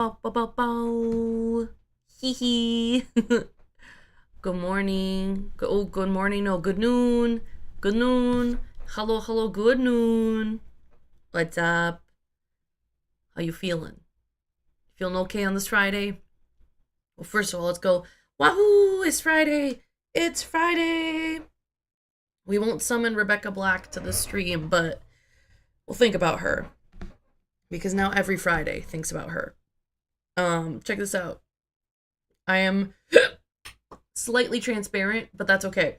Bow, bow, bow, bow. Hee hee. Good morning. Good morning. No, good noon. Good noon. Hello, hello, good noon. What's up? How you feeling? Feeling okay on this Friday? Well, first of all, let's go. Wahoo! It's Friday. It's Friday. We won't summon Rebecca Black to the stream, but we'll think about her because now every Friday thinks about her. Check this out. I am slightly transparent, but that's okay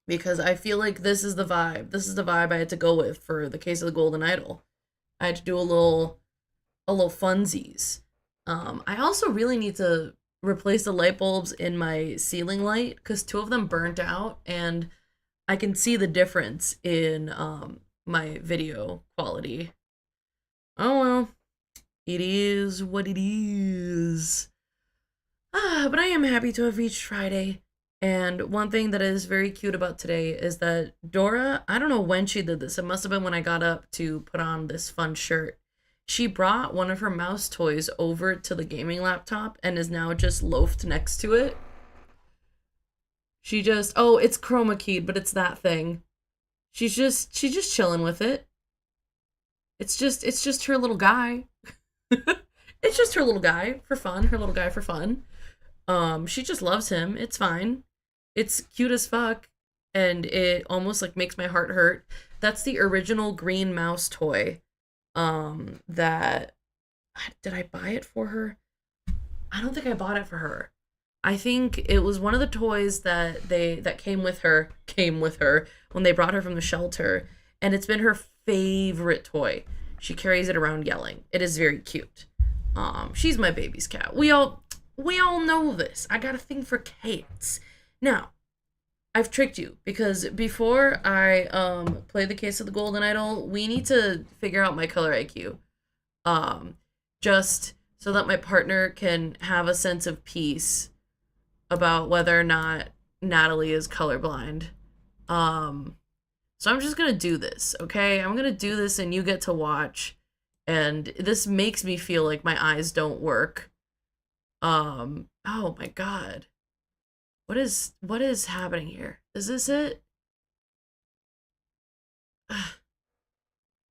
because I feel like this is the vibe. This is the vibe I had to go with for the case of the Golden Idol. I had to do a little funsies. I also really need to replace the light bulbs in my ceiling light because two of them burnt out, and I can see the difference in my video quality. Oh well, it is what it is. But I am happy to have reached Friday. And one thing that is very cute about today is that Dora, I don't know when she did this. It must have been when I got up to put on this fun shirt. She brought one of her mouse toys over to the gaming laptop and is now just loafed next to it. She just, oh, it's chroma keyed, but it's that thing. She's just chilling with it. It's just her little guy. It's just her little guy for fun. Her little guy for fun. She just loves him. It's fine. It's cute as fuck, and it almost like makes my heart hurt. That's the original green mouse toy. That did I buy it for her? I don't think I bought it for her. I think it was one of the toys that came with her when they brought her from the shelter, and it's been her favorite toy. She carries it around yelling. It is very cute. She's my baby's cat. We all know this. I got a thing for cats. Now, I've tricked you because before I play the case of the Golden Idol, we need to figure out my color IQ. Just so that my partner can have a sense of peace about whether or not Natalie is colorblind. So I'm just gonna do this, okay? I'm gonna do this and you get to watch. And this makes me feel like my eyes don't work. Oh my god. What is happening here? Is this it?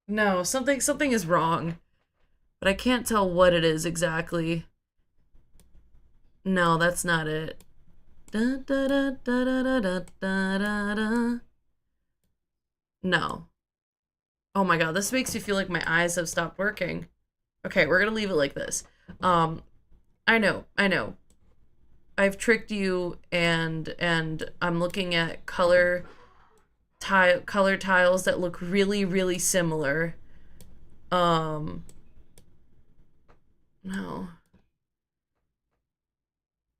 No, something is wrong. But I can't tell what it is exactly. No, that's not it. Da, da, da, da, da, da, da, da, da. No. Oh my god, this makes me feel like my eyes have stopped working. Okay, we're gonna leave it like this. I know. I've tricked you, and I'm looking at color tiles that look really, really similar. No.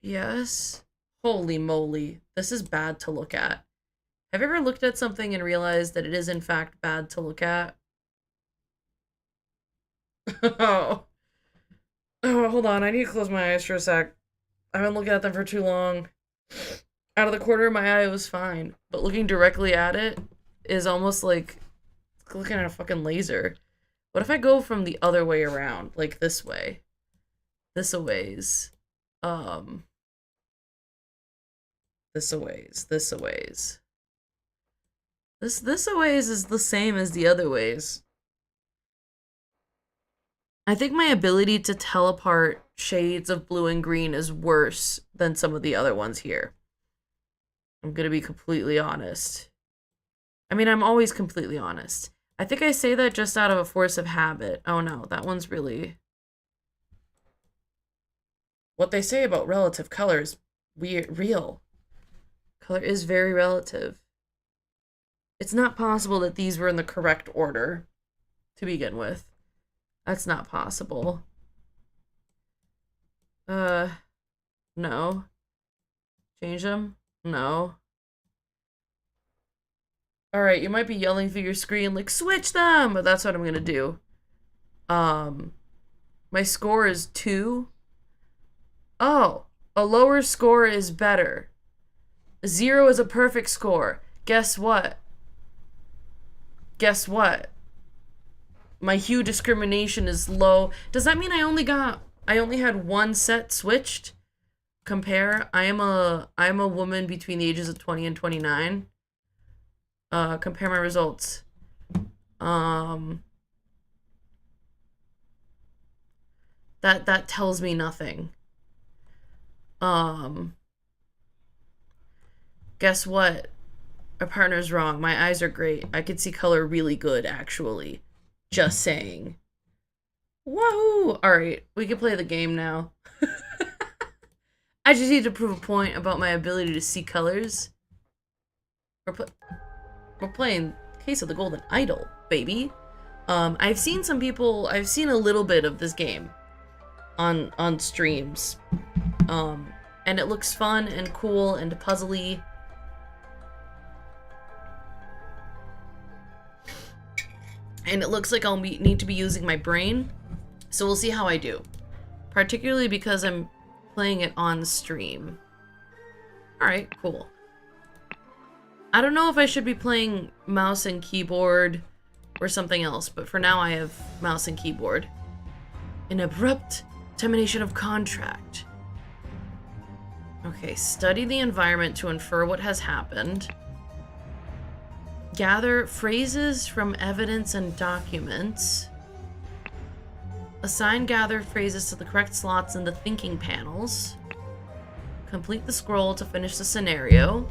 Yes. Holy moly. This is bad to look at. Have you ever looked at something and realized that it is in fact bad to look at? Oh. Oh, hold on. I need to close my eyes for a sec. I've been looking at them for too long. Out of the corner of my eye, it was fine. But looking directly at it is almost like looking at a fucking laser. What if I go from the other way around? Like this way. This a ways. This a ways. This a ways. This a ways is the same as the other ways. I think my ability to tell apart shades of blue and green is worse than some of the other ones here. I'm gonna be completely honest. I mean, I'm always completely honest. I think I say that just out of a force of habit. Oh no, that one's really... What they say about relative color is real. Color is very relative. It's not possible that these were in the correct order to begin with. That's not possible. No. Change them? No. Alright, you might be yelling through your screen like, switch them! But that's what I'm gonna do. My score is 2. Oh, a lower score is better. 0 is a perfect score. Guess what? Guess what? My hue discrimination is low. Does that mean I only got I only had one set switched. Compare. I'm a woman between the ages of 20 and 29. Compare my results. That tells me nothing. Guess what? My partner's wrong. My eyes are great. I could see color really good, actually. Just saying. Whoa! Alright, we can play the game now. I just need to prove a point about my ability to see colors. We're playing Case of the Golden Idol, baby. I've seen a little bit of this game on streams. And it looks fun and cool and puzzly. And it looks like I'll need to be using my brain. So we'll see how I do. Particularly because I'm playing it on stream. Alright, cool. I don't know if I should be playing mouse and keyboard or something else, but for now I have mouse and keyboard. An abrupt termination of contract. Okay, study the environment to infer what has happened. Gather phrases from evidence and documents. Assign gathered phrases to the correct slots in the thinking panels. Complete the scroll to finish the scenario.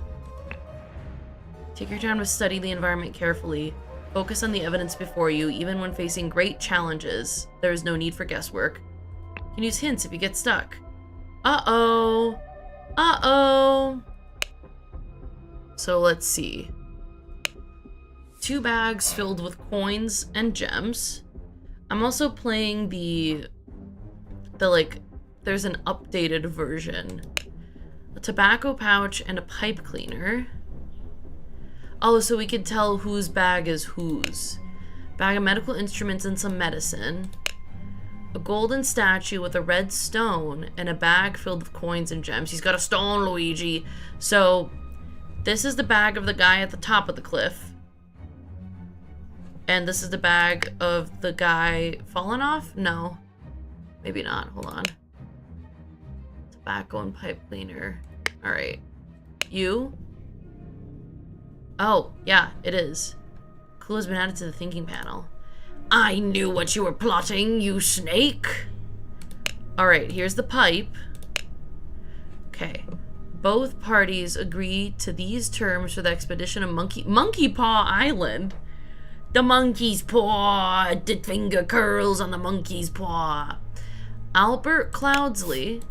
Take your time to study the environment carefully. Focus on the evidence before you, even when facing great challenges. There is no need for guesswork. You can use hints if you get stuck. Uh-oh. Uh-oh. So let's see. 2 bags filled with coins and gems. I'm also playing the like, there's an updated version. A tobacco pouch and a pipe cleaner. Oh, so we could tell whose bag is whose. Bag of medical instruments and some medicine. A golden statue with a red stone and a bag filled with coins and gems. He's got a stone, Luigi. So, this is the bag of the guy at the top of the cliff. And this is the bag of the guy fallen off? No. Maybe not. Hold on. Tobacco and pipe cleaner. Alright. You? Oh, yeah, it is. Clue has been added to the thinking panel. I knew what you were plotting, you snake! Alright, here's the pipe. Okay. Both parties agree to these terms for the expedition of Monkey Paw Island. The monkey's paw, the finger curls on the monkey's paw. Albert Cloudsley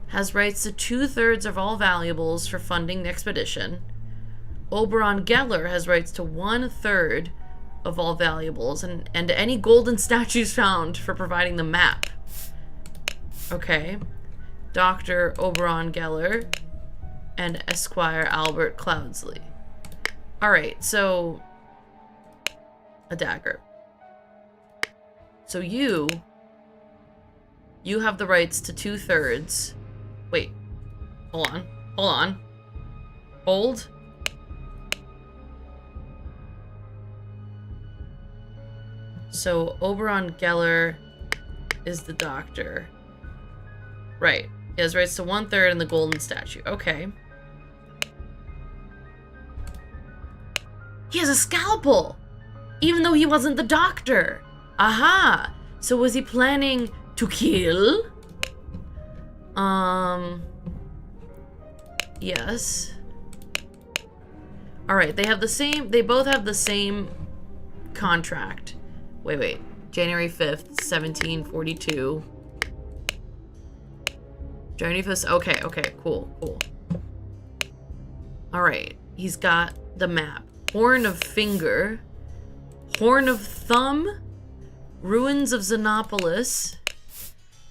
has rights to 2/3 of all valuables for funding the expedition. Oberon Geller has rights to 1/3 of all valuables and any golden statues found for providing the map. Okay. Dr. Oberon Geller and Esquire Albert Cloudsley. Alright, so a dagger. So you have the rights to 2/3. Wait. Hold on. Hold on. Hold. So Oberon Geller is the doctor. Right. He has rights to 1/3 in the golden statue. Okay. He has a scalpel! Even though he wasn't the doctor. Aha! So was he planning to kill? Yes. Alright, they both have the same contract. Wait. January 5th, 1742. January 5th, okay, cool. Alright, he's got the map. Horn of Finger. Horn of Thumb, Ruins of Xenopolis,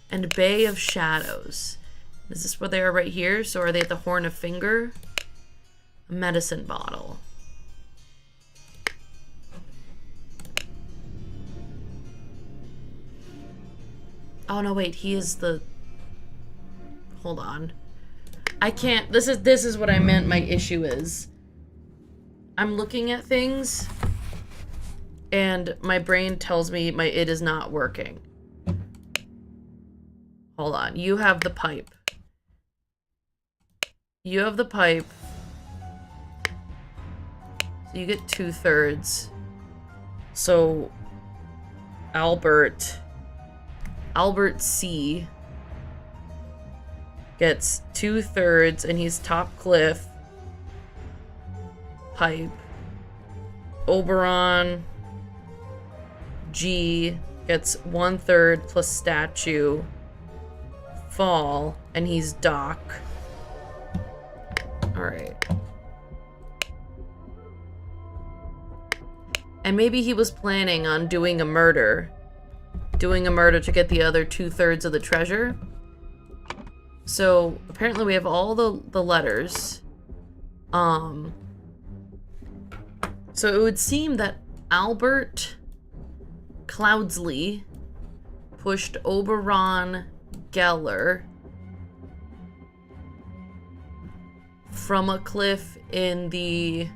and Bay of Shadows. Is this where they are right here? So are they at the Horn of Finger? A medicine bottle. Oh no, wait, he is the... Hold on. I can't... This is what I meant my issue is. I'm looking at things... and my brain tells me it is not working. Hold on. You have the pipe. You have the pipe. So you get 2/3. So Albert C gets 2/3 and he's top cliff. Pipe. Oberon G gets 1/3 plus statue. Fall, and he's Doc. Alright. And maybe he was planning on doing a murder. Doing a murder to get the other 2/3 of the treasure. So, apparently we have all the letters. So it would seem that Albert Cloudsley pushed Oberon Geller from a cliff in the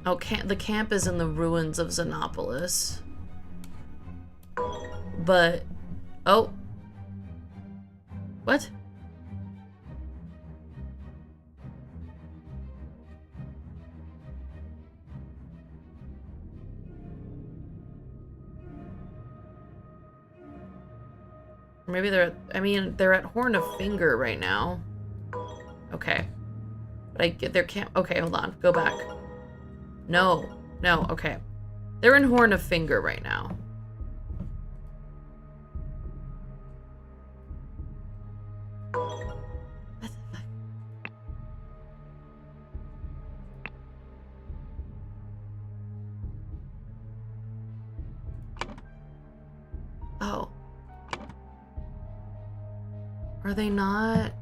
the camp is in the ruins of Xenopolis. But oh, what? Maybe they're at, I mean, they're at Horn of Finger right now. Okay. But I get their camp. Okay, hold on. Go back. No. No, okay. They're in Horn of Finger right now. What the fuck? Oh. Are they not?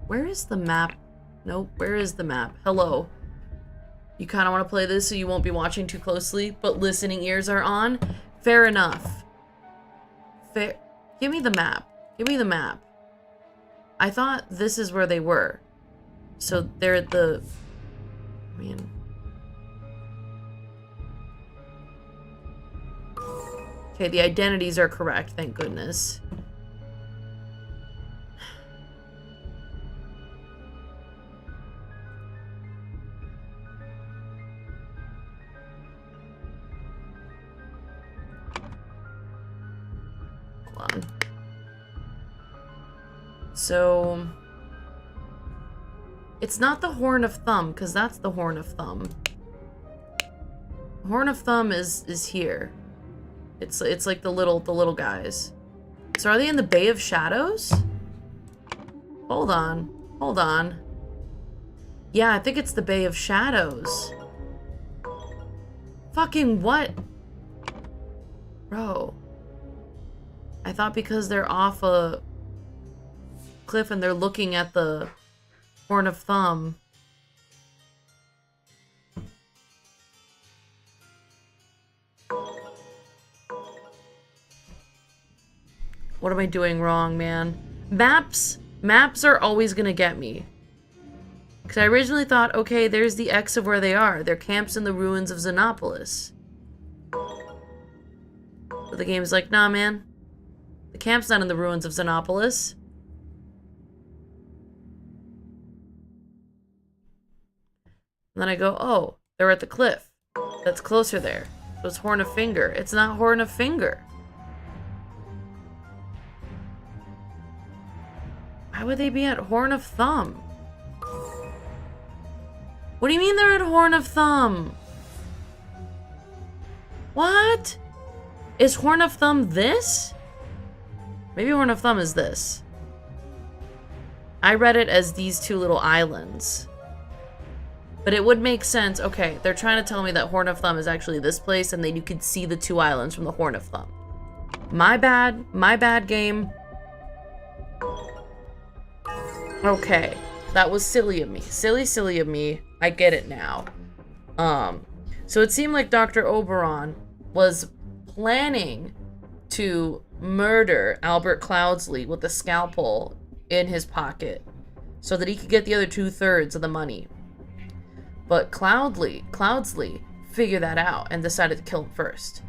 Where is the map? Nope, where is the map? Hello. You kind of want to play this so you won't be watching too closely, but listening ears are on? Fair enough. Fair. Give me the map. Give me the map. I thought this is where they were. So they're at the... I mean... Okay, the identities are correct, thank goodness. So, it's not the Horn of Thumb, because that's the Horn of Thumb. Horn of Thumb is here. It's like the little guys. So are they in the Bay of Shadows? Hold on. Hold on. Yeah, I think it's the Bay of Shadows. Fucking what? Bro. I thought because they're off a cliff and they're looking at the Horn of Thumb. What am I doing wrong, man? Maps are always gonna get me. Because I originally thought, okay, there's the X of where they are. They're camps in the ruins of Xenopolis. But the game's like, nah, man. The camp's not in the ruins of Xenopolis. And then I go, oh, they're at the cliff. That's closer there. So it's Horn of Finger. It's not Horn of Finger. Why would they be at Horn of Thumb? What do you mean they're at Horn of Thumb? What? Is Horn of Thumb this? Maybe Horn of Thumb is this. I read it as these two little islands. But it would make sense. Okay, they're trying to tell me that Horn of Thumb is actually this place and then you could see the two islands from the Horn of Thumb. My bad game. Okay, that was silly of me. Silly of me. I get it now. So it seemed like Dr. Oberon was planning to murder Albert Cloudsley with a scalpel in his pocket so that he could get the other 2/3 of the money. But Cloudsley figured that out and decided to kill him first.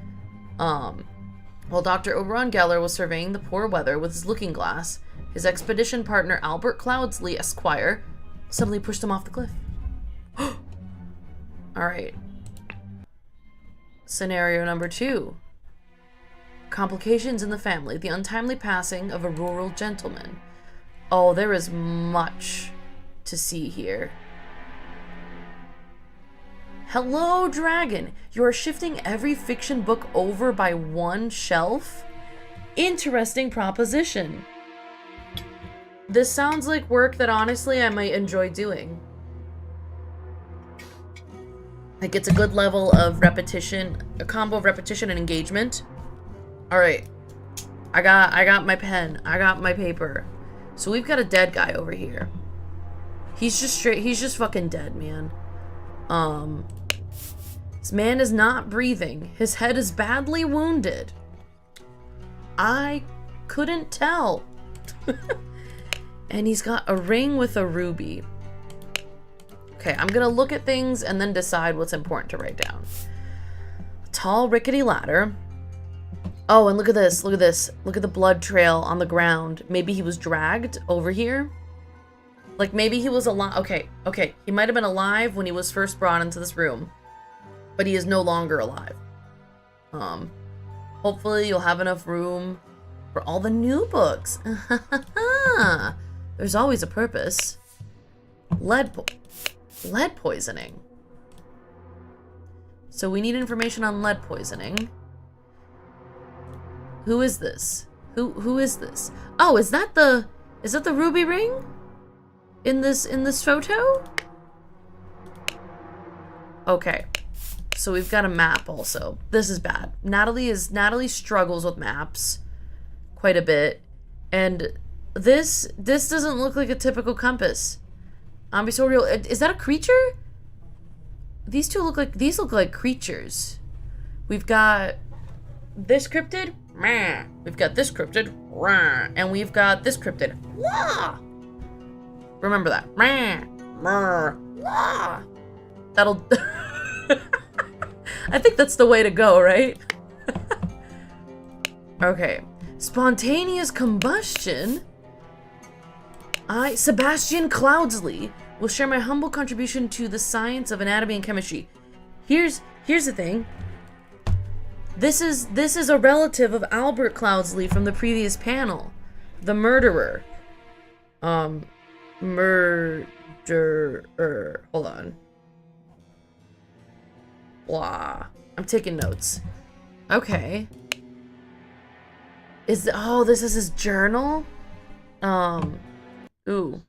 While Dr. Oberon Geller was surveying the poor weather with his looking glass, his expedition partner Albert Cloudsley, Esquire, suddenly pushed him off the cliff. Alright. Scenario number 2. Complications in the family. The untimely passing of a rural gentleman. Oh, there is much to see here. Hello, dragon. You are shifting every fiction book over by one shelf? Interesting proposition. This sounds like work that honestly I might enjoy doing. Like, it's a good level of repetition, a combo of repetition and engagement. All right, I got my pen, I got my paper. So we've got a dead guy over here. He's just fucking dead, man. This man is not breathing. His head is badly wounded. I couldn't tell. And he's got a ring with a ruby. Okay, I'm gonna look at things and then decide what's important to write down. A tall, rickety ladder. Oh, and look at this, look at this. Look at the blood trail on the ground. Maybe he was dragged over here. Like, maybe he was alive. Okay. He might have been alive when he was first brought into this room. But he is no longer alive. Hopefully you'll have enough room for all the new books. There's always a purpose. Lead poisoning. So we need information on lead poisoning. Who is this? Who is this? Oh, is that the ruby ring? In this photo? Okay. So we've got a map also. This is bad. Natalie struggles with maps quite a bit. And this doesn't look like a typical compass. I'm be so real. Is that a creature? These look like creatures. We've got this cryptid. We've got this cryptid. And we've got this cryptid. Remember that. That'll... I think that's the way to go, right? Okay. Spontaneous combustion? Sebastian Cloudsley, will share my humble contribution to the science of anatomy and chemistry. Here's the thing. This is a relative of Albert Cloudsley from the previous panel. The murderer. Murderer. Hold on. Blah. I'm taking notes. Okay. This is his journal? Ooh.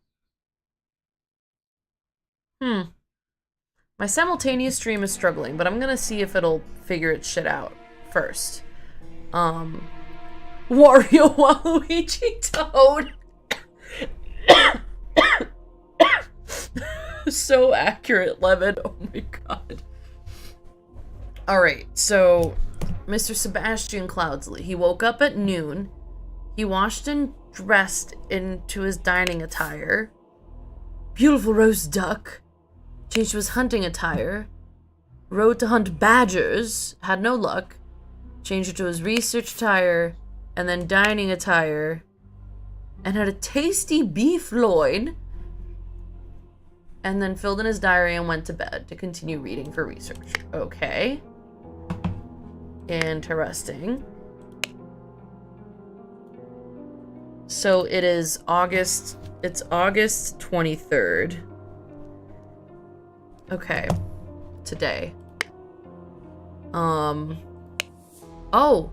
My simultaneous stream is struggling, but I'm gonna see if it'll figure its shit out first. Wario Waluigi Toad. So accurate, Levin. Oh my god. Alright, so Mr. Sebastian Cloudsley. He woke up at noon. He washed and dressed into his dining attire. Beautiful roast duck. Changed to his hunting attire. Rode to hunt badgers. Had no luck. Changed it to his research attire. And then dining attire. And had a tasty beef loin. And then filled in his diary and went to bed to continue reading for research. Okay. Interesting. So it is August 23rd. Okay. Today. Oh!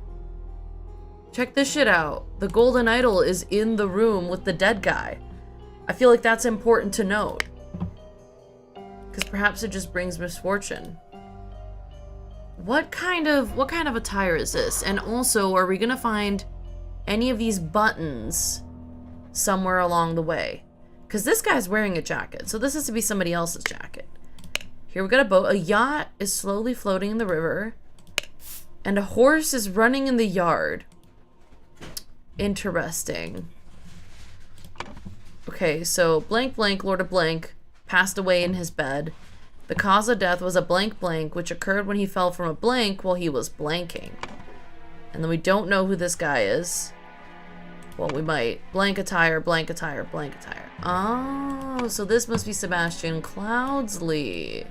Check this shit out. The golden idol is in the room with the dead guy. I feel like that's important to note. Because perhaps it just brings misfortune. What kind of attire is this? And also, are we gonna find any of these buttons somewhere along the way? Because this guy's wearing a jacket, so this has to be somebody else's jacket. Here we got a boat. A yacht is slowly floating in the river. And a horse is running in the yard. Interesting. Okay, so blank blank, Lord of Blank, passed away in his bed. The cause of death was a blank blank, which occurred when he fell from a blank while he was blanking. And then we don't know who this guy is. Well, we might. Blank attire, blank attire, blank attire. Oh, so this must be Sebastian Cloudsley.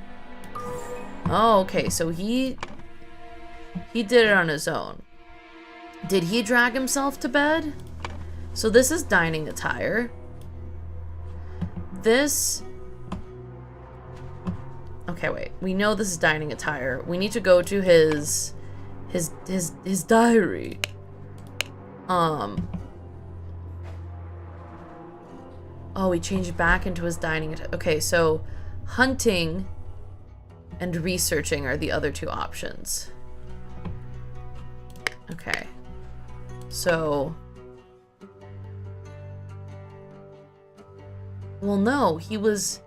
Oh, okay, so he did it on his own. Did he drag himself to bed? So this is dining attire. This... Okay, wait. We know this is dining attire. We need to go to his diary. Oh, he changed back into his dining attire. Okay, so hunting and researching are the other two options. Okay. So... Well, no, he was...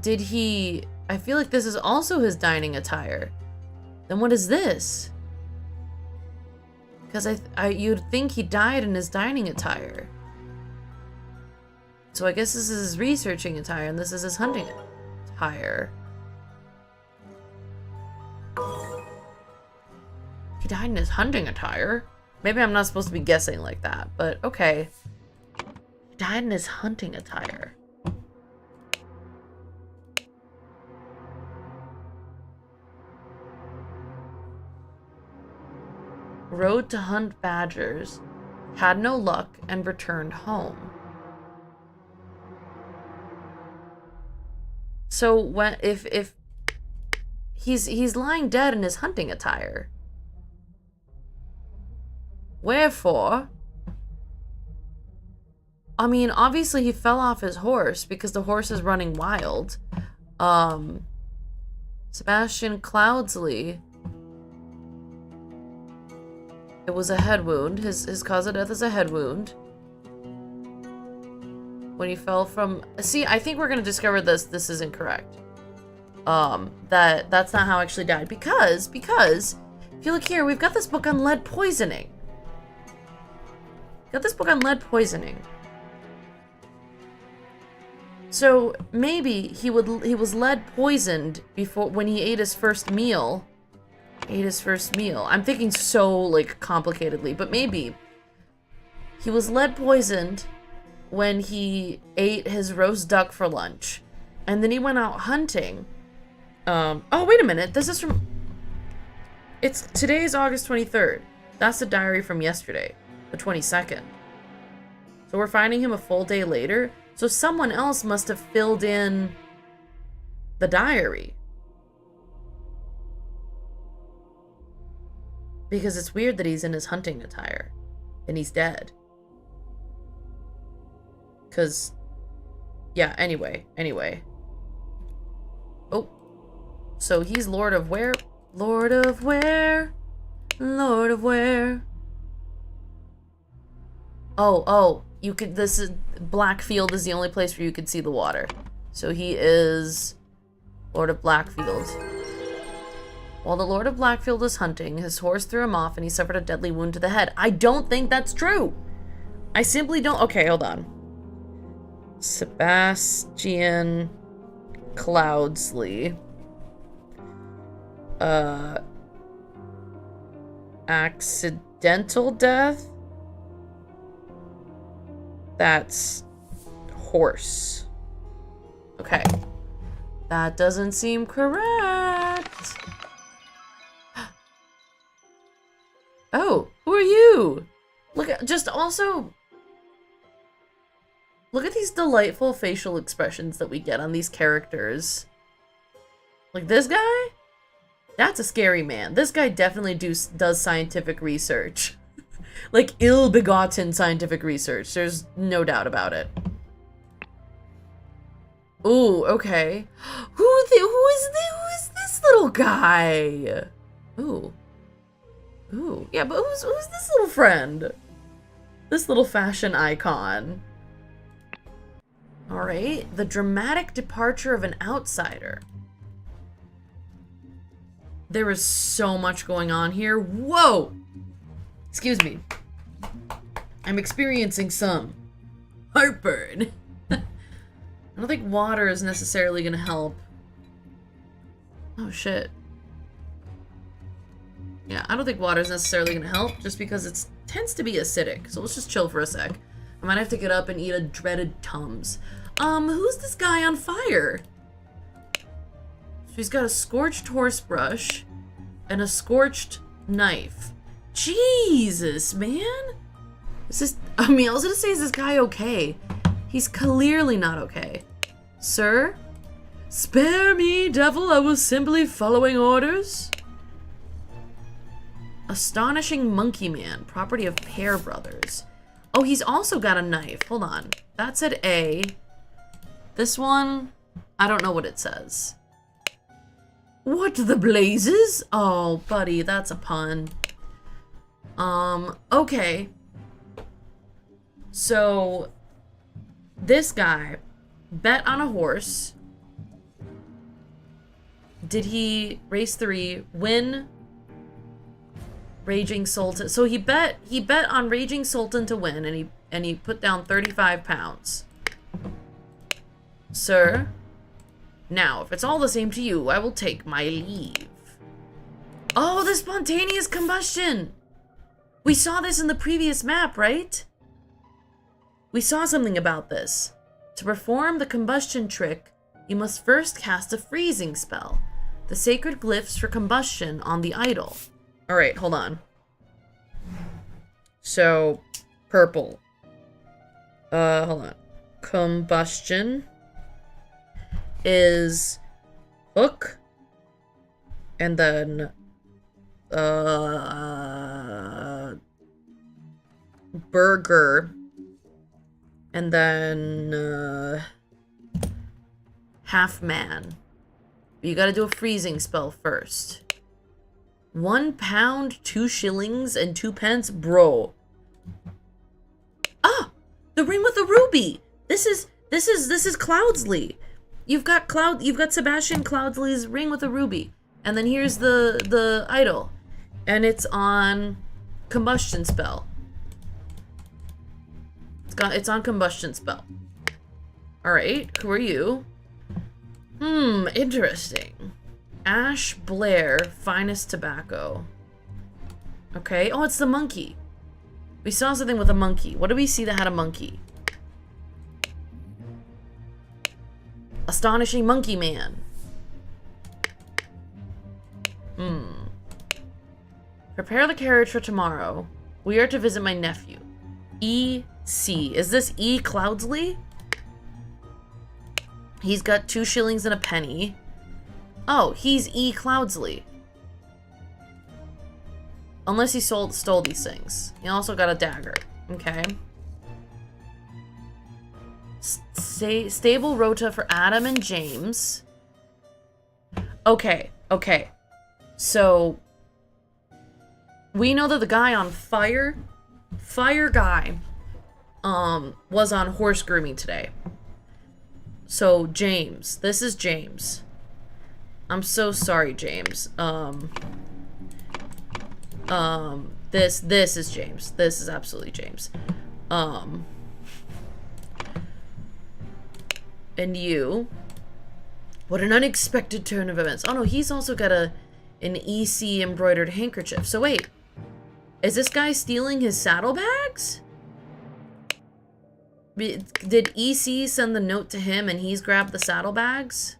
Did he... I feel like this is also his dining attire. Then what is this? Because you'd think he died in his dining attire. So I guess this is his researching attire, and this is his hunting attire. He died in his hunting attire? Maybe I'm not supposed to be guessing like that, but okay. He died in his hunting attire. Rode to hunt badgers, had no luck, and returned home. So when if he's lying dead in his hunting attire. Wherefore, I mean, obviously he fell off his horse because the horse is running wild. Sebastian Cloudsley. It was a head wound. His cause of death is a head wound. When he fell from... See, I think we're going to discover this is incorrect. That's not how he actually died. Because, if you look here, we've got this book on lead poisoning. So, maybe he was lead poisoned before, when he ate his first meal. I'm thinking so, like, complicatedly, but maybe he was lead poisoned when he ate his roast duck for lunch, and then he went out hunting. Oh, wait a minute, this is from... Today's August 23rd. That's the diary from yesterday, the 22nd. So we're finding him a full day later, so someone else must have filled in the diary. Because it's weird that he's in his hunting attire. And he's dead. Because... Yeah, anyway. Oh. So he's Lord of where? Lord of where? Lord of where? Oh. You could... This is... Blackfield is the only place where you could see the water. So he is... Lord of Blackfield. While the Lord of Blackfield was hunting, his horse threw him off and he suffered a deadly wound to the head. I don't think that's true. I simply don't... Okay, hold on. Sebastian Cloudsley. Accidental death? That's horse. Okay. That doesn't seem correct. Oh, who are you? Look at, just also, look at these delightful facial expressions that we get on these characters. Like this guy? That's a scary man. This guy definitely does scientific research. Like ill-begotten scientific research. There's no doubt about it. Ooh, okay. Who is this little guy? Ooh, yeah, but who's this little friend? This little fashion icon. Alright, the dramatic departure of an outsider. There is so much going on here. Whoa! Excuse me. I'm experiencing some heartburn. I don't think water is necessarily gonna help. Oh shit. Yeah, I don't think water is necessarily gonna help just because it tends to be acidic. So let's just chill for a sec. I might have to get up and eat a dreaded Tums. Who's this guy on fire? So he's got a scorched horse brush and a scorched knife. Jesus, man. I was gonna say, is this guy okay? He's clearly not okay. Sir? Spare me, devil, I was simply following orders. Astonishing Monkey Man, property of Pear Brothers. Oh, he's also got a knife. Hold on. That said A. This one, I don't know what it says. What the blazes? Oh, buddy, that's a pun. Okay. So, this guy bet on a horse. Did he race 3 win Raging Sultan? So he bet on Raging Sultan to win, and he put down 35 pounds. Sir, now if it's all the same to you, I will take my leave. Oh, the spontaneous combustion! We saw this in the previous map, right? We saw something about this. To perform the combustion trick, you must first cast a freezing spell. The sacred glyphs for combustion on the idol. Alright, hold on. So, purple. Hold on. Combustion is hook, and then, burger, and then, half man. You gotta do a freezing spell first. 1 pound, 2 shillings, and 2 pence, bro. Ah, the ring with the ruby. This is Cloudsley. You've got Sebastian Cloudsley's ring with a ruby, and then here's the idol, and it's on combustion spell. It's on combustion spell. All right, who are you? Interesting. Ash Blair, finest tobacco. Okay. Oh, it's the monkey. We saw something with a monkey. What did we see that had a monkey? Astonishing Monkey Man. Prepare the carriage for tomorrow. We are to visit my nephew. E.C. Is this E. Cloudsley? He's got 2 shillings and a penny. Oh, he's E. Cloudsley. Unless he stole these things. He also got a dagger. Okay. Stable rota for Adam and James. Okay. So, we know that the guy on fire guy, was on horse grooming today. So, James. This is James. I'm so sorry, James. This is James. This is absolutely James. And you. What an unexpected turn of events. Oh no, he's also got an EC embroidered handkerchief. So wait. Is this guy stealing his saddlebags? Did EC send the note to him and he's grabbed the saddlebags?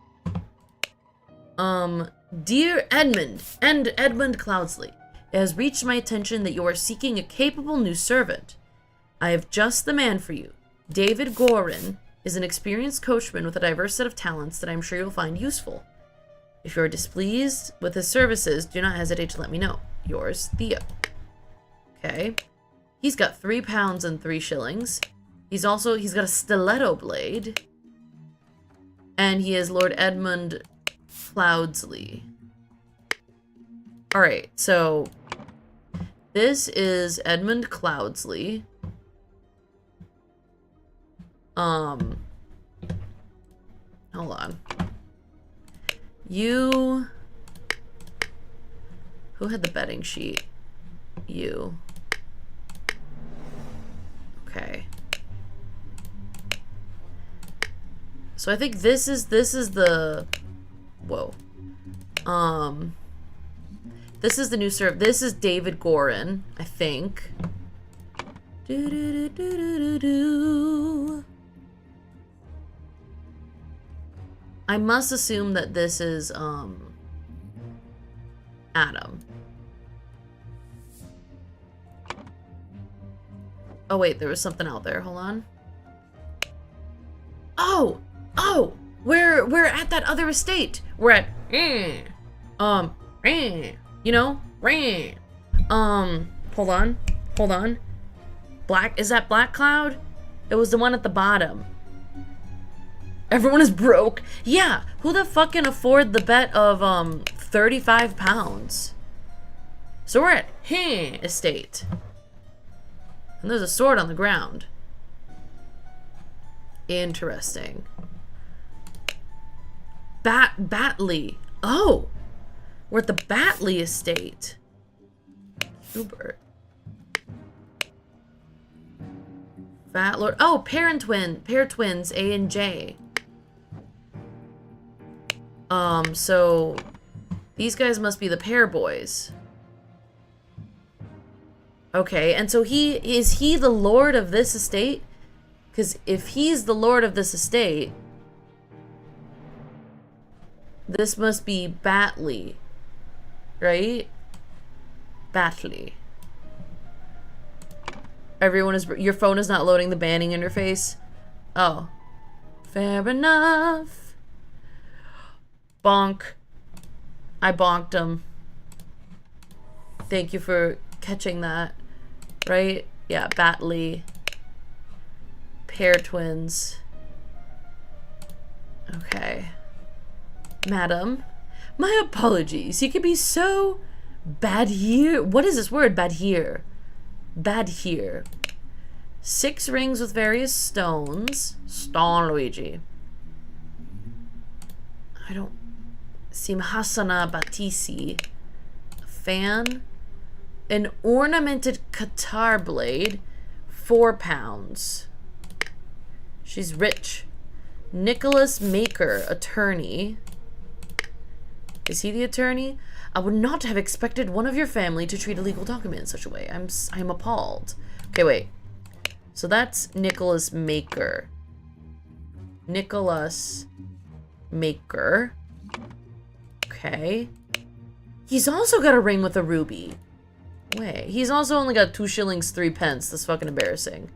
Dear Edmund and Edmund Cloudsley, it has reached my attention that you are seeking a capable new servant. I have just the man for you. David Gorin is an experienced coachman with a diverse set of talents that I'm sure you'll find useful. If you are displeased with his services, do not hesitate to let me know. Yours, Theo. Okay. He's got 3 pounds and 3 shillings. He's got a stiletto blade. And he is Lord Edmund Cloudsley. Alright, so this is Edmund Cloudsley. Hold on. You... Who had the betting sheet? You. Okay. So I think this is the... Whoa. This is the new serve. This is David Gorin, I think. I must assume that this is, Adam. Oh, wait, there was something out there. Hold on. Oh! Oh! We're at that other estate. We're at, you know? Hold on. Hold on. Is that Black Cloud? It was the one at the bottom. Everyone is broke. Yeah, who the fuck can afford the bet of 35 pounds? So we're at estate. And there's a sword on the ground. Interesting. Batley. Oh! We're at the Batley estate. Hubert. Fat Lord. Oh, pair twins, A and J. So these guys must be the pair boys. Okay, and so is he the lord of this estate? Because if he's the lord of this estate, this must be Batley, right? Batley. Everyone is... Your phone is not loading the banning interface? Oh. Fair enough. Bonk. I bonked him. Thank you for catching that. Right? Yeah, Batley. Pair twins. Okay. Madam. My apologies. You can be so bad here. What is this word? Bad here. Bad here. 6 rings with various stones. Stone Luigi. I don't... Simhasana Batisi. A fan. An ornamented Qatar blade. 4 pounds. She's rich. Nicholas Maker, attorney. Is he the attorney? I would not have expected one of your family to treat a legal document in such a way. I'm appalled. Okay, wait. So that's Nicholas Maker. Nicholas Maker. Okay. He's also got a ring with a ruby. Wait, he's also only got 2 shillings 3 pence. That's fucking embarrassing.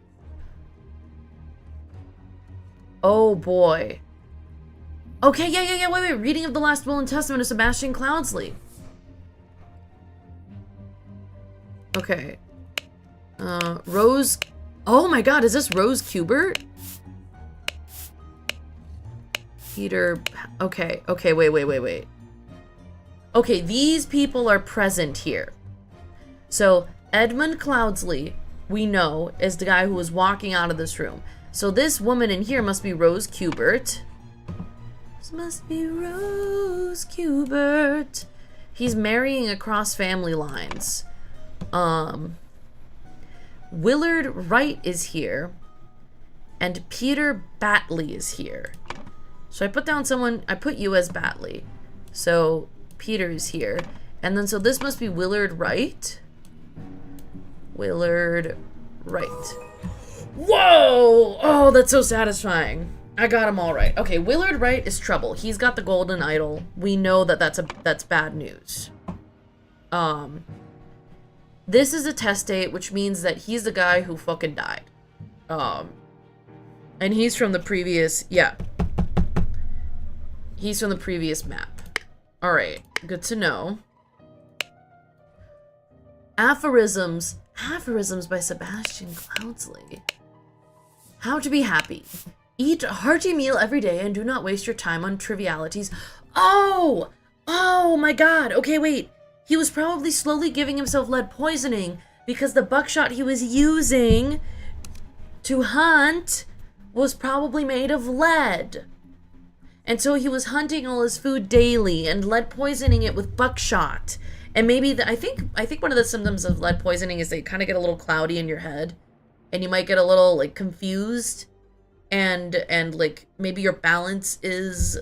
Oh boy. Okay, yeah, wait. Reading of the Last Will and Testament of Sebastian Cloudsley. Okay. Rose... Oh my god, is this Rose Kubert? Peter... Okay, wait. Okay, these people are present here. So, Edmund Cloudsley, we know, is the guy who was walking out of this room. So this woman in here must be Rose Kubert. This must be Rose Kubert. He's marrying across family lines. Willard Wright is here. And Peter Batley is here. So I put you as Batley. So Peter is here. And then so this must be Willard Wright. Willard Wright. Whoa! Oh, that's so satisfying. I got him all right. Okay, Willard Wright is trouble. He's got the golden idol. We know that that's bad news. This is a test date, which means that he's the guy who fucking died. And he's from the previous... Yeah. He's from the previous map. Alright, good to know. Aphorisms by Sebastian Cloudsley. How to be happy. Eat a hearty meal every day and do not waste your time on trivialities. Oh! Oh my god. Okay, wait. He was probably slowly giving himself lead poisoning because the buckshot he was using to hunt was probably made of lead. And so he was hunting all his food daily and lead poisoning it with buckshot. And maybe I think one of the symptoms of lead poisoning is they kind of get a little cloudy in your head, and you might get a little like confused, and like maybe your balance is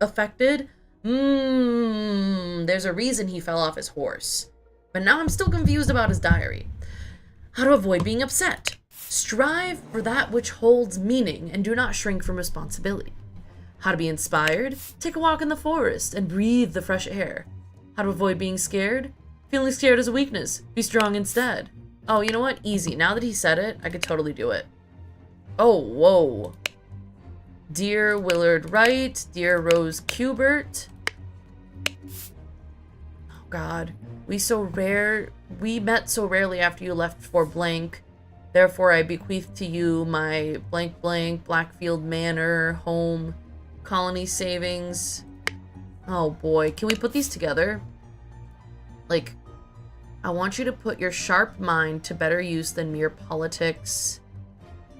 affected. There's a reason he fell off his horse. But now I'm still confused about his diary. How to avoid being upset. Strive for that which holds meaning and do not shrink from responsibility. How to be inspired. Take a walk in the forest and breathe the fresh air. How to avoid being scared. Feeling scared is a weakness. Be strong instead. Oh, you know what? Easy. Now that he said it, I could totally do it. Oh, whoa. Dear Willard Wright. Dear Rose Kubert. Oh, God. We met so rarely after you left for blank. Therefore, I bequeath to you my blank blank Blackfield Manor, home, colony savings. Oh boy, can we put these together? Like, I want you to put your sharp mind to better use than mere politics.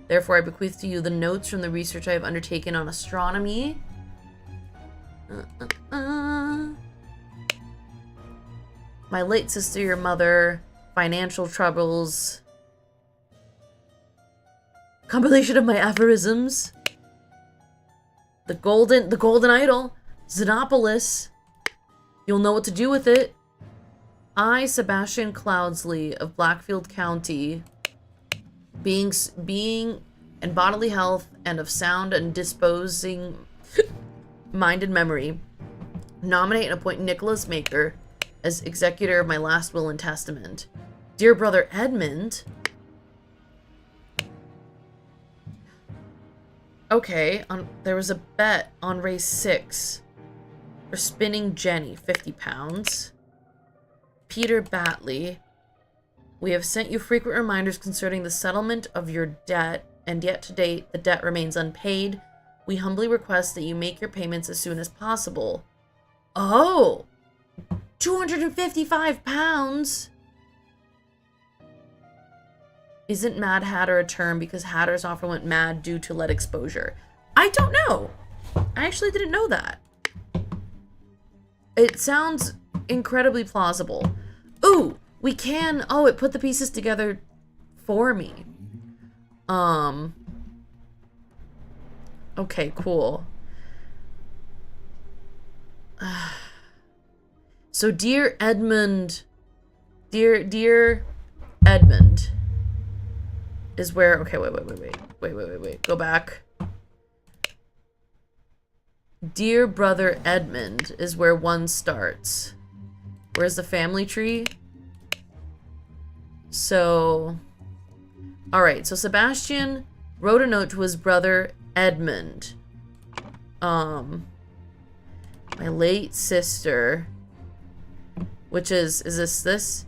Therefore, I bequeath to you the notes from the research I have undertaken on astronomy. My late sister, your mother, financial troubles. Compilation of my aphorisms. The golden idol. Xenopolis. You'll know what to do with it. I, Sebastian Cloudsley of Blackfield County, being in bodily health and of sound and disposing mind and memory, nominate and appoint Nicholas Maker as executor of my last will and testament. Dear brother Edmund. Okay, there was a bet on race 6 for spinning Jenny, 50 pounds. Peter Batley, we have sent you frequent reminders concerning the settlement of your debt, and yet to date the debt remains unpaid. We humbly request that you make your payments as soon as possible. Oh! 255 pounds! Isn't Mad Hatter a term because hatters often went mad due to lead exposure? I don't know. I actually didn't know that. It sounds incredibly plausible. Ooh, we can... Oh, it put the pieces together for me. Okay, cool. So, dear Edmund... Dear Edmund... is where... Okay, wait. Go back. Dear brother Edmund is where one starts. Where's the family tree? So... Alright, so Sebastian wrote a note to his brother Edmund. My late sister... Which is this?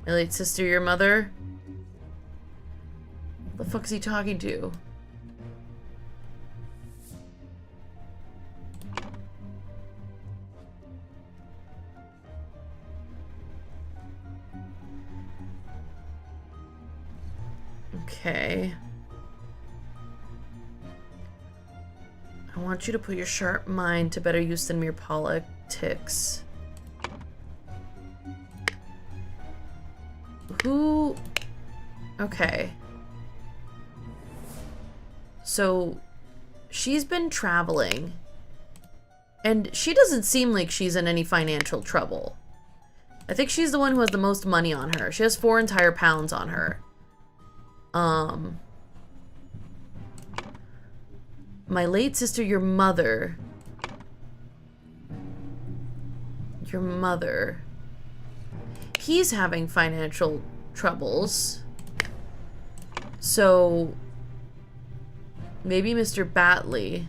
My late sister, your mother? What the fuck is he talking to? Okay. I want you to put your sharp mind to better use than mere politics. Who... Okay. So, she's been traveling, and she doesn't seem like she's in any financial trouble. I think she's the one who has the most money on her. She has 4 entire pounds on her. My late sister, your mother. Your mother. He's having financial troubles. So... maybe Mr. Batley.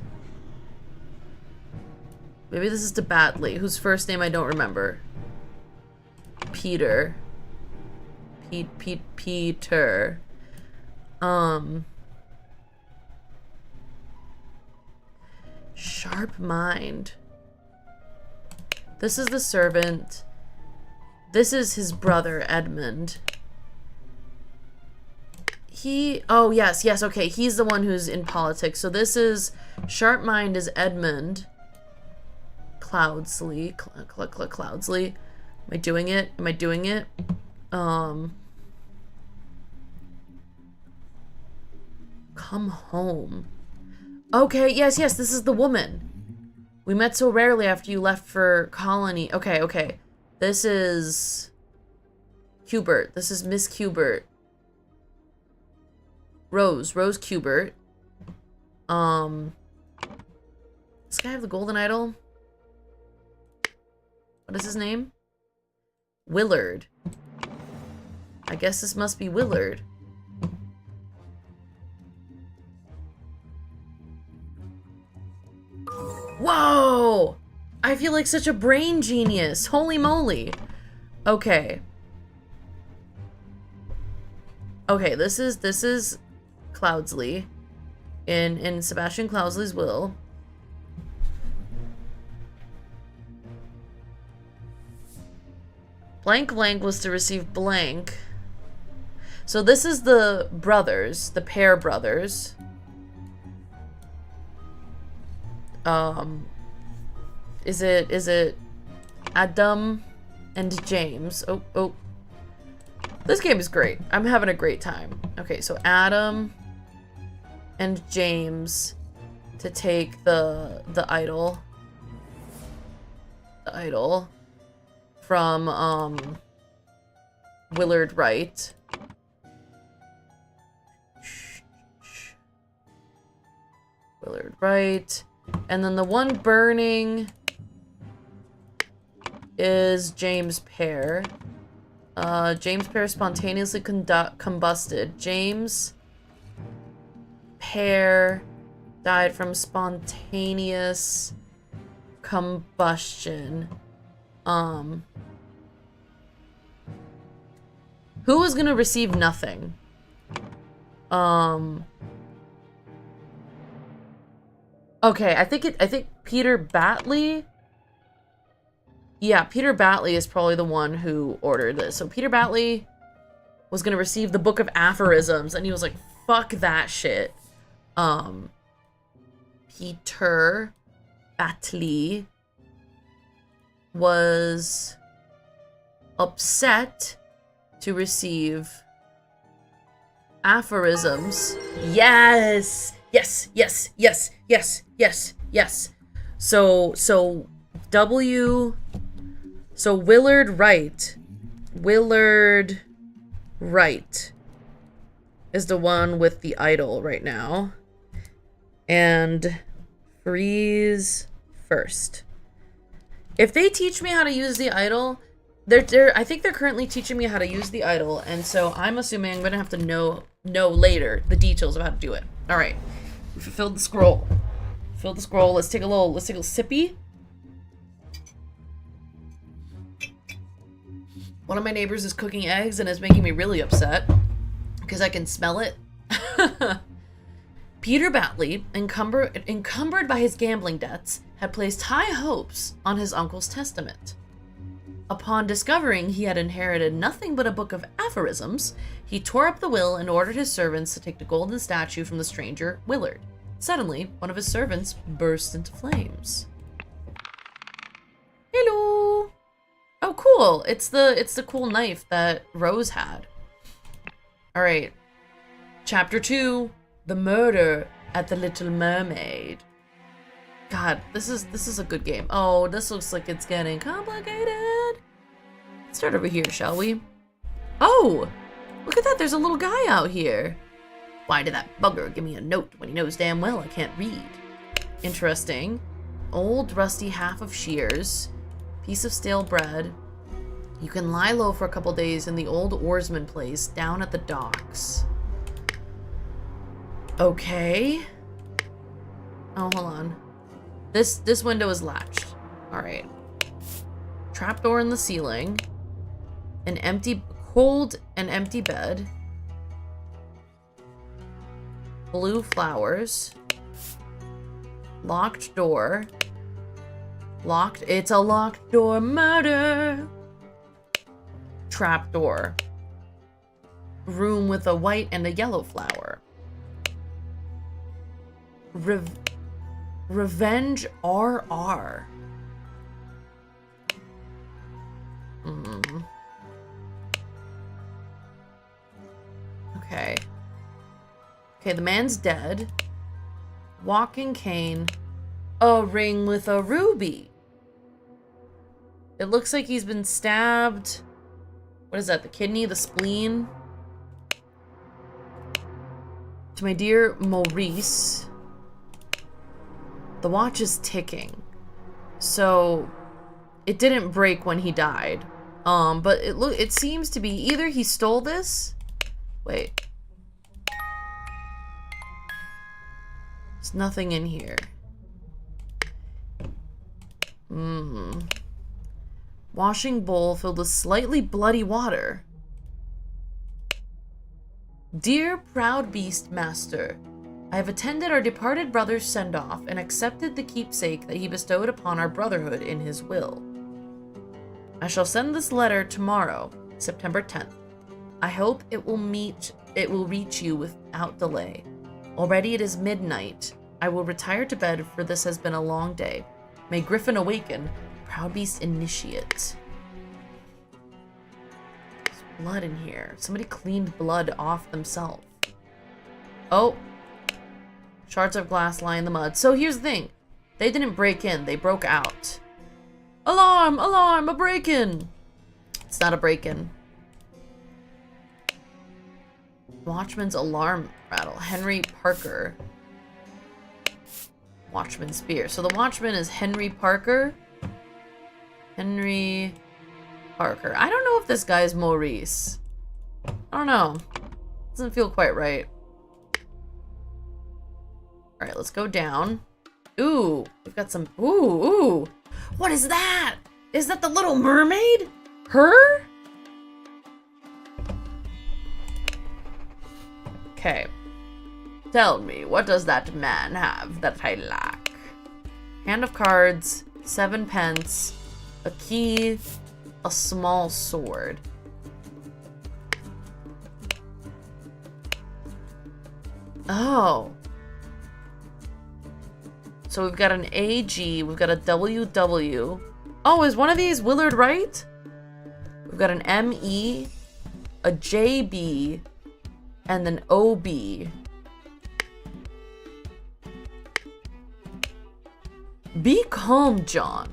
Maybe this is to Batley, whose first name I don't remember. Peter. Peter. Sharp mind. This is the servant. This is his brother, Edmund. Oh, yes, okay, he's the one who's in politics. So this is, sharp mind is Edmund Cloudsley. Cloudsley. Am I doing it? Come home. Okay, yes, this is the woman. We met so rarely after you left for colony. Okay, okay. This is Cubert. This is Miss Cubert. Rose Cubert. This guy have the golden idol? What is his name? Willard. I guess this must be Willard. Whoa! I feel like such a brain genius. Holy moly. Okay. Okay, this is Cloudsley. In Sebastian Cloudsley's will. Blank blank was to receive blank. So this is the brothers, the pair brothers. Is it Adam and James? Oh. This game is great. I'm having a great time. Okay, so Adam and James to take the idol. The idol from Willard Wright. Willard Wright. And then the one burning is James Pear. James Pear spontaneously combusted. James Pear died from spontaneous combustion. Who was gonna receive nothing? Okay, I think Peter Batley. Yeah, Peter Batley is probably the one who ordered this. So Peter Batley was gonna receive the Book of Aphorisms, and he was like, "Fuck that shit." Peter Batley was upset to receive aphorisms. Yes. So Willard Wright is the one with the idol right now. And freeze first. If they teach me how to use the idol, I think they're currently teaching me how to use the idol, and so I'm assuming I'm gonna have to know later the details of how to do it. All right, we fulfilled the scroll. Fill the scroll. Let's take a little sippy. One of my neighbors is cooking eggs and is making me really upset because I can smell it. Peter Batley, encumbered by his gambling debts, had placed high hopes on his uncle's testament. Upon discovering he had inherited nothing but a book of aphorisms, he tore up the will and ordered his servants to take the golden statue from the stranger, Willard. Suddenly, one of his servants burst into flames. Hello! Oh, cool! It's the cool knife that Rose had. Alright. Chapter 2. The Murder at the Little Mermaid. God, this is a good game. Oh, this looks like it's getting complicated. Let's start over here, shall we? Oh, look at that. There's a little guy out here. Why did that bugger give me a note when he knows damn well I can't read? Interesting. Old rusty half of shears. Piece of stale bread. You can lie low for a couple days in the old oarsman place down at the docks. Okay. Oh, hold on. This window is latched. Alright. Trapdoor in the ceiling. An empty, cold and empty bed. Blue flowers. Locked door. Locked. It's a locked door murder. Trapdoor. Room with a white and a yellow flower. Revenge RR. Okay. Okay, the man's dead. Walking cane. a ring with a ruby. It looks like he's been stabbed. What is that? The kidney? The spleen? To my dear Maurice. The watch is ticking. So it didn't break when he died. But it seems to be either he stole this. Wait. There's nothing in here. Washing bowl filled with slightly bloody water. Dear proud beast master, I have attended our departed brother's send-off and accepted the keepsake that he bestowed upon our brotherhood in his will. I shall send this letter tomorrow, September 10th. I hope it will reach you without delay. Already it is midnight. I will retire to bed, for this has been a long day. May Griffin awaken, proud beast initiate. There's blood in here. Somebody cleaned blood off themselves. Oh. Shards of glass lie in the mud. So here's the thing. They didn't break in. They broke out. Alarm! Alarm! A break-in! It's not a break-in. Watchman's alarm rattle. Henry Parker. Watchman spear. So the watchman is Henry Parker. Henry Parker. I don't know if this guy's Maurice. I don't know. Doesn't feel quite right. Alright, let's go down. Ooh, we've got some... Ooh. What is that? Is that the Little Mermaid? Her? Okay. Tell me, what does that man have that I lack? Hand of cards, 7 pence, a key, a small sword. Oh. So we've got an AG, we've got a WW. Oh, is one of these Willard Wright? We've got an ME, a JB, and an OB. Be calm, John.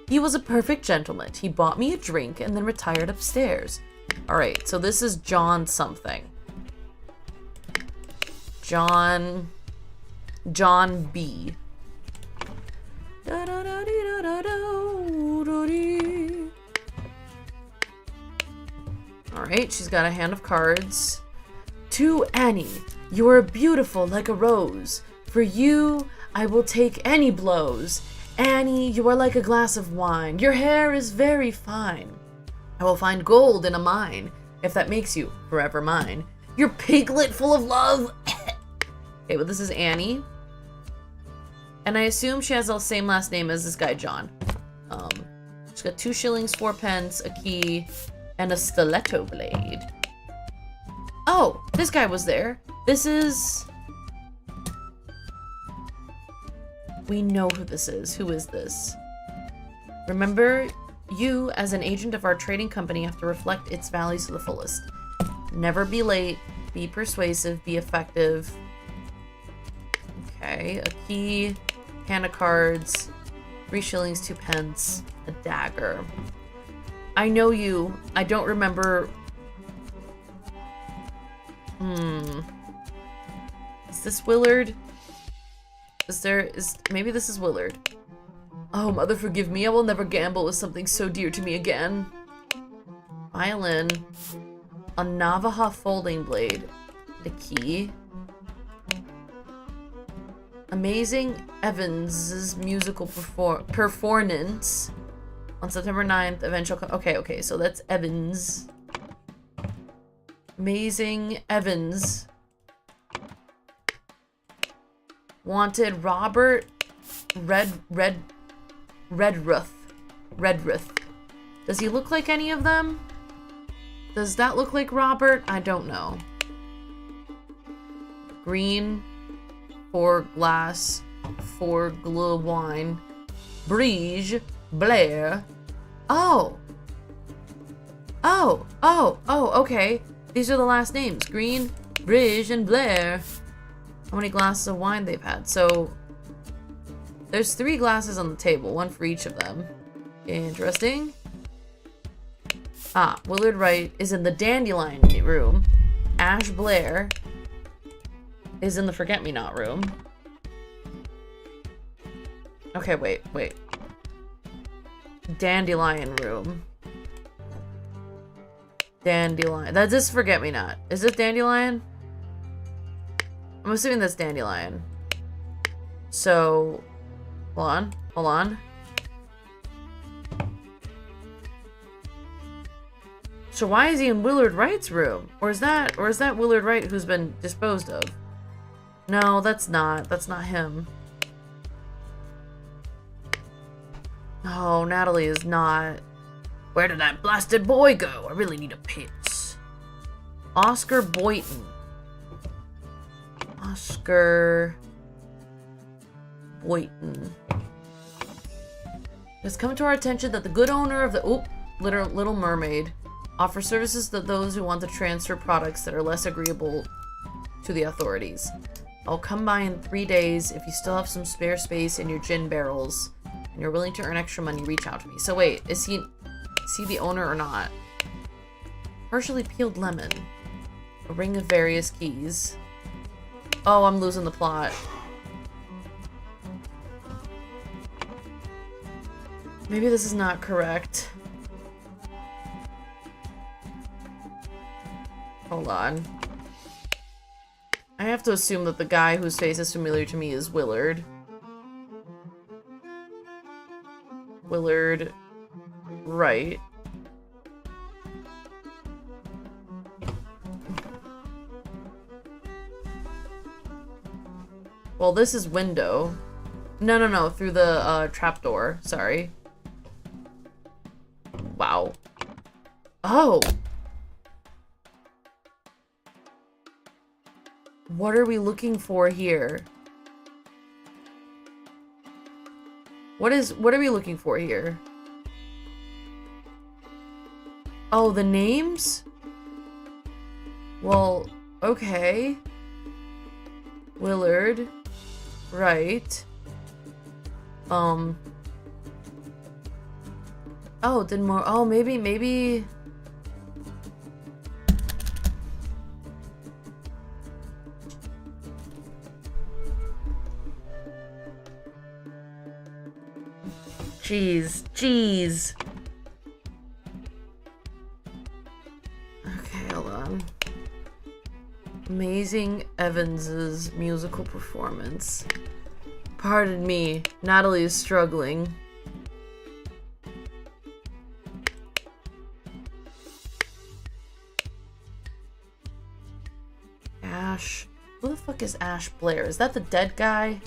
He was a perfect gentleman. He bought me a drink and then retired upstairs. Alright, so this is John something. John B. Alright, she's got a hand of cards. To Annie, you are beautiful like a rose. For you, I will take any blows. Annie, you are like a glass of wine. Your hair is very fine. I will find gold in a mine, if that makes you forever mine. Your piglet full of love. Okay, well, this is Annie. And I assume she has the same last name as this guy, John. She's got 2 shillings, 4 pence, a key, and a stiletto blade. Oh, this guy was there. This is... We know who this is. Who is this? Remember, you, as an agent of our trading company, have to reflect its values to the fullest. Never be late, be persuasive, be effective. Okay, a key, hand of cards, 3 shillings, 2 pence, a dagger. I know you. I don't remember... Is this Willard? Maybe this is Willard. Oh, mother, forgive me. I will never gamble with something so dear to me again. Violin. A Navajo folding blade. A key. Amazing Evans' musical performance on September 9th. Eventual. Okay, so that's Evans. Amazing Evans. Wanted Robert Redruth. Does he look like any of them? Does that look like Robert? I don't know. Green. 4 glass. 4 glue wine. Brige. Blair. Oh, okay. These are the last names. Green, Bridge, and Blair. How many glasses of wine they've had. So, There's 3 glasses on the table, one for each of them. Interesting. Ah, Willard Wright is in the Dandelion room. Ash Blair is in the Forget-Me-Not room. Okay, wait. Dandelion room. Dandelion. That's just Forget-Me-Not. Is this Dandelion? I'm assuming that's Dandelion. So, hold on. So why is he in Willard Wright's room? Or is that Willard Wright who's been disposed of? No, that's not him. Oh, Natalie is not. Where did that blasted boy go? I really need a piss. Oscar Boynton. Oscar Boynton. It's come to our attention that the good owner of the Little Mermaid offers services to those who want to transfer products that are less agreeable to the authorities. I'll come by in 3 days. If you still have some spare space in your gin barrels and you're willing to earn extra money, reach out to me. So wait, is he the owner or not? Partially peeled lemon. A ring of various keys. Oh, I'm losing the plot. Maybe this is not correct. Hold on. I have to assume that the guy whose face is familiar to me is Willard. Willard Wright. Well, this is window. No, through the trapdoor. Sorry. Wow. Oh! What are we looking for here? What are we looking for here? Oh, the names? Well, okay. Willard. Right. Oh, did more. Oh, maybe. Jeez. Okay, hold on. Amazing Evans's musical performance. Pardon me, Natalie is struggling. Ash. Who the fuck is Ash Blair? Is that the dead guy?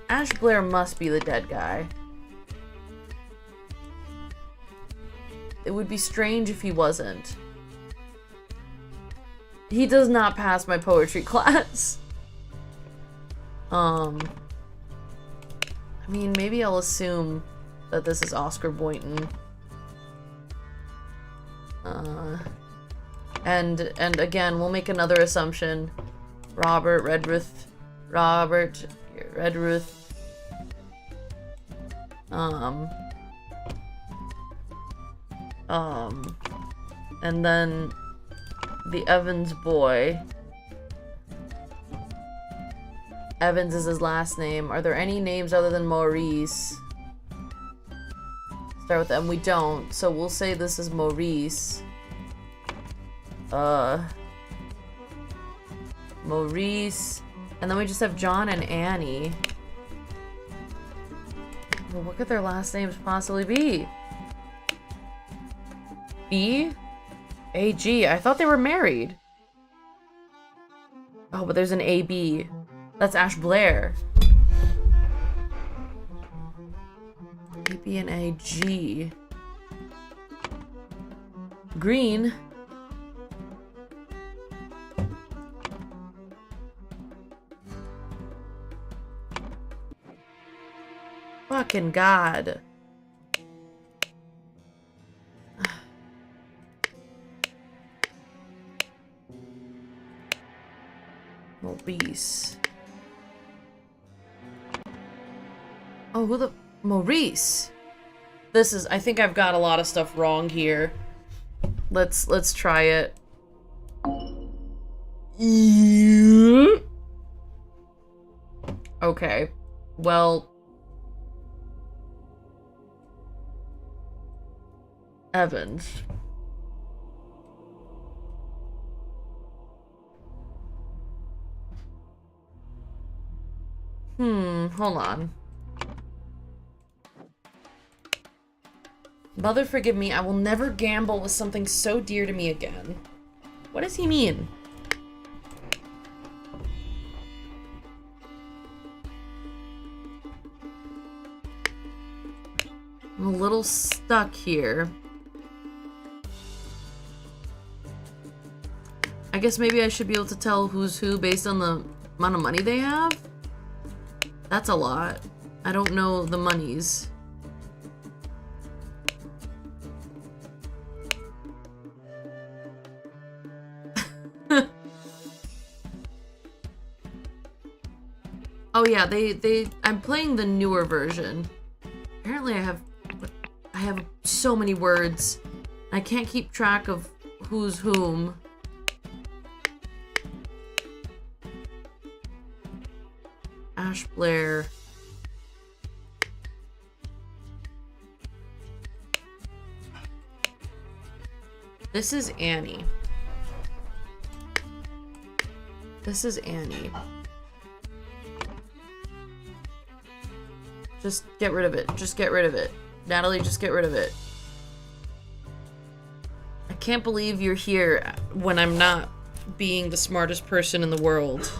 Ash Blair must be the dead guy. It would be strange if he wasn't. He does not pass my poetry class. I mean, maybe I'll assume that this is Oscar Boynton. And again, we'll make another assumption. Robert Redruth. And then the Evans boy. Evans is his last name. Are there any names other than Maurice? Start with M. We don't, so we'll say this is Maurice. Maurice. And then we just have John and Annie. Well, what could their last names possibly be? B? A-G. I thought they were married. Oh, but there's an A-B. That's Ash Blair. A-B and A-G. Green. Fucking God. Maurice. Oh, who the... Maurice. This is... I think I've got a lot of stuff wrong here. Let's try it. Okay. Well... Evans. Hold on. Mother, forgive me. I will never gamble with something so dear to me again. What does he mean? I'm a little stuck here. I guess maybe I should be able to tell who's who based on the amount of money they have? That's a lot. I don't know the monies. Oh yeah, I'm playing the newer version. Apparently I have so many words. I can't keep track of who's whom. Ash Blair. This is Annie. This is Annie. Just get rid of it. Just get rid of it. Natalie, just get rid of it. I can't believe you're here when I'm not being the smartest person in the world.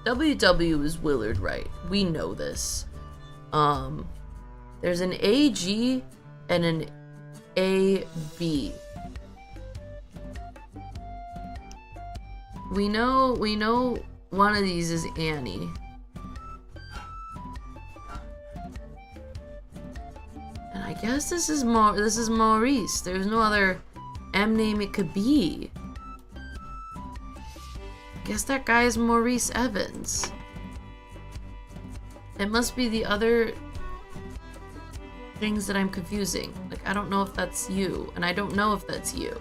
WW is Willard, right? We know this. There's an AG and an AB. We know one of these is Annie. And I guess this is Maurice. There's no other M name it could be. Guess that guy is Maurice Evans. It must be the other things that I'm confusing. Like, I don't know if that's you, and I don't know if that's you.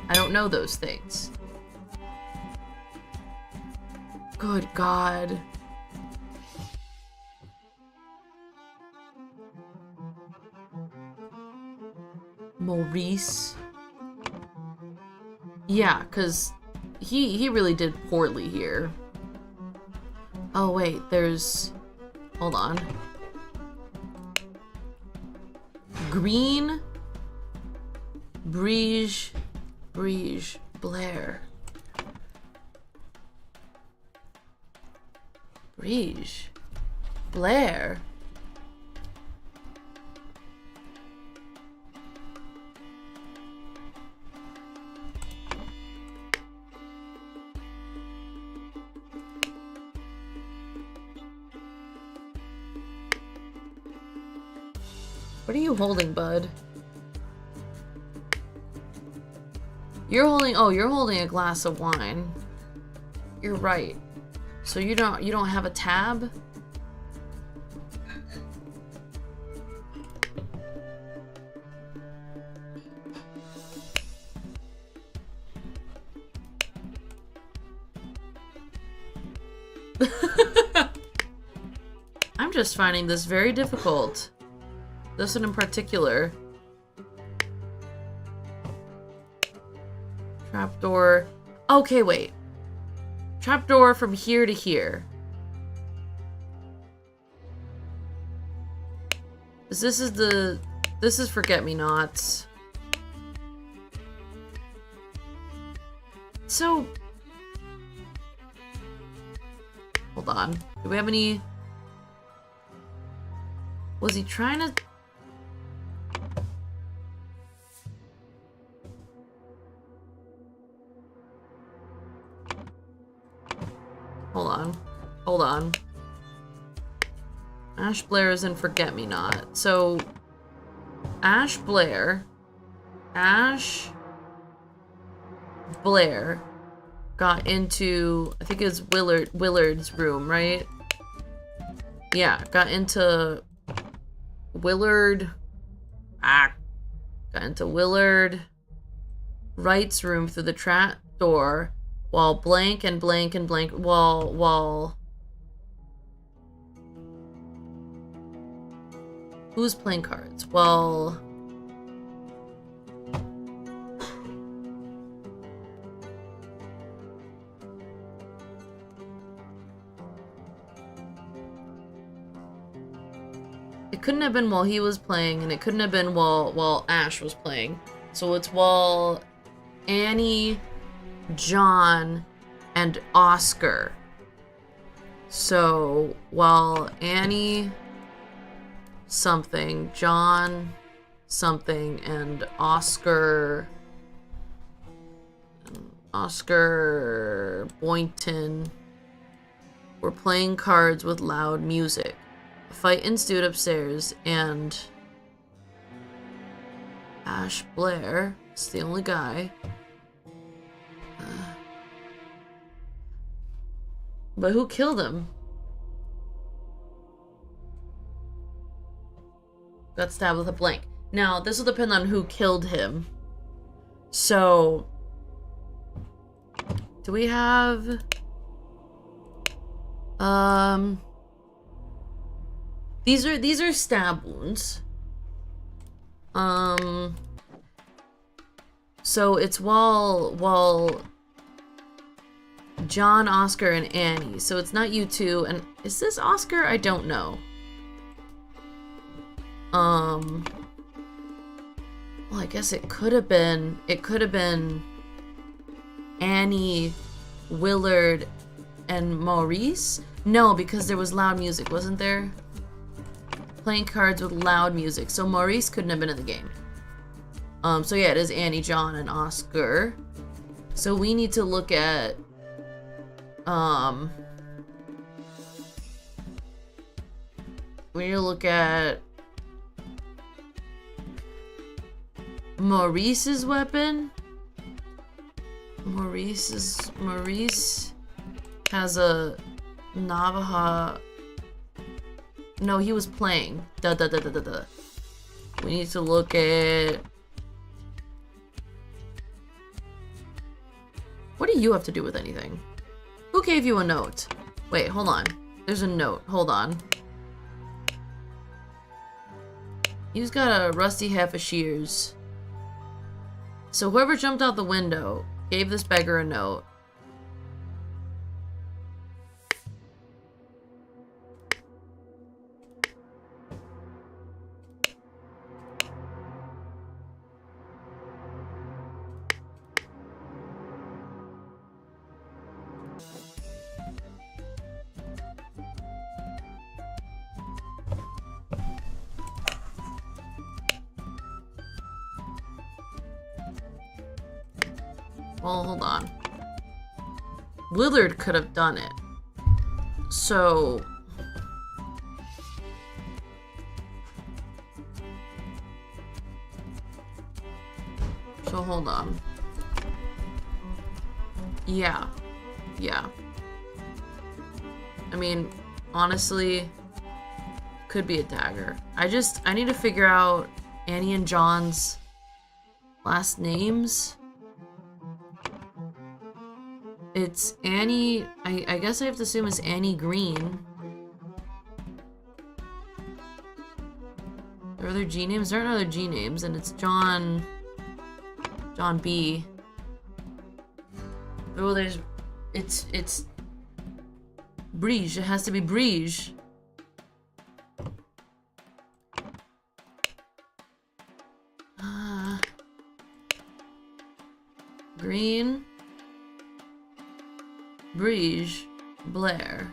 I don't know those things. Good God. Maurice. Yeah, 'cause he really did poorly here. Oh wait, there's... Hold on. Green. Briege. Blair. Briege. Blair. What are you holding, bud? You're holding... Oh, you're holding a glass of wine. You're right. So you don't have a tab? I'm just finding this very difficult. This one in particular. Trapdoor. Okay, wait. Trapdoor from here to here. This is Forget-Me-Nots. So... Hold on. Do we have any... Was he trying to... Hold on. Ash Blair is in Forget-Me-Not. So, Ash Blair got into, I think it's Willard's room, right? Yeah, got into Willard. Got into Willard Wright's room through the trap door while blank and blank and blank while who's playing cards? Well, it couldn't have been while he was playing, and it couldn't have been while Ash was playing. So it's while Annie, John, and Oscar. So while Annie something, John something, and Oscar Boynton were playing cards with loud music. A fight ensued upstairs, and Ash Blair is the only guy. But who killed him? Got stabbed with a blank. Now, this will depend on who killed him. So, do we have... These are stab wounds. So it's while John, Oscar, and Annie. So it's not you two. And is this Oscar? I don't know. Well, I guess it could have been Annie, Willard, and Maurice? No, because there was loud music, wasn't there? Playing cards with loud music. So Maurice couldn't have been in the game. So yeah, it is Annie, John, and Oscar. So we need to look at we need to look at Maurice's weapon. Maurice has a Navajo. No, he was playing. We need to look at... What do you have to do with anything? Who gave you a note? Wait, hold on. There's a note. Hold on. He's got a rusty half of shears. So whoever jumped out the window gave this beggar a note. Well, hold on. Willard could have done it. So... hold on. Yeah. Yeah. I mean, honestly, could be a dagger. I need to figure out Annie and John's last names. It's Annie, I guess I have to assume it's Annie Green. There are other G names? There aren't other G names, and it's John B. Oh, it's Brige. It has to be Brige. Green. Brige, Blair.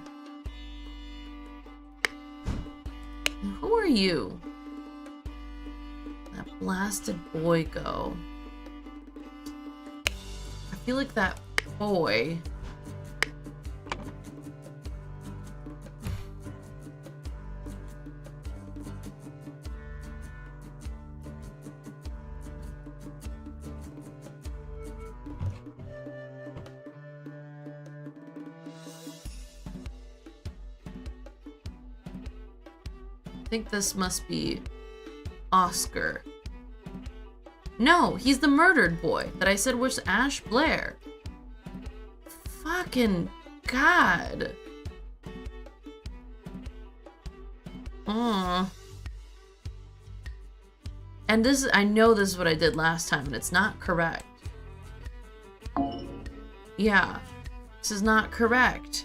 Who are you? That blasted boy go. I feel like that boy. think this must be Oscar. No, he's the murdered boy that I said was Ash Blair. Fucking God. And this is, I know this is what I did last time, and it's not correct. Yeah, this is not correct.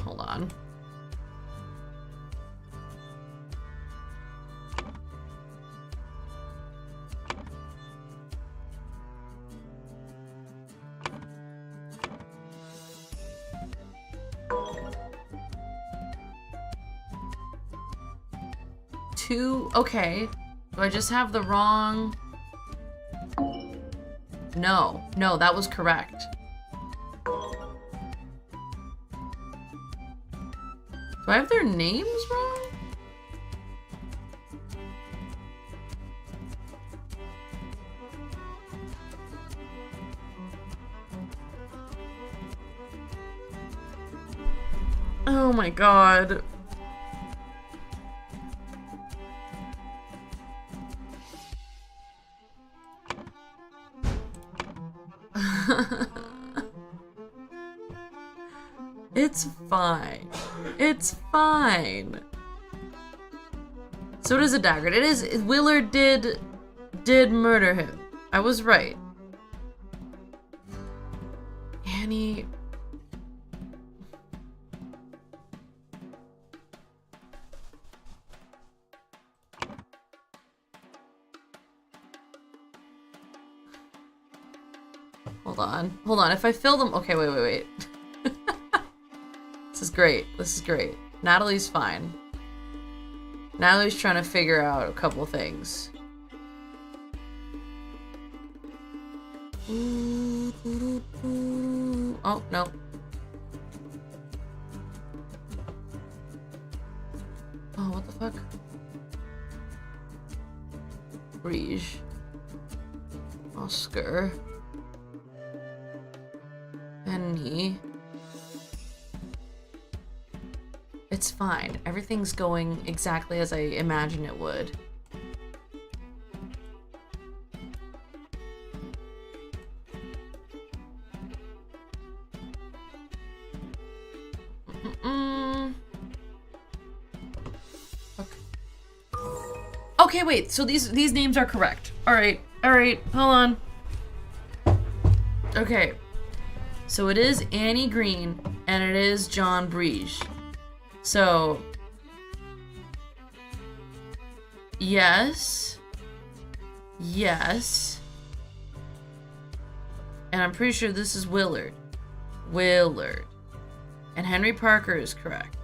Hold on. Okay. Do I just have the wrong? No, that was correct. Do I have their names wrong? Oh my God. It's fine. It's fine. So it is a dagger. It is. Willard did murder him. I was right. Annie. Hold on. If I fill them, okay, wait. This is great. Natalie's fine. Natalie's trying to figure out a couple things. Oh, no. Oh, what the fuck? Brige. Oscar. Penny. It's fine. Everything's going exactly as I imagined it would. Okay, wait. So these names are correct. All right. Hold on. Okay. So it is Annie Green and it is John Brige. So, yes, and I'm pretty sure this is Willard, and Henry Parker is correct,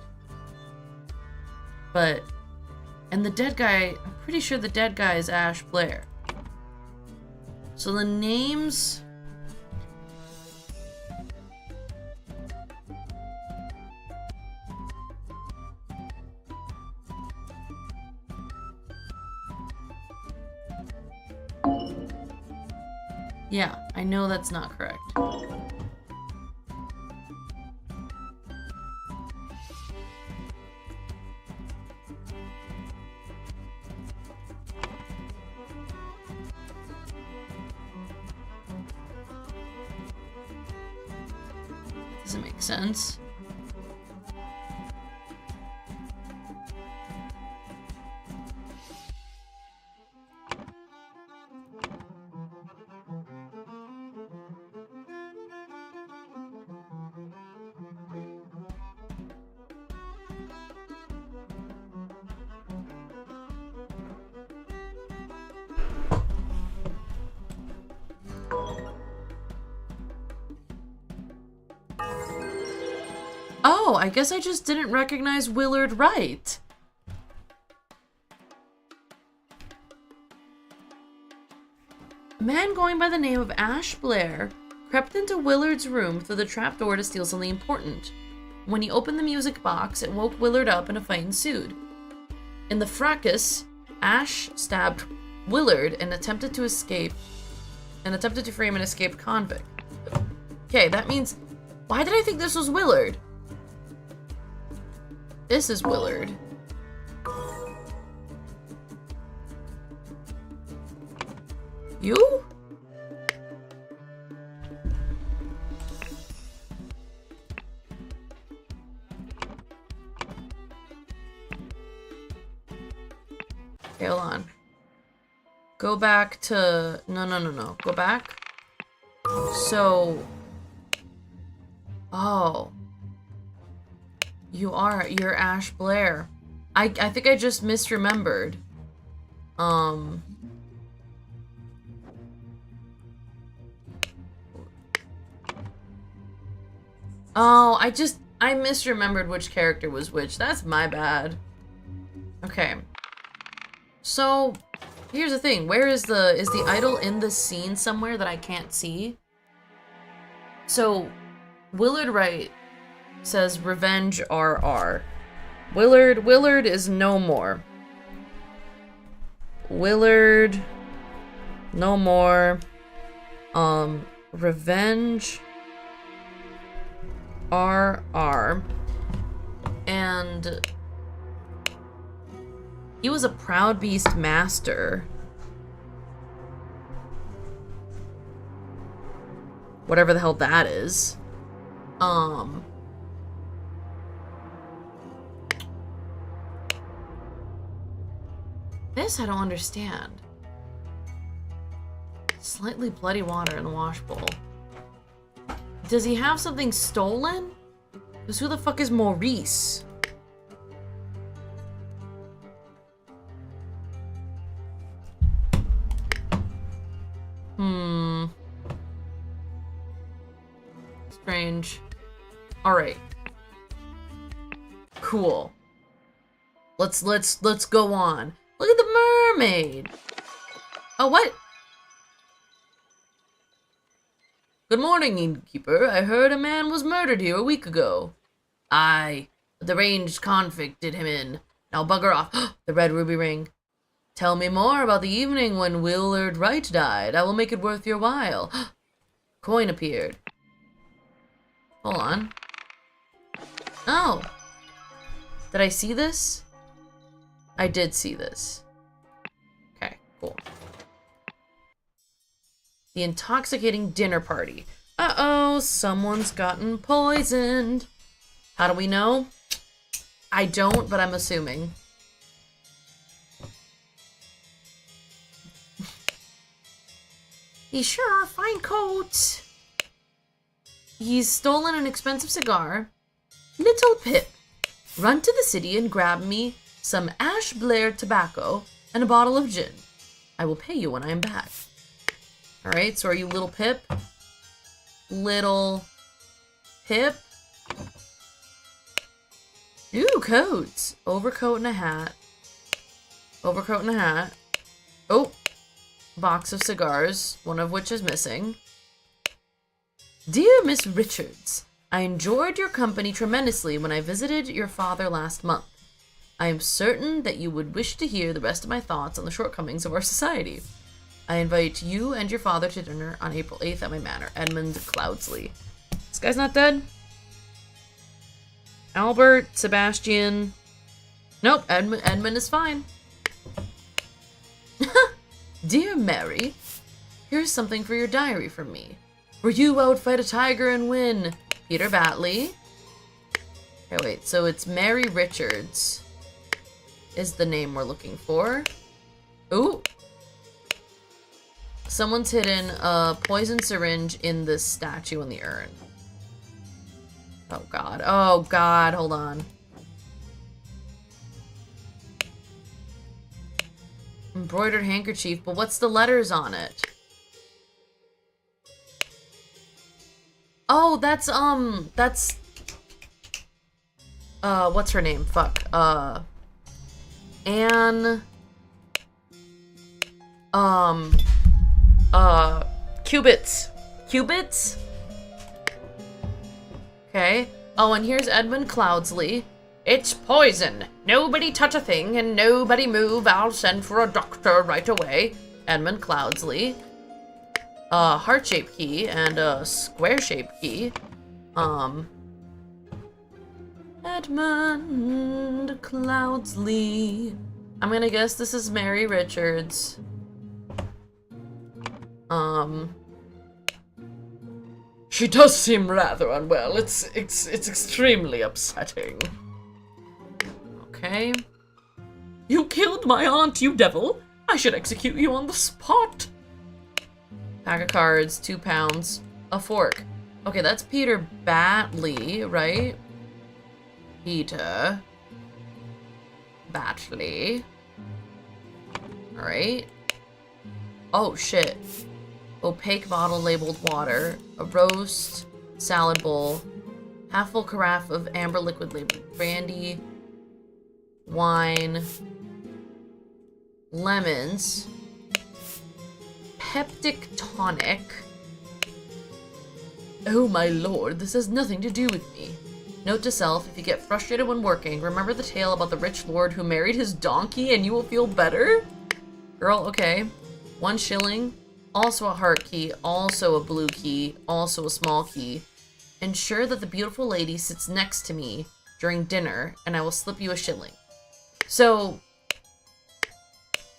and the dead guy, I'm pretty sure the dead guy is Ash Blair, so the names... Yeah, I know that's not correct. Doesn't make sense. Oh, I guess I just didn't recognize Willard right. A man going by the name of Ash Blair crept into Willard's room through the trapdoor to steal something important. When he opened the music box, it woke Willard up and a fight ensued. In the fracas, Ash stabbed Willard and attempted to frame an escaped convict. Okay, that means... Why did I think this was Willard? This is Willard. You? Okay, hold on. Go back to... No. Go back. So... Oh. You're Ash Blair. I think I just misremembered. Oh, I misremembered which character was which. That's my bad. Okay. So, here's the thing. Where is the idol in this scene somewhere that I can't see? So, Willard Wright says revenge RR. Willard is no more. Willard, no more. Revenge RR. And he was a Proud Beast master. Whatever the hell that is. This I don't understand. Slightly bloody water in the wash bowl. Does he have something stolen? Because who the fuck is Maurice? Strange. Alright. Cool. Let's go on. Look at the mermaid. Oh, what? Good morning, innkeeper. I heard a man was murdered here a week ago. Aye, the deranged convict did him in. Now bugger off. The red ruby ring. Tell me more about the evening when Willard Wright died. I will make it worth your while. Coin appeared. Hold on. Oh. Did I see this? I did see this. Okay, cool. The intoxicating dinner party. Uh-oh, someone's gotten poisoned. How do we know? I don't, but I'm assuming. He's sure a fine coat. He's stolen an expensive cigar. Little Pip, run to the city and grab me some Ash Blair tobacco and a bottle of gin. I will pay you when I am back. Alright, so are you Little Pip? Little Pip? Ooh, coats. Overcoat and a hat. Overcoat and a hat. Oh, box of cigars, one of which is missing. Dear Miss Richards, I enjoyed your company tremendously when I visited your father last month. I am certain that you would wish to hear the rest of my thoughts on the shortcomings of our society. I invite you and your father to dinner on April 8th at my manor. Edmund Cloudsley. This guy's not dead? Albert, Sebastian. Nope, Edmund is fine. Dear Mary, here's something for your diary from me. Were you outfight a tiger and win? Peter Batley. Okay, wait, so it's Mary Richards is the name we're looking for. Ooh. Someone's hidden a poison syringe in this statue in the urn. Oh god. Oh god, hold on. Embroidered handkerchief, but what's the letters on it? Oh, that's what's her name? Fuck. Anne. Cubits. Cubits? Okay. Oh, and here's Edmund Cloudsley. It's poison. Nobody touch a thing and nobody move. I'll send for a doctor right away. Edmund Cloudsley. A heart-shaped key and a square-shaped key. Edmund Cloudsley. I'm gonna guess this is Mary Richards. She does seem rather unwell. It's extremely upsetting. Okay. You killed my aunt, you devil! I should execute you on the spot! Pack of cards, 2 pounds, a fork. Okay, that's Peter Batley, right? Peter Batley. Alright. Oh, shit. Opaque bottle labeled water. A roast. Salad bowl. Half full carafe of amber liquid labeled brandy. Wine. Lemons. Peptic tonic. Oh my lord, this has nothing to do with me. Note to self, if you get frustrated when working, remember the tale about the rich lord who married his donkey and you will feel better? Girl, okay. 1 shilling. Also a heart key. Also a blue key. Also a small key. Ensure that the beautiful lady sits next to me during dinner and I will slip you a shilling. So,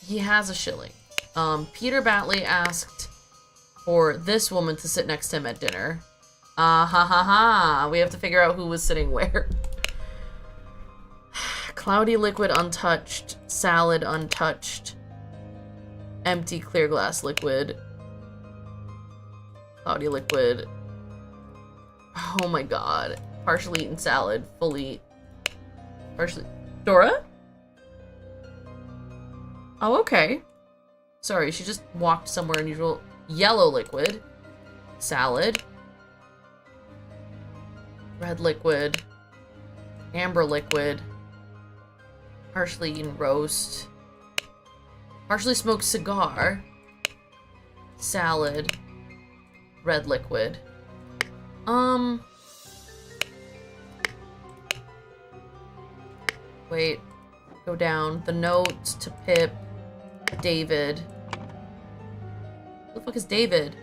he has a shilling. Peter Batley asked for this woman to sit next to him at dinner. Ah ha ha ha. We have to figure out who was sitting where. Cloudy liquid untouched. Salad untouched. Empty clear glass liquid. Cloudy liquid. Oh my god. Partially eaten salad. Fully. Partially. Dora? Oh, okay. Sorry, she just walked somewhere unusual. Yellow liquid. Salad. Red liquid. Amber liquid. Partially eaten roast. Partially smoked cigar. Salad. Red liquid. Wait. Go down. The note to Pip. David. Who the fuck is David?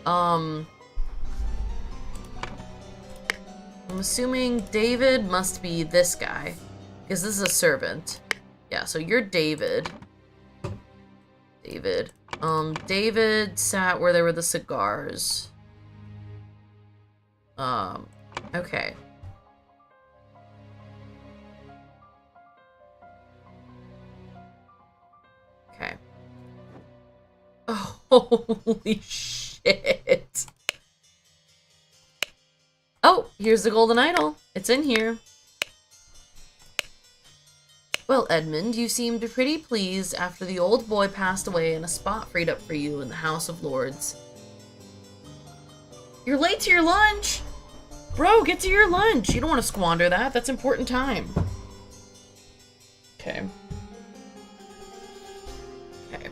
I'm assuming David must be this guy. Because this is a servant. Yeah, so you're David. David. David sat where there were the cigars. Okay. Okay. Oh, holy shit. Oh, here's the golden idol. It's in here. Well, Edmund, you seemed pretty pleased after the old boy passed away and a spot freed up for you in the House of Lords. You're late to your lunch! Bro, get to your lunch! You don't want to squander that. That's important time. Okay. Okay.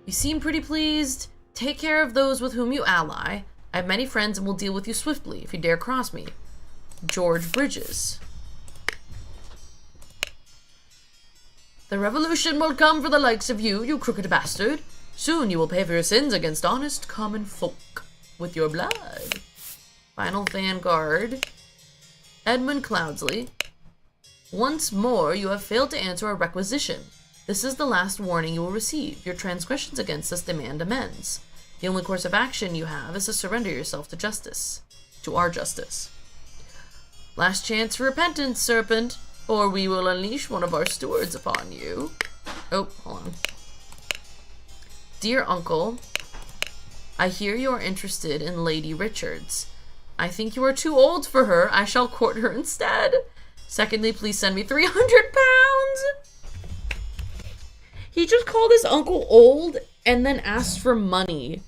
You seem pretty pleased. Take care of those with whom you ally. I have many friends and will deal with you swiftly if you dare cross me. George Bridges. The revolution will come for the likes of you, you crooked bastard. Soon you will pay for your sins against honest common folk with your blood. Final Vanguard. Edmund Cloudsley. Once more, you have failed to answer a requisition. This is the last warning you will receive. Your transgressions against us demand amends. The only course of action you have is to surrender yourself to justice. To our justice. Last chance for repentance, serpent, or we will unleash one of our stewards upon you. Oh, hold on. Dear uncle, I hear you are interested in Lady Richards. I think you are too old for her. I shall court her instead. Secondly, please send me 300 pounds. He just called his uncle old and then asked for money.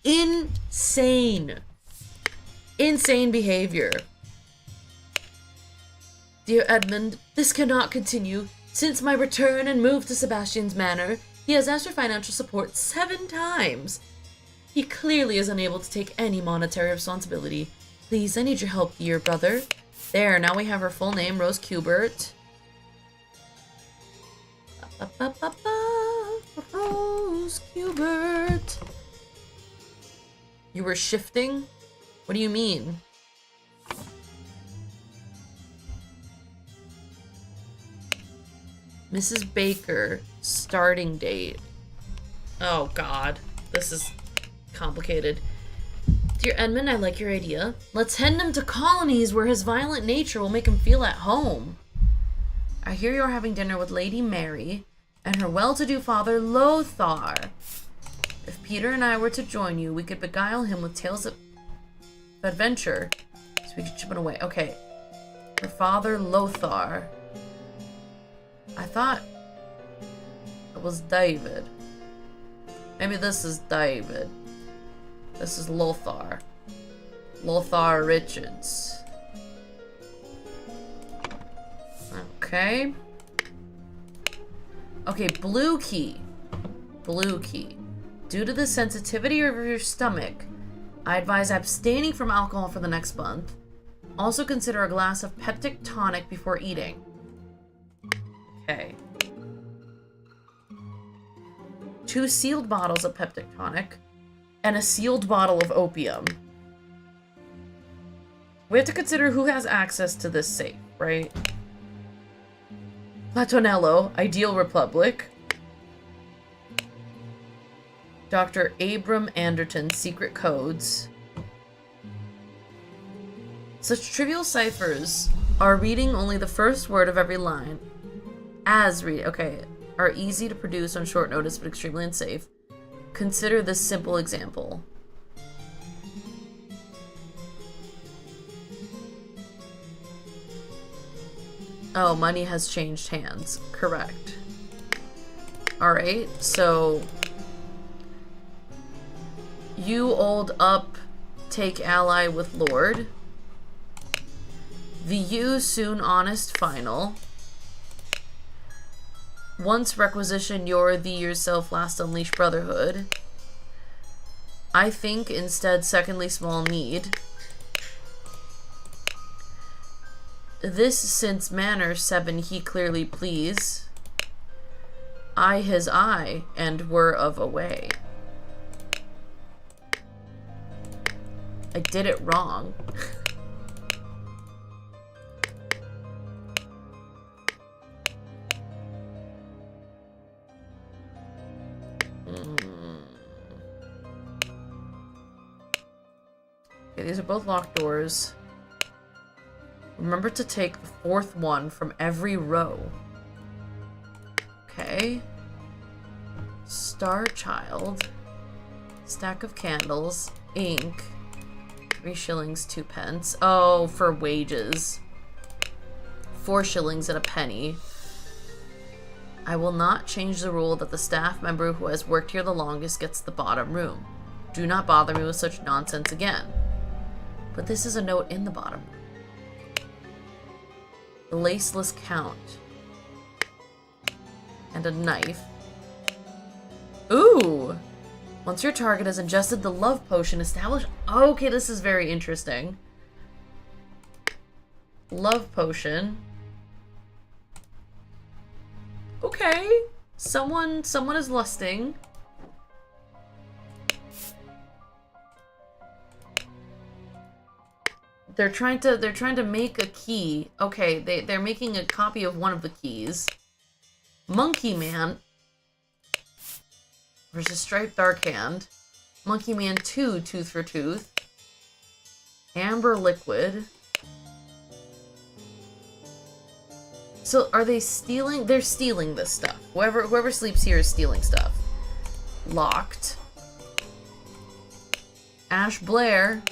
Insane. Insane behavior. Dear Edmund, this cannot continue. Since my return and move to Sebastian's Manor, he has asked for financial support 7 times. He clearly is unable to take any monetary responsibility. Please, I need your help here, brother. There, now we have her full name, Rose Kubert. Rose Kubert. You were shifting? What do you mean? Mrs. Baker, starting date. Oh god, this is complicated. Dear Edmund, I like your idea. Let's send him to colonies where his violent nature will make him feel at home. I hear you're having dinner with Lady Mary and her well-to-do father Lothar. If Peter and I were to join you, we could beguile him with tales of adventure, so we could chip it away. Okay. Her father Lothar. I thought it was David. Maybe this is David. This is Lothar. Lothar Richards. Okay. Okay, blue key. Blue key. Due to the sensitivity of your stomach, I advise abstaining from alcohol for the next month. Also consider a glass of peptic tonic before eating. Okay. 2 sealed bottles of peptic tonic and a sealed bottle of opium. We have to consider who has access to this safe, right? Platonello, Ideal Republic. Dr. Abram Anderton, Secret Codes. Such trivial ciphers are reading only the first word of every line. Are easy to produce on short notice but extremely unsafe. Consider this simple example. Oh, money has changed hands. Correct. Alright, so you old up, take ally with Lord. The you soon honest final. Once requisition your the yourself last unleash brotherhood. I think instead secondly small need. This since manner 7 he clearly please. I his eye and were of away. I did it wrong. Okay, these are both locked doors. Remember to take the 4th one from every row. Okay. Star Child. Stack of candles. Ink. 3 shillings, 2 pence. Oh, for wages. 4 shillings and a penny. I will not change the rule that the staff member who has worked here the longest gets the bottom room. Do not bother me with such nonsense again. But this is a note in the bottom. The laceless count. And a knife. Ooh! Once your target has ingested the love potion, establish... Okay, this is very interesting. Love potion. Okay. Someone is lusting. They're trying to make a key. Okay, they're making a copy of one of the keys. Monkey Man versus Striped Dark Hand. Monkey Man 2, Tooth for Tooth. Amber Liquid. So are they stealing? They're stealing this stuff. Whoever sleeps here is stealing stuff. Locked. Ash Blair.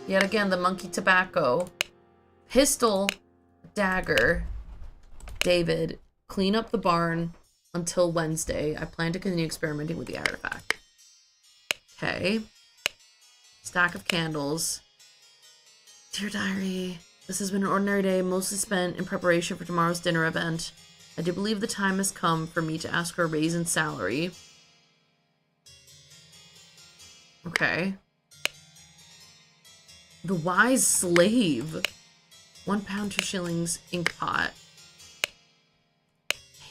Yet again, the monkey tobacco. Pistol. Dagger. David. Clean up the barn until Wednesday. I plan to continue experimenting with the artifact. Okay. Stack of candles. Dear Diary. This has been an ordinary day, mostly spent in preparation for tomorrow's dinner event. I do believe the time has come for me to ask for a raise in salary. Okay. The wise slave. 1 pound, 2 shillings, ink pot.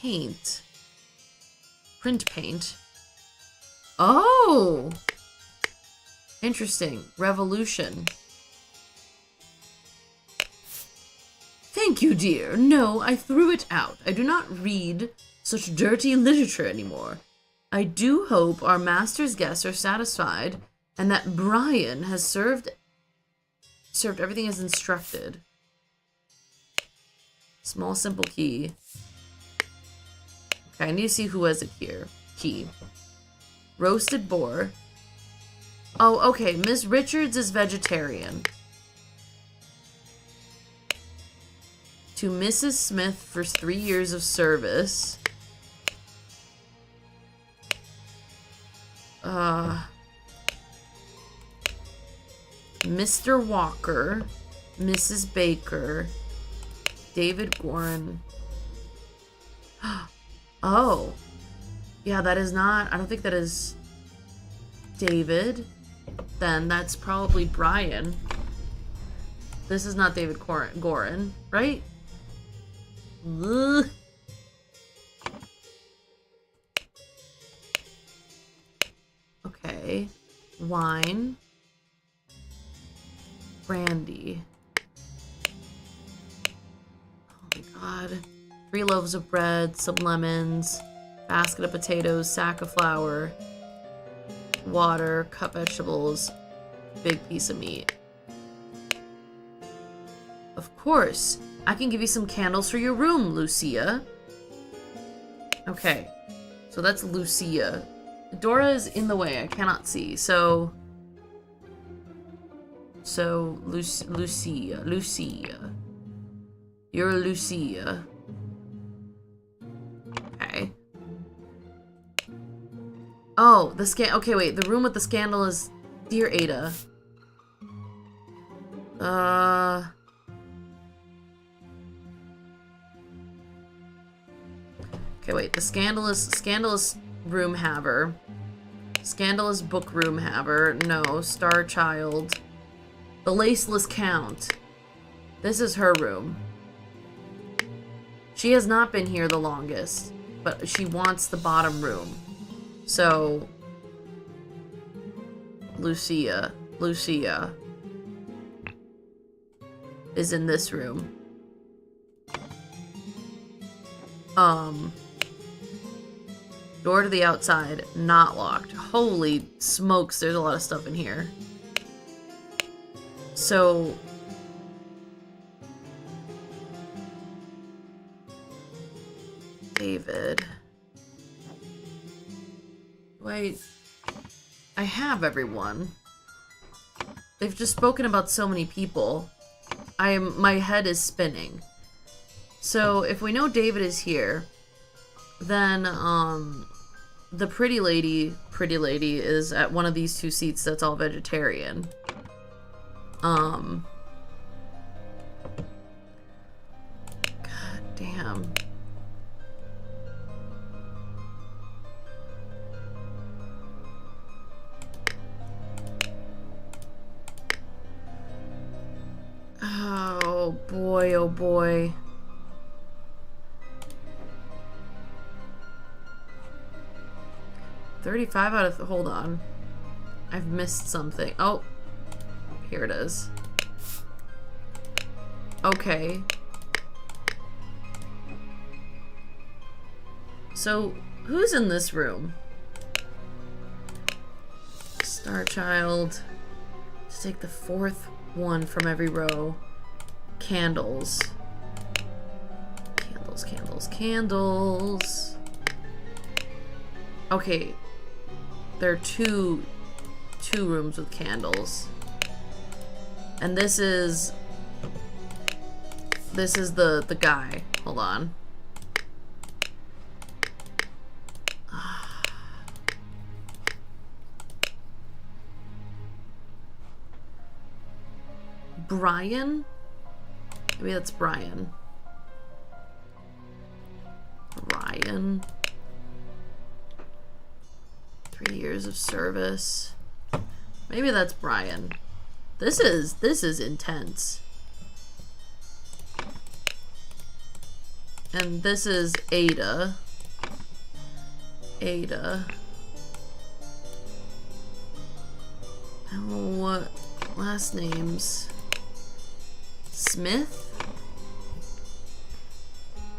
Paint. Print paint. Oh! Interesting. Revolution. Thank you, dear. No, I threw it out. I do not read such dirty literature anymore. I do hope our master's guests are satisfied and that Brian has served everything as instructed. Small, simple key. Okay, I need to see who has it here. Key. Roasted boar. Oh, okay. Miss Richards is vegetarian. To Mrs. Smith for 3 years of service. Mr. Walker. Mrs. Baker. David Gorin. Oh. Yeah, that is not... I don't think that is David. Then that's probably Brian. This is not David Gorin, right? Ugh. Okay. Wine. Brandy. Oh my god. 3 loaves of bread, some lemons, basket of potatoes, sack of flour, water, cut vegetables, big piece of meat. Of course. I can give you some candles for your room, Lucia. Okay. So that's Lucia. Dora is in the way. I cannot see. So Lucia. You're Lucia. Okay. Oh, okay, wait. The room with the scandal is Dear Ada. Okay, wait. The scandalous room haver. Scandalous book room haver. No. Star Child. The Laceless Count. This is her room. She has not been here the longest, but she wants the bottom room. So, Lucia is in this room. Door to the outside, not locked. Holy smokes, there's a lot of stuff in here. So, David. Wait. I have everyone. They've just spoken about so many people. My head is spinning. So, if we know David is here, then, the pretty lady is at one of these 2 seats that's all vegetarian. God damn. Oh boy, oh boy. $35 out of... Hold on. I've missed something. Oh. Here it is. Okay. So, who's in this room? Star Child. Let's take the 4th one from every row. Candles. Candles. Okay. There are two rooms with candles. And this is the guy. Hold on. Brian? Maybe that's Brian. Brian. 3 years of service. Maybe that's Brian. This is intense. And this is Ada. Ada. Oh, what last names? Smith?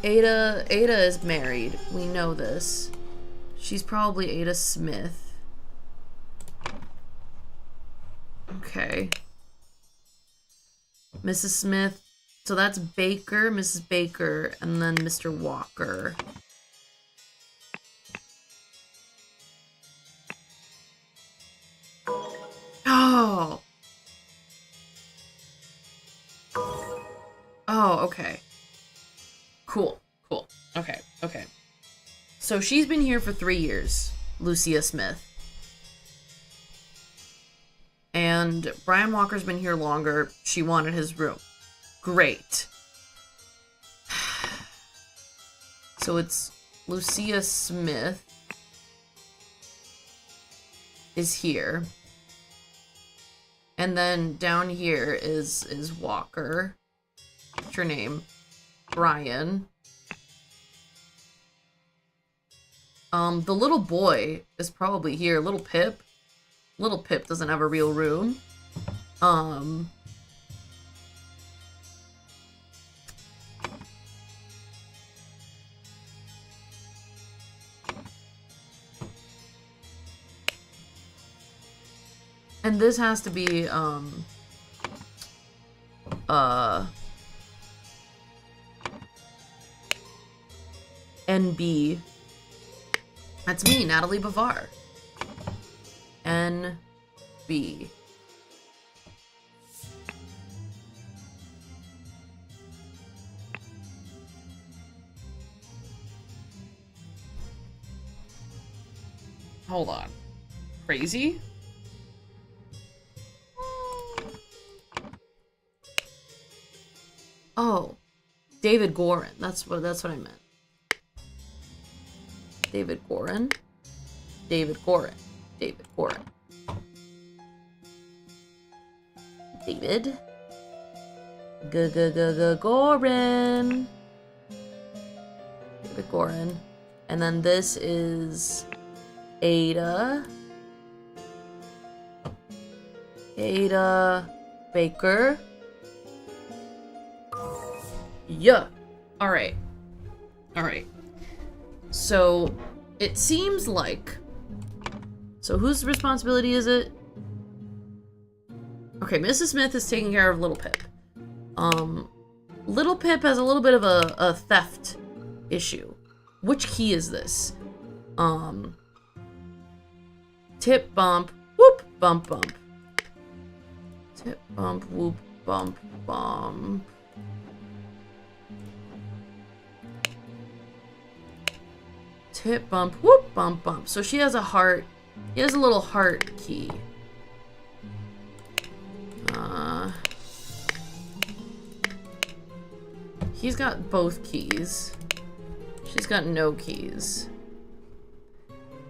Ada is married. We know this. She's probably Ada Smith. Okay. Mrs. Smith. So that's Baker, Mrs. Baker, and then Mr. Walker. Oh. Oh, okay. Cool. Cool. Okay. Okay. So she's been here for 3 years, Lucia Smith. And Brian Walker's been here longer. She wanted his room. Great. So it's Lucia Smith is here. And then down here is Walker. What's your name? Brian. The little boy is probably here. Little Pip. Little Pip doesn't have a real room. And this has to be, NB. That's me, Natalie Bavar. NB. Hold on. Crazy? Oh, David Gorin. That's what I meant. David Gorin. David Gorin. David Gorin. David. Gorin. David Gorin. And then this is Ada. Ada Baker. Yeah. Alright. Alright. So, it seems like... So, whose responsibility is it? Okay, Mrs. Smith is taking care of Little Pip. Little Pip has a little bit of a theft issue. Which key is this? Tip, bump, whoop, bump, bump. Tip, bump, whoop, bump, bump. Tip, bump, whoop, bump, bump. So she has a heart. He has a little heart key. He's got both keys. She's got no keys.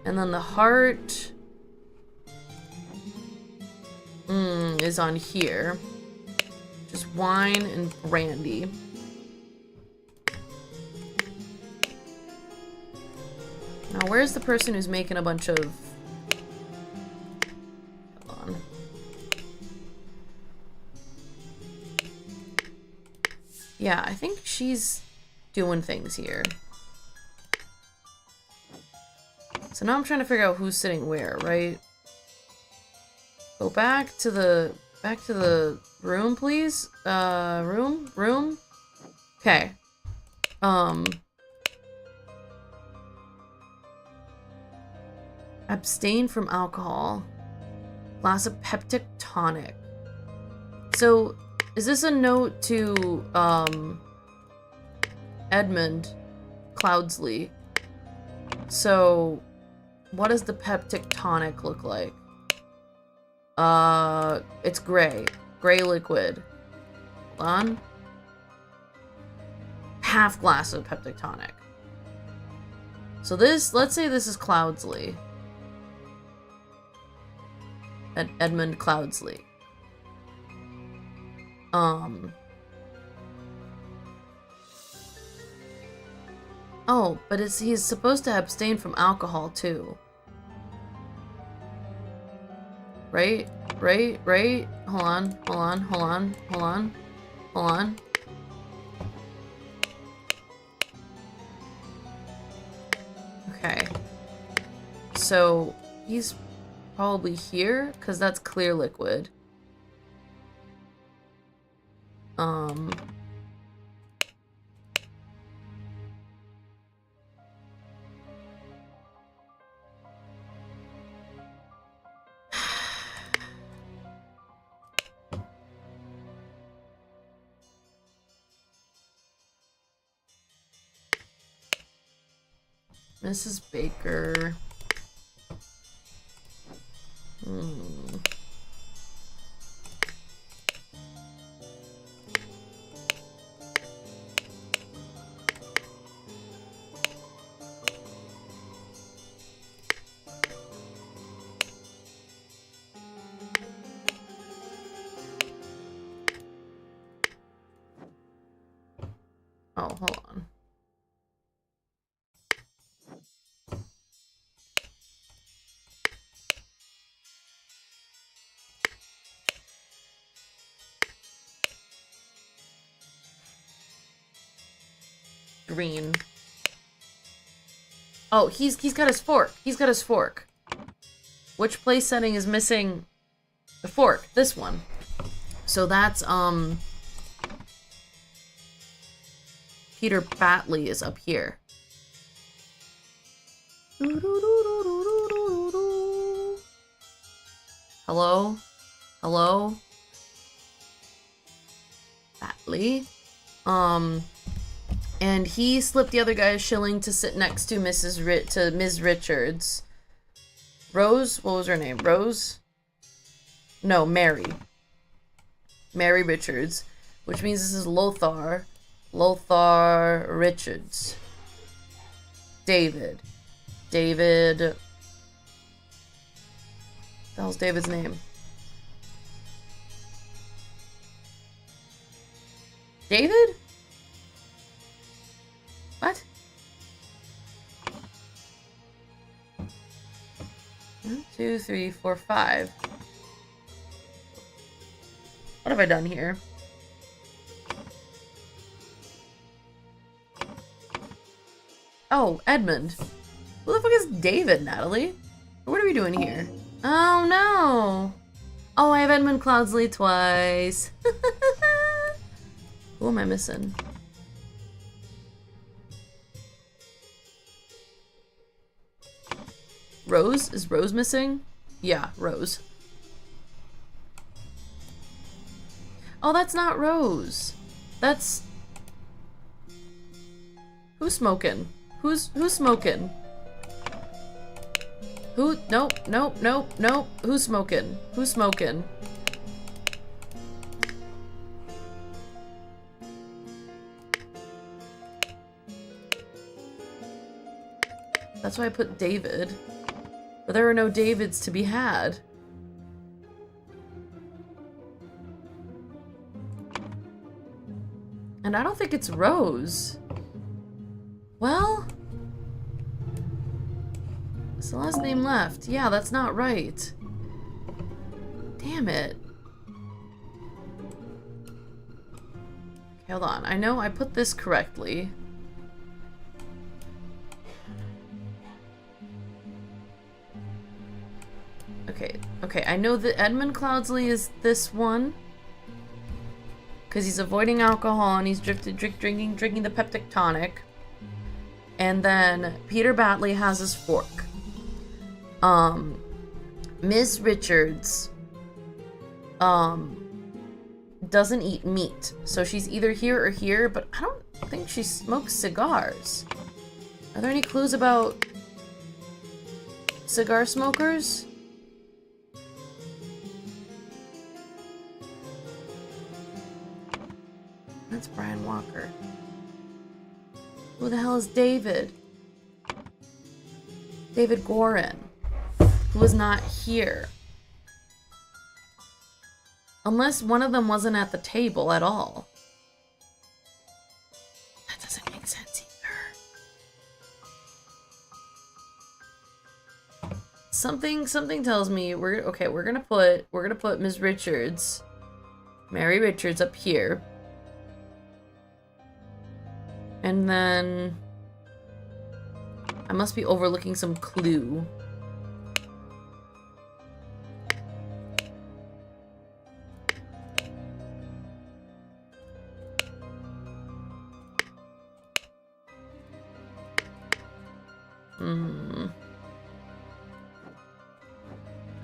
And then the heart is on here. Just wine and brandy. Now, where's the person who's making a bunch of... Hold on. Yeah, I think she's doing things here. So now I'm trying to figure out who's sitting where, right? Go back to the room, please. Room. Okay. Abstain from alcohol. Glass of peptic tonic. So, is this a note to, Edmund Cloudsley? So, what does the peptic tonic look like? It's gray. Gray liquid. Hold on. Half glass of peptic tonic. So this, let's say this is Cloudsley. Edmund Cloudsley. Oh, but he's supposed to abstain from alcohol too. Right? Right? Hold on. Okay. So, he's probably here, because that's clear liquid. Mrs. Baker. Oh, hold on. Green. Oh, he's got his fork. He's got his fork. Which place setting is missing the fork? This one. So that's, Peter Batley is up here. Hello? Hello? Batley? And he slipped the other guy a shilling to sit next to Ms. Richards. Rose? What was her name? Rose? No, Mary. Mary Richards. Which means this is Lothar. Lothar Richards. David. David. What the hell's David's name? David? What? 1, 2, 3, 4, 5. What have I done here? Oh, Edmund. Who the fuck is David, Natalie? What are we doing here? Oh no! Oh, I have Edmund Cloudsley twice. Who am I missing? Rose? Is Rose missing? Yeah, Rose. Oh, that's not Rose. That's... Who's smoking? Who's smoking? Who? Nope. Who's smoking? Who's smoking? That's why I put David. But there are no Davids to be had. And I don't think it's Rose. Well... It's the last name left. Yeah, that's not right. Damn it. Okay, hold on. I know I put this correctly. Okay, I know that Edmund Cloudsley is this one. Because he's avoiding alcohol and he's drinking the peptic tonic. And then Peter Batley has his fork. Ms. Richards doesn't eat meat. So she's either here or here, but I don't think she smokes cigars. Are there any clues about cigar smokers? That's Brian Walker. Who the hell is David? David Gorin, who was not here. Unless one of them wasn't at the table at all. That doesn't make sense either. Something tells me we're gonna put Ms. Richards, Mary Richards up here. And then I must be overlooking some clue.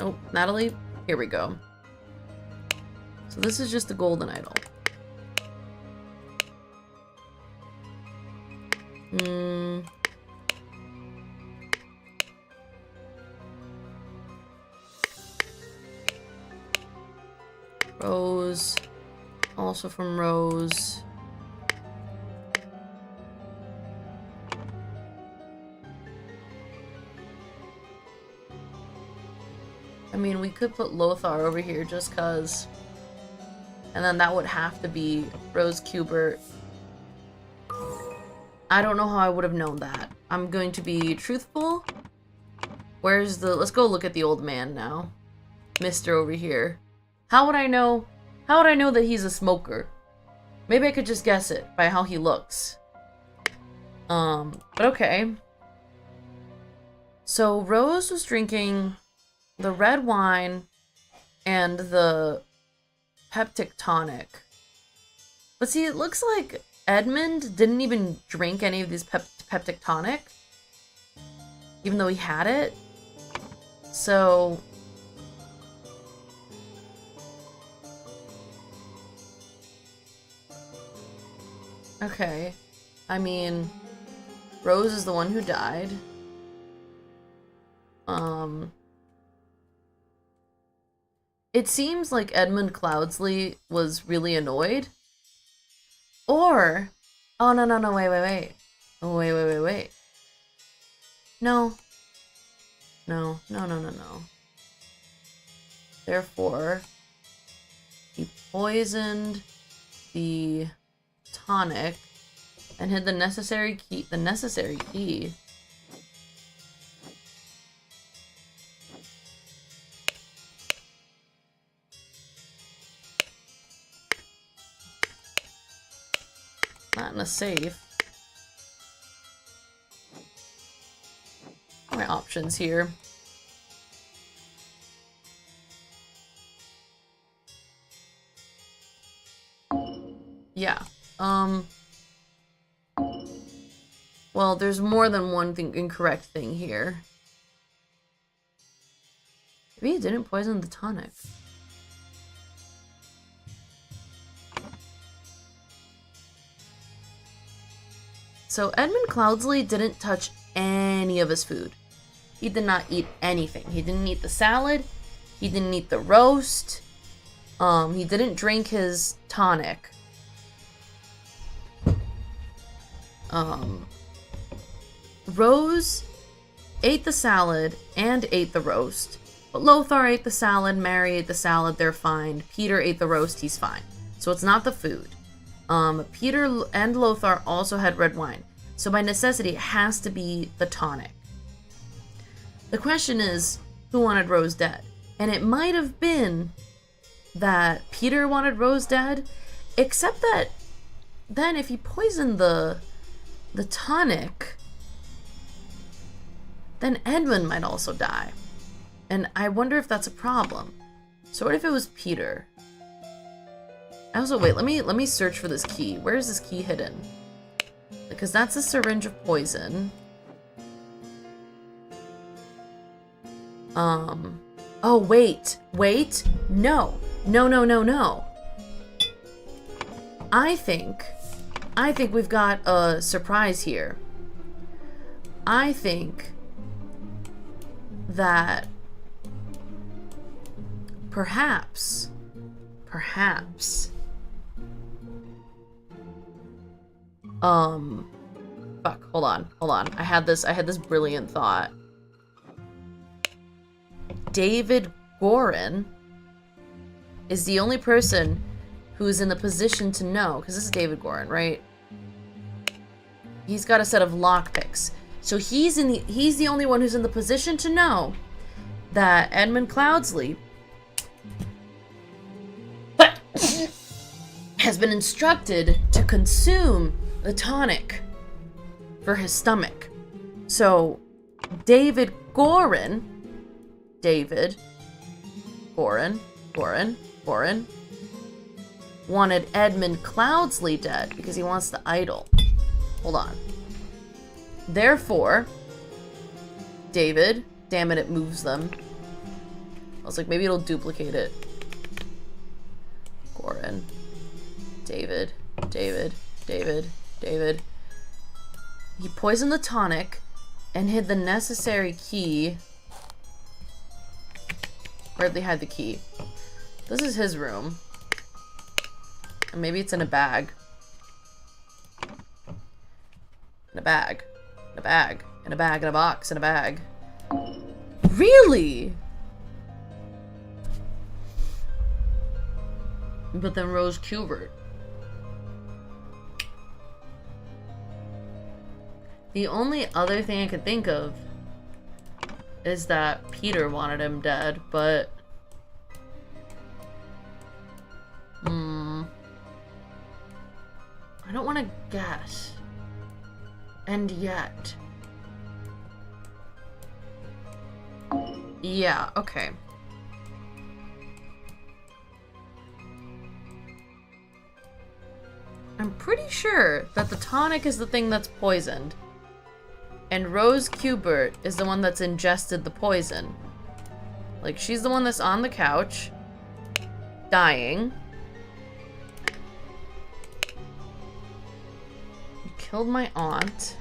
Oh, Natalie, here we go. So this is just the golden idol. Rose, also from Rose. I mean, we could put Lothar over here just cause. And then that would have to be Rose Kubert. I don't know how I would have known that. I'm going to be truthful. Where's the... Let's go look at the old man now. Mr. over here. How would I know? How would I know that he's a smoker? Maybe I could just guess it by how he looks. But okay. So Rose was drinking the red wine and the peptic tonic. But see, it looks like Edmund didn't even drink any of these peptic tonic, even though he had it. So okay, I mean, Rose is the one who died. It seems like Edmund Cloudsley was really annoyed. Or, oh no, wait. Oh, wait. No. Therefore, he poisoned the tonic and hid the necessary key. Not in a safe. What are my options here? Yeah. Well, there's more than one incorrect thing here. Maybe he didn't poison the tonic. So Edmund Cloudsley didn't touch any of his food. He did not eat anything. He didn't eat the salad. He didn't eat the roast. He didn't drink his tonic. Rose ate the salad and ate the roast. But Lothar ate the salad, Mary ate the salad, they're fine. Peter ate the roast, he's fine. So it's not the food. Peter and Lothar also had red wine. So by necessity, it has to be the tonic. The question is, who wanted Rose dead? And it might have been that Peter wanted Rose dead, except that then if he poisoned the tonic, then Edmund might also die. And I wonder if that's a problem. So what if it was Peter? Also, wait, let me search for this key. Where is this key hidden? Because that's a syringe of poison. Oh, wait. No. I think we've got a surprise here. I think that perhaps fuck, hold on. I had this brilliant thought. David Gorin is the only person who is in the position to know, because this is David Gorin, right? He's got a set of lockpicks. So he's the only one who's in the position to know that Edmund Cloudsley has been instructed to consume the tonic for his stomach. So David Gorin wanted Edmund Cloudsley dead because he wants the idol. Hold on. Therefore, David, damn it, it moves them. I was like, maybe it'll duplicate it. Gorin. David. He poisoned the tonic and hid the necessary key. Where did they hide the key? This is his room. And maybe it's in a bag. In a bag. In a bag. In a bag. In a box. In a bag. Really? But then Rose Kubert. The only other thing I could think of is that Peter wanted him dead, but... I don't want to guess. And yet... Yeah, okay. I'm pretty sure that the tonic is the thing that's poisoned. And Rose Kubert is the one that's ingested the poison. Like, she's the one that's on the couch, dying. You killed my aunt.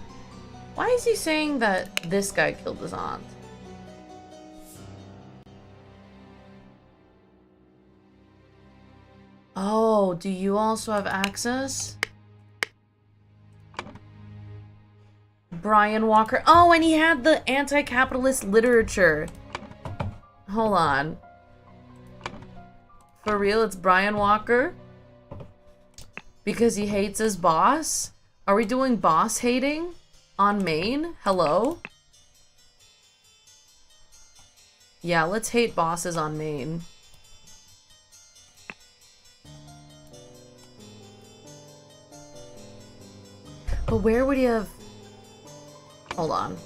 Why is he saying that this guy killed his aunt? Oh, do you also have access? Brian Walker. Oh, and he had the anti-capitalist literature. Hold on. For real, it's Brian Walker? Because he hates his boss? Are we doing boss hating on Maine? Hello? Yeah, let's hate bosses on Maine. But where would he have... Hold on.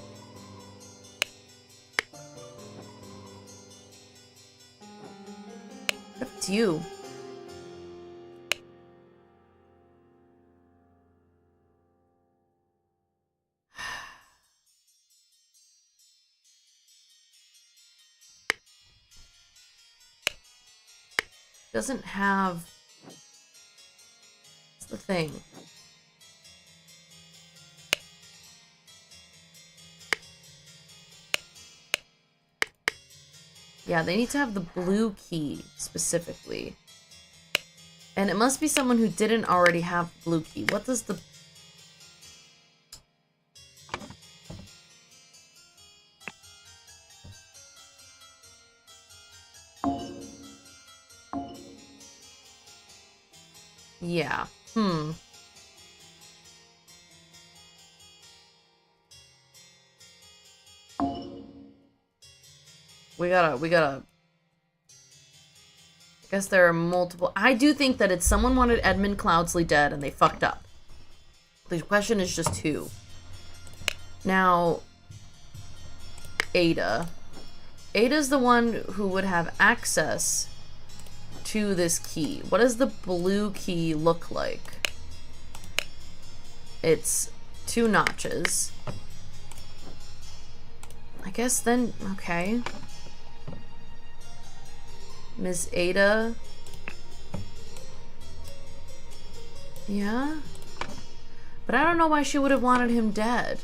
It's you. Doesn't have... What's the thing? Yeah, they need to have the blue key, specifically. And it must be someone who didn't already have the blue key. What does the... Yeah. We gotta... I guess there are multiple... I do think that it's someone wanted Edmund Cloudsley dead and they fucked up. The question is just who. Now... Ada. Ada's the one who would have access to this key. What does the blue key look like? It's 2 notches. I guess then... Okay. Miss Ada. Yeah? But I don't know why she would have wanted him dead.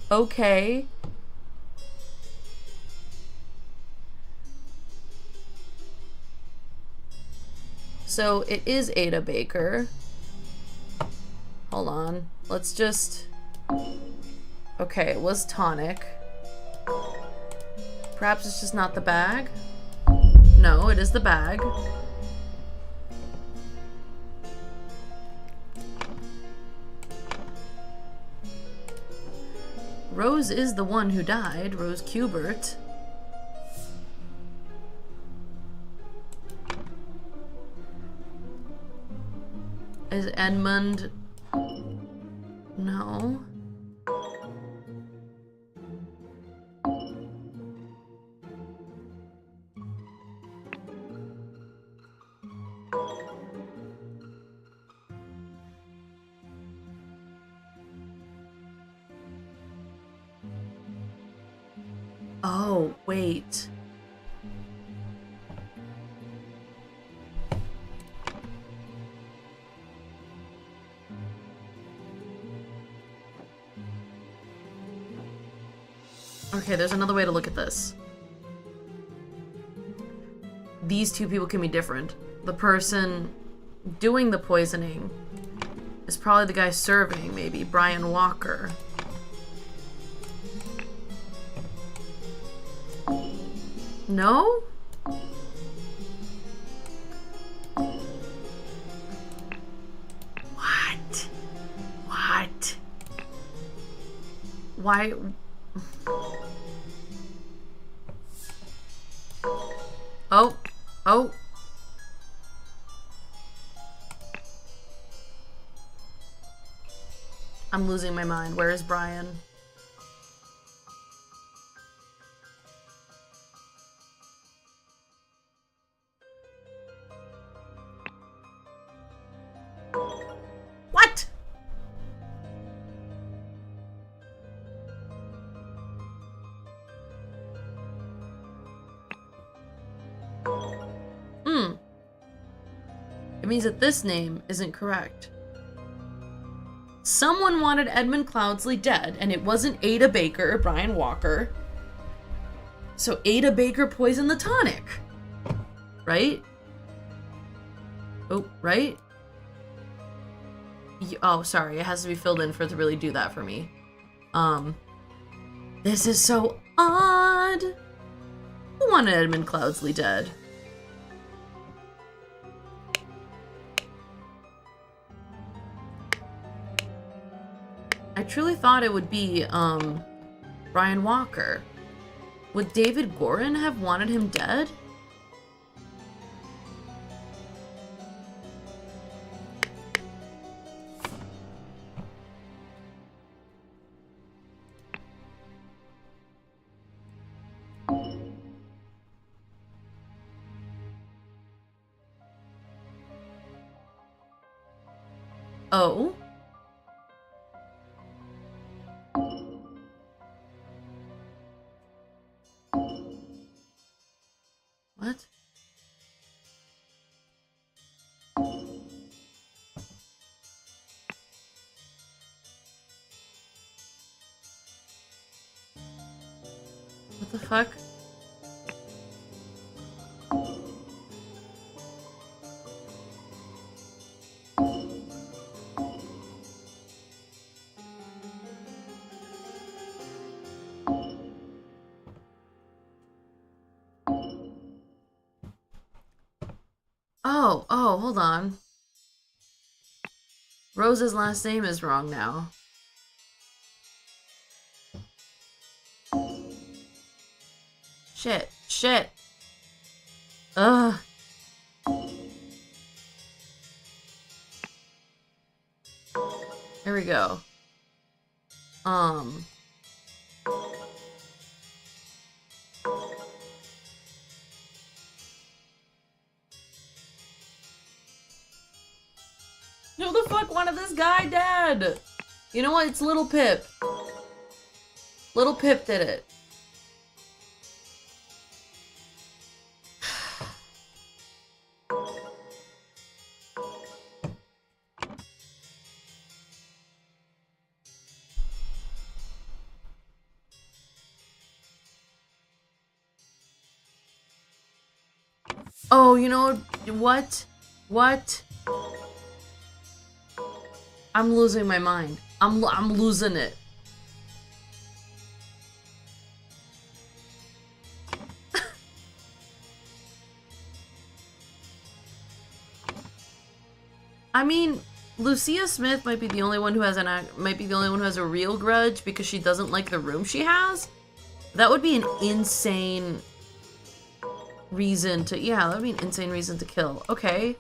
Okay. So it is Ada Baker. Hold on. Let's just... Okay, it was tonic. Perhaps it's just not the bag? No, it is the bag. Rose is the one who died, Rose Kubert. Is Edmund... No. Oh, wait. Okay, there's another way to look at this. These two people can be different. The person doing the poisoning is probably the guy serving, maybe Brian Walker. No? What? What? Why? Oh. Oh. I'm losing my mind. Where is Brian? What? It means that this name isn't correct. Someone wanted Edmund Cloudsley dead, and it wasn't Ada Baker or Brian Walker. So Ada Baker poisoned the tonic. Right? Oh, right? Oh, sorry. It has to be filled in for it to really do that for me. This is so odd. Who wanted Edmund Cloudsley dead? I truly thought it would be, Brian Walker. Would David Gorin have wanted him dead? Oh? What? What the fuck? Oh, hold on. Rose's last name is wrong now. Shit. Ugh. There we go. Who the fuck wanted this guy dead? You know what? It's Little Pip. Little Pip did it. Oh, you know what? What? I'm losing my mind. I'm losing it. I mean, Lucia Smith might be the only one who has a real grudge because she doesn't like the room she has. That would be an insane reason to, yeah, that would be an insane reason to kill. Okay.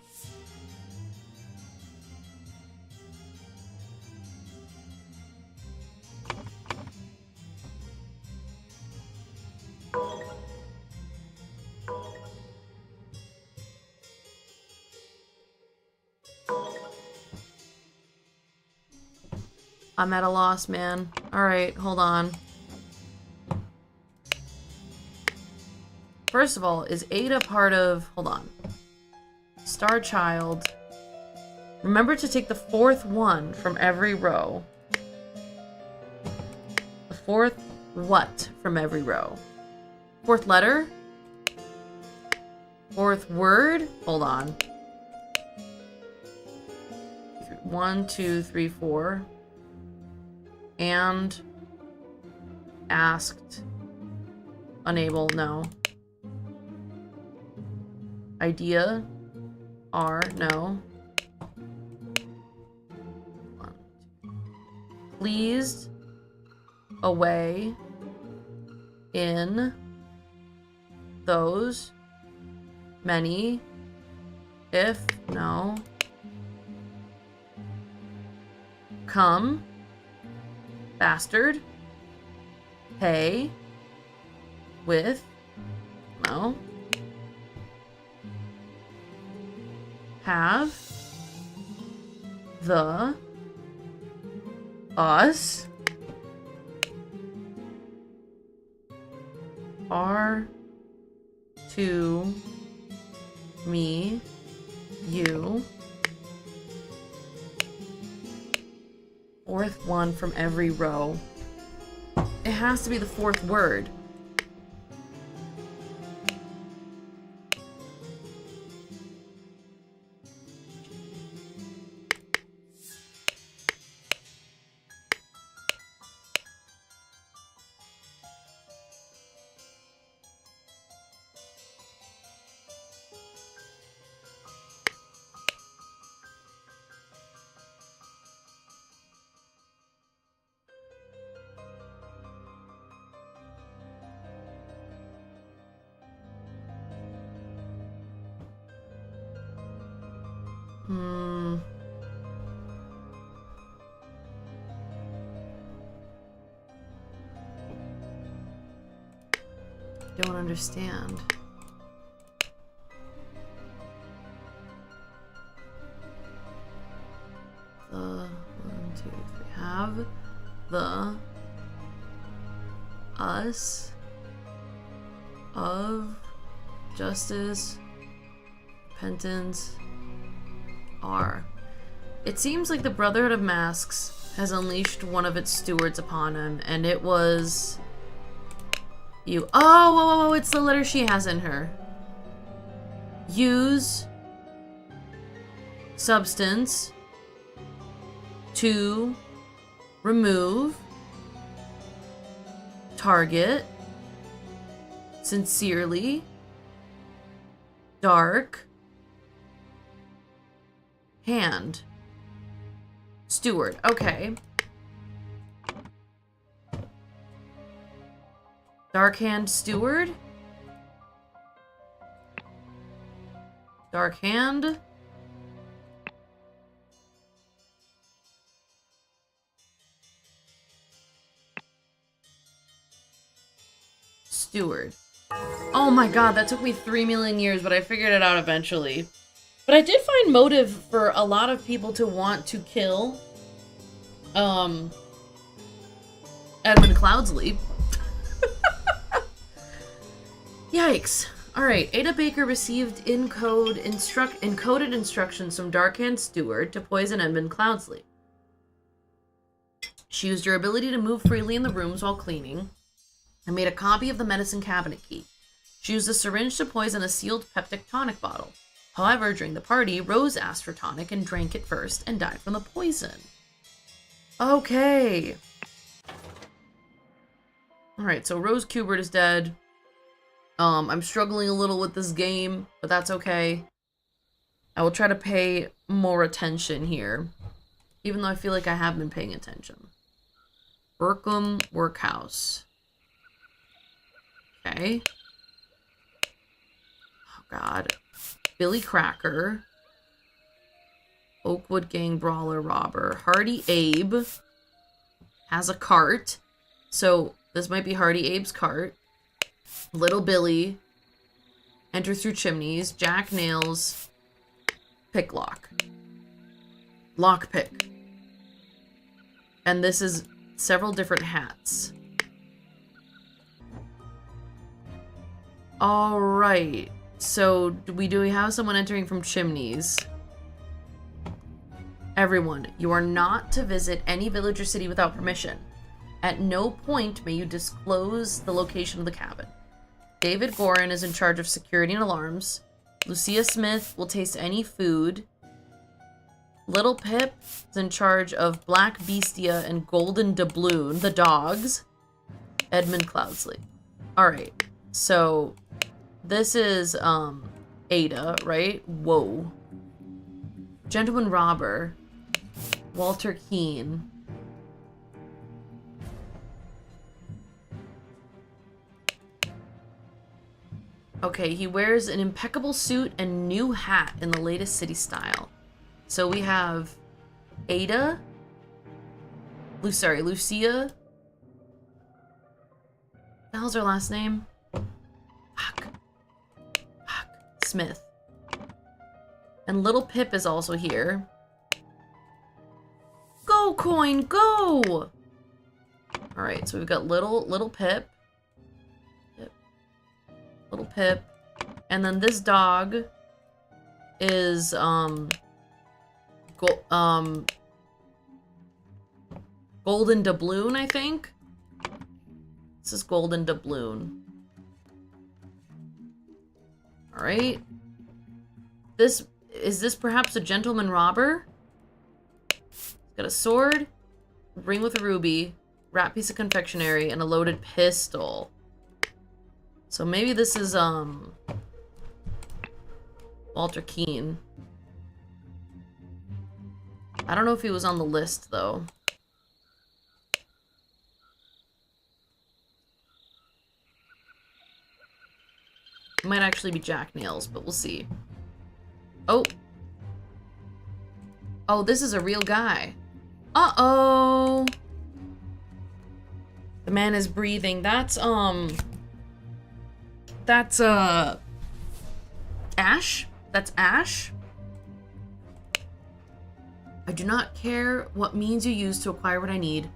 I'm at a loss, man. Alright, hold on. First of all, is Ada part of... Hold on. Star Child. Remember to take the fourth one from every row. The fourth what from every row? Fourth letter? Fourth word? Hold on. 1, 2, 3, 4. And asked. Unable, no. Idea. R, no. Pleased. Away. In. Those. Many. If, no. Come. Bastard. Pay. With. No. Have. The. Us. Are. To. Me. You. Fourth one from every row. It has to be the fourth word. Don't understand. The 1, 2, 3. Have the us of justice, repentance are. It seems like the Brotherhood of Masks has unleashed one of its stewards upon him, and it was you. Oh, it's the letter she has in her. Use substance to remove target sincerely dark hand steward. Okay. Dark hand steward. Dark hand. Steward. Oh my god, that took me 3 million years, but I figured it out eventually. But I did find motive for a lot of people to want to kill Edmund Cloudsley. Yikes. Alright, Ada Baker received encoded instructions from Darkhand Steward to poison Edmund Cloudsley. She used her ability to move freely in the rooms while cleaning and made a copy of the medicine cabinet key. She used a syringe to poison a sealed peptic tonic bottle. However, during the party, Rose asked for tonic and drank it first and died from the poison. Okay. Alright, so Rose Kubert is dead. I'm struggling a little with this game, but that's okay. I will try to pay more attention here, even though I feel like I have been paying attention. Burkham Workhouse. Okay. Oh, God. Billy Cracker. Oakwood Gang Brawler Robber. Hardy Abe has a cart. So this might be Hardy Abe's cart. Little Billy. Enter through chimneys. Jack Nails. Picklock. Lockpick. And this is several different hats. Alright. So, do we have someone entering from chimneys? Everyone, you are not to visit any village or city without permission. At no point may you disclose the location of the cabin. David Gorin is in charge of security and alarms. Lucia Smith will taste any food. Little Pip is in charge of Black Beastia and Golden Doubloon, the dogs. Edmund Cloudsley. Alright, so this is Ada, right? Whoa. Gentleman Robber. Walter Keane. Okay, he wears an impeccable suit and new hat in the latest city style. So we have Ada. Lucia. What the hell's her last name? Fuck. Smith. And Little Pip is also here. Go, coin, go! Alright, so we've got little Pip. Little Pip. And then this dog is, Golden Doubloon, I think? This is Golden Doubloon. Alright. Is this perhaps a gentleman robber? He's got a sword, ring with a ruby, wrap piece of confectionery, and a loaded pistol. So maybe this is, Walter Keane. I don't know if he was on the list, though. It might actually be Jack Nails, but we'll see. Oh. Oh, this is a real guy. Uh-oh. The man is breathing. That's Ash? That's Ash? I do not care what means you use to acquire what I need.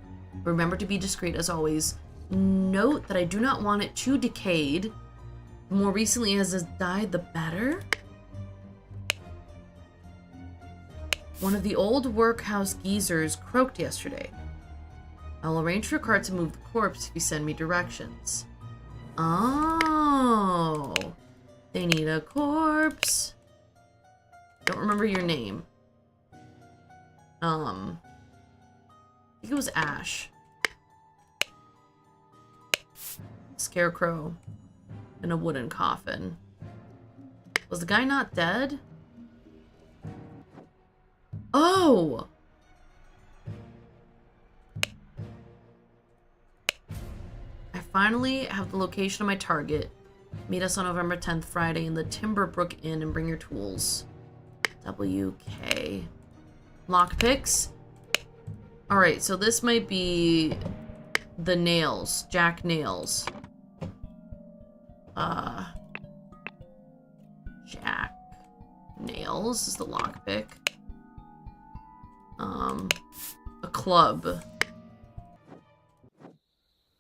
Remember to be discreet as always. Note that I do not want it too decayed. The more recently as it died, the better. One of the old workhouse geezers croaked yesterday. I'll arrange for a cart to move the corpse if you send me directions. Oh, they need a corpse. Don't remember your name. I think it was Ash. Scarecrow in a wooden coffin. Was the guy not dead? Oh! I finally have the location of my target. Meet us on November 10th, Friday, in the Timberbrook Inn and bring your tools. WK. Lockpicks? Alright, so this might be the Nails. Jack Nails. Jack Nails is the lockpick. A club.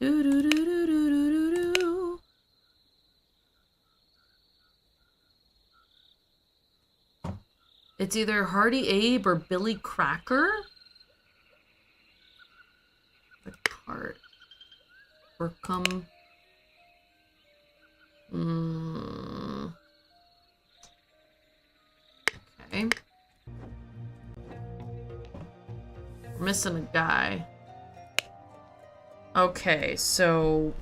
Do do do do do do do do. It's either Hardy Abe or Billy Cracker. The cart. Burkham. Okay. We're missing a guy. Okay, so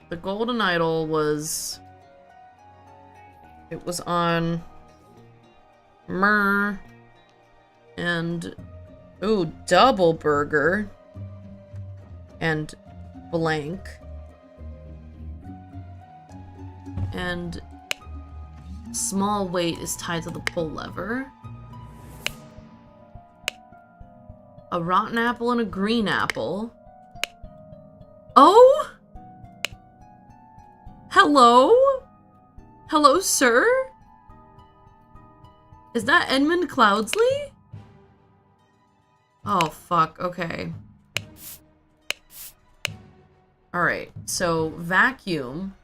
the golden idol was... It was on Myrrh and... Ooh, double burger. And blank. And small weight is tied to the pull lever. A rotten apple and a green apple. Oh! Hello? Hello, sir? Is that Edmund Cloudsley? Oh, fuck. Okay. Alright, so vacuum.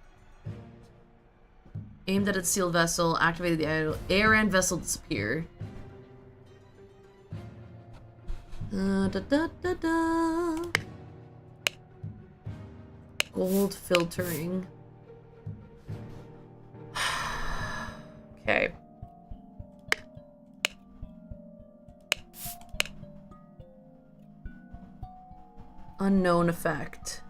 Aimed at its sealed vessel, activated the air and vessel disappear. Da, da, da, da. Gold filtering. Okay. Unknown effect.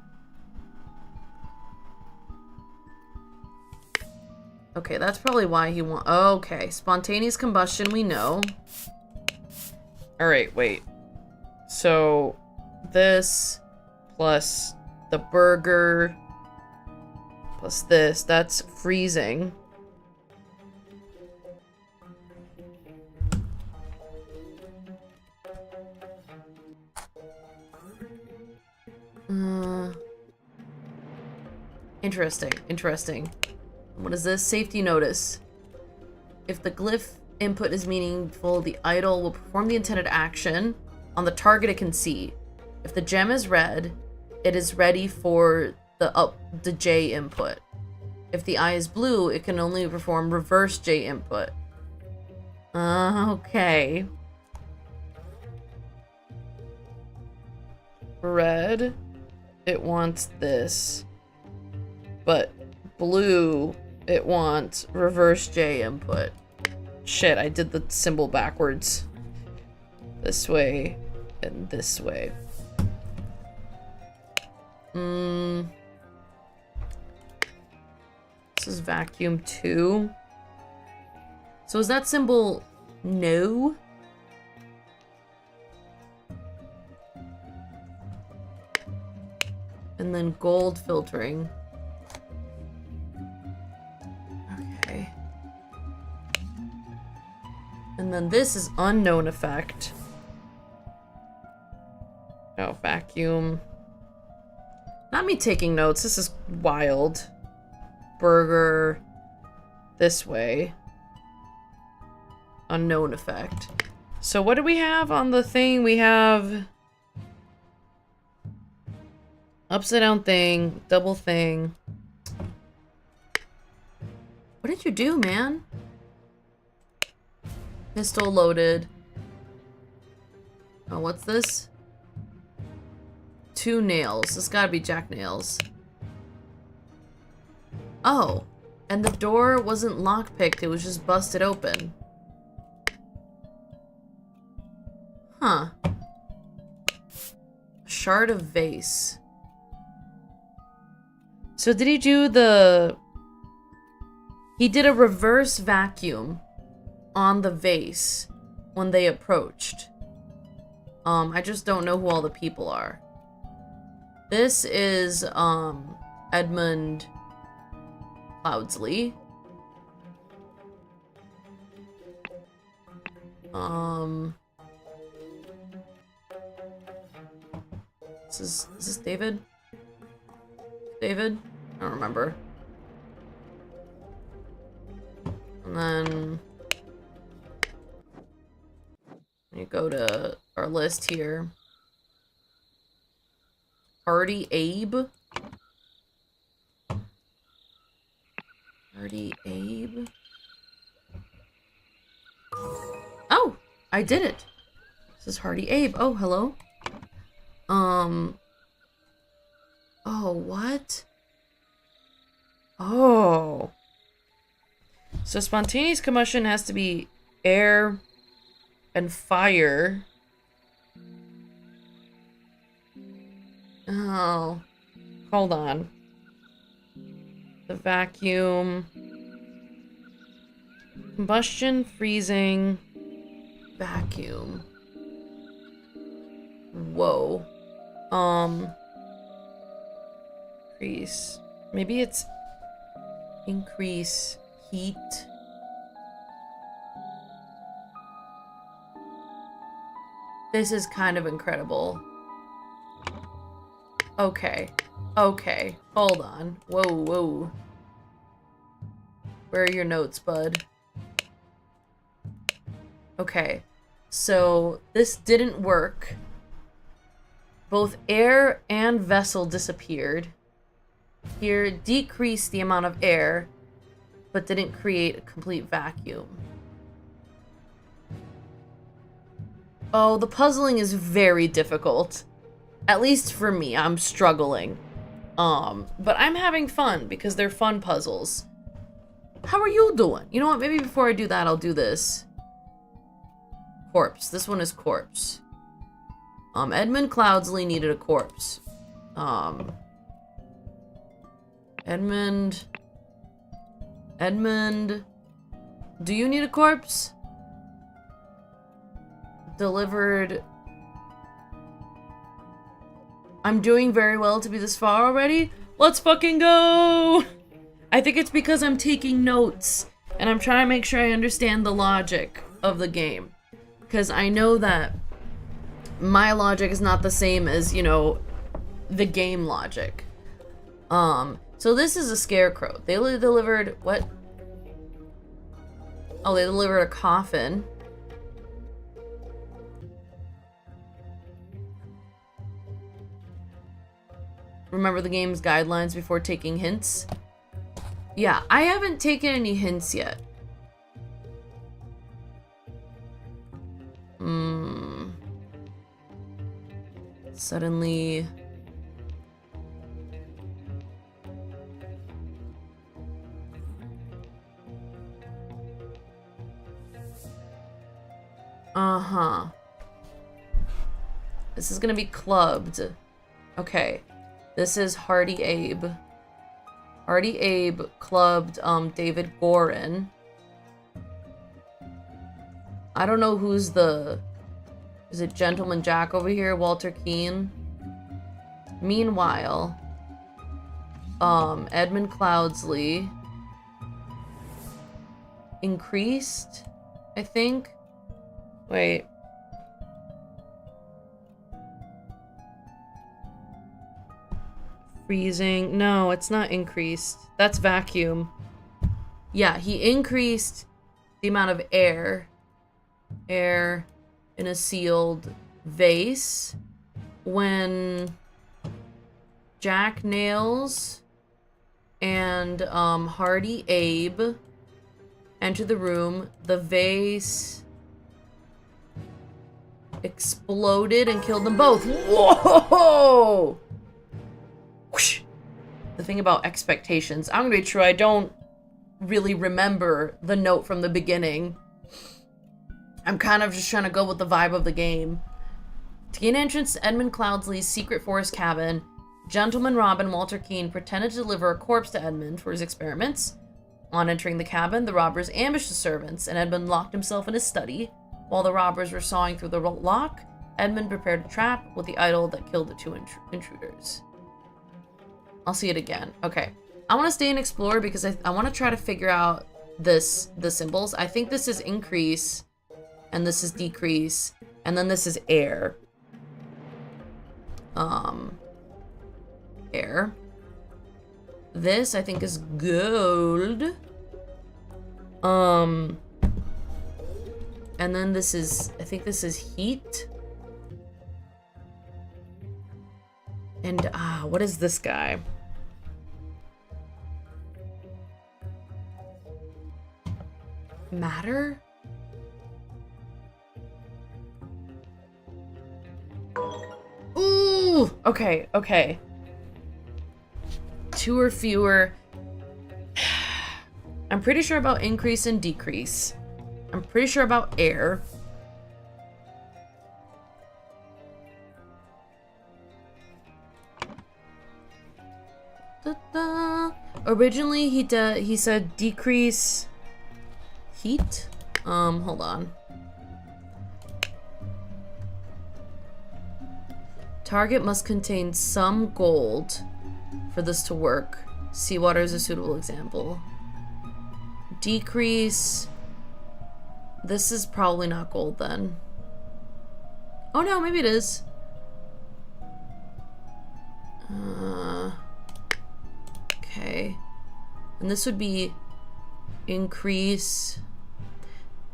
Okay, that's probably why he want. Okay, spontaneous combustion, we know. Alright, wait. So, this plus the burger plus this, that's freezing. Interesting, interesting. What is this? Safety notice. If the glyph input is meaningful, the idol will perform the intended action on the target it can see. If the gem is red, it is ready for the J input. If the eye is blue, it can only perform reverse J input. Okay. Red, it wants this. But blue, it wants reverse J input. Shit, I did the symbol backwards. This way and this way. This is vacuum 2. So is that symbol no? And then gold filtering. Okay. And then this is unknown effect. Oh, vacuum. Not me taking notes. This is wild. Burger. This way. Unknown effect. So what do we have on the thing? We have... upside down thing. Double thing. What did you do, man? Pistol loaded. Oh, what's this? 2 nails. This gotta be Jack Nails. Oh. And the door wasn't lockpicked. It was just busted open. Huh. A shard of vase. So did he do the... He did a reverse vacuum on the vase when they approached. I just don't know who all the people are. This is, Edmund Cloudsley. Is this David? David? I don't remember. And then you go to our list here. Hardy Abe. Hardy Abe. Oh, I did it. This is Hardy Abe. Oh, hello. Oh, what? Oh. So spontaneous combustion has to be air and fire. Oh, hold on. The vacuum. Combustion, freezing, vacuum. Whoa. Increase. Maybe it's increase heat. This is kind of incredible. Okay. Okay. Hold on. Whoa, whoa. Where are your notes, bud? Okay. So, this didn't work. Both air and vessel disappeared. Here, decreased the amount of air, but didn't create a complete vacuum. Oh, the puzzling is very difficult. At least for me, I'm struggling. But I'm having fun because they're fun puzzles. How are you doing? You know what? Maybe before I do that, I'll do this. Corpse. This one is corpse. Edmund Cloudsley needed a corpse. Edmund, do you need a corpse? Delivered. I'm doing very well to be this far already. Let's fucking go! I think it's because I'm taking notes and I'm trying to make sure I understand the logic of the game. Because I know that my logic is not the same as, you know, the game logic. So this is a scarecrow. They delivered, what? Oh, they delivered a coffin. Remember the game's guidelines before taking hints? Yeah, I haven't taken any hints yet. Suddenly... Uh-huh. This is gonna be clubbed. Okay. This is Hardy Abe. Hardy Abe clubbed David Gorin. I don't know who's the... Is it Gentleman Jack over here? Walter Keane? Meanwhile, Edmund Cloudsley increased, I think. Wait. Freezing. No, it's not increased. That's vacuum. Yeah, he increased the amount of air in a sealed vase when Jack Nails and Hardy Abe enter the room. The vase exploded and killed them both. Whoa! Whoosh. The thing about expectations, I'm gonna be true, I don't really remember the note from the beginning. I'm kind of just trying to go with the vibe of the game. To gain entrance to Edmund Cloudsley's secret forest cabin, Gentleman Robin Walter Keane pretended to deliver a corpse to Edmund for his experiments. On entering the cabin, the robbers ambushed the servants, and Edmund locked himself in his study. While the robbers were sawing through the lock, Edmund prepared a trap with the idol that killed the two intruders. I'll see it again. Okay. I want to stay and explore because I want to try to figure out the symbols. I think this is increase, and this is decrease, and then this is air. Air. This, I think, is gold. And then this is, I think this is heat. And, what is this guy? Matter? Ooh! Okay, okay. Two or fewer. I'm pretty sure about increase and decrease. I'm pretty sure about air. Da-da. Originally, he said decrease heat. Hold on. Target must contain some gold for this to work. Seawater is a suitable example. Decrease. This is probably not gold then. Oh no, maybe it is. Okay. And this would be increase.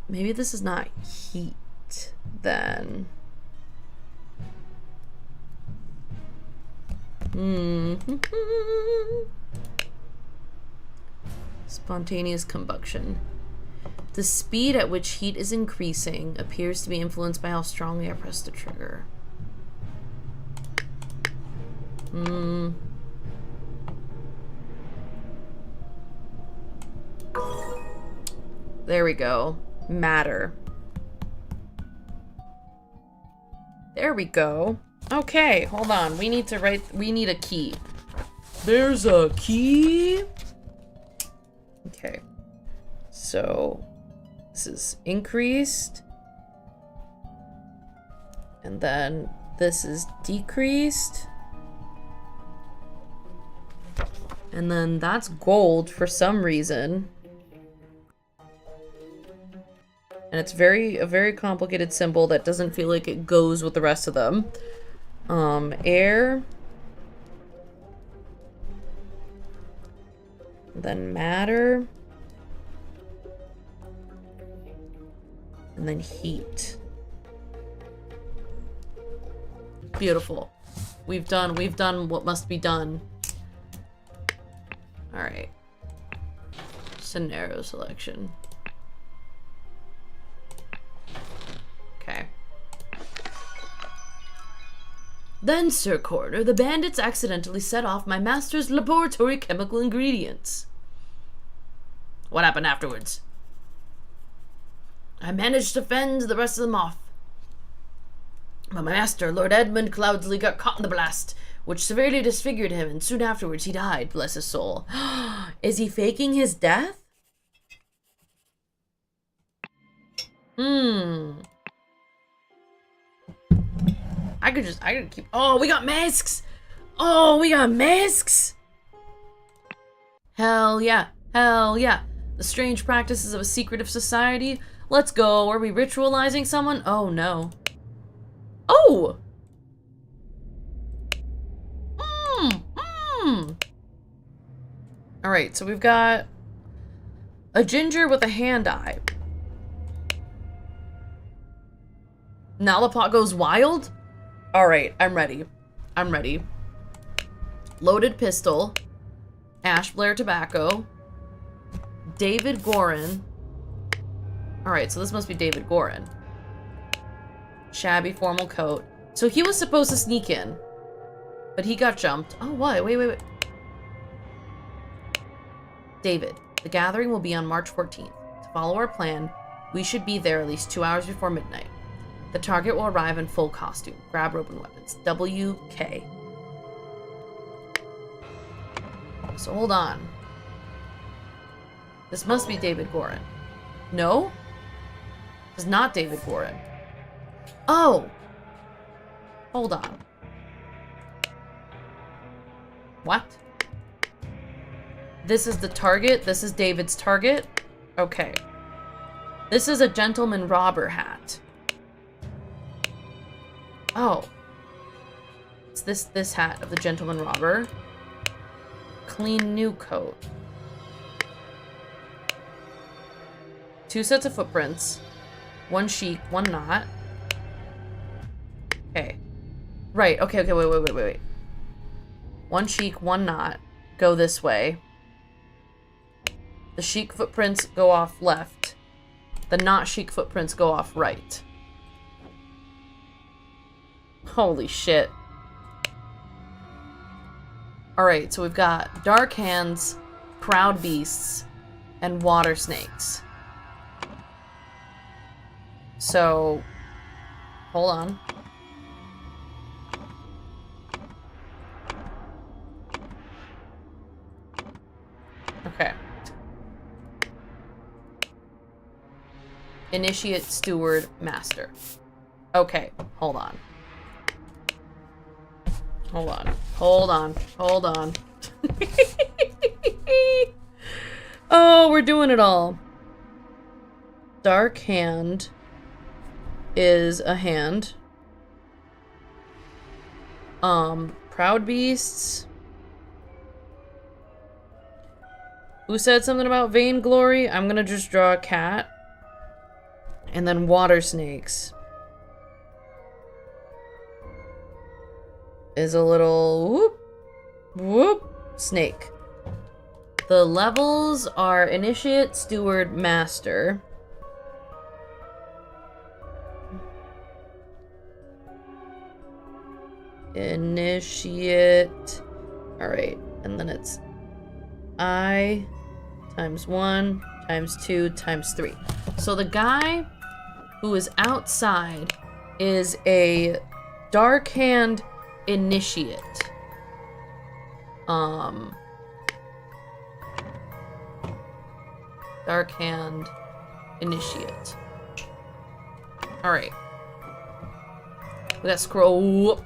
Maybe this is not heat then. Spontaneous combustion. The speed at which heat is increasing appears to be influenced by how strongly I press the trigger. There we go. Matter. There we go. Okay, hold on. We need a key. There's a key. Okay. So this is increased. And then this is decreased. And then that's gold for some reason. And it's a very complicated symbol that doesn't feel like it goes with the rest of them. Air. Then matter. And then heat. Beautiful. We've done what must be done. All right. Scenario selection. Okay. Then, Sir Coroner, the bandits accidentally set off my master's laboratory chemical ingredients. What happened afterwards? I managed to fend the rest of them off. But my master, Lord Edmund Cloudsley, got caught in the blast, which severely disfigured him, and soon afterwards he died, bless his soul. Is he faking his death? I could keep... Oh, we got masks! Oh, we got masks! Hell yeah. Hell yeah. The strange practices of a secretive society. Let's go. Are we ritualizing someone? Oh, no. Oh! Alright, so we've got a ginger with a hand eye. Now the pot goes wild? Alright, I'm ready. I'm ready. Loaded pistol. Ash Blair tobacco. David Gorin. Alright, so this must be David Gorin. Shabby formal coat. So he was supposed to sneak in. But he got jumped. Oh, what? Wait. David, the gathering will be on March 14th. To follow our plan, we should be there at least 2 hours before midnight. The target will arrive in full costume. Grab rope and weapons. WK. So hold on. This must be David Gorin. No? It's not David Gorin. Oh! Hold on. What? This is the target? This is David's target? Okay. This is a gentleman robber hat. Oh. It's this hat of the gentleman robber. Clean new coat. 2 sets of footprints. 1 chic, 1 not. Okay. Right, okay, wait. 1 chic, 1 not. Go this way. The chic footprints go off left. The not chic footprints go off right. Holy shit. Alright, so we've got dark hands, proud beasts, and water snakes. so hold on. Okay. Initiate, steward, master. Okay, hold on. Hold on. Hold on. Hold on. Oh, we're doing it all. Dark hand is a hand. Proud beasts. Who said something about vainglory? I'm gonna just draw a cat. And then water snakes. Is a little whoop, whoop, snake. The levels are initiate, steward, master. Initiate. Alright, and then it's I times 1 times 2 times 3. So the guy who is outside is a dark hand initiate. Dark hand initiate. Alright. We got scroll.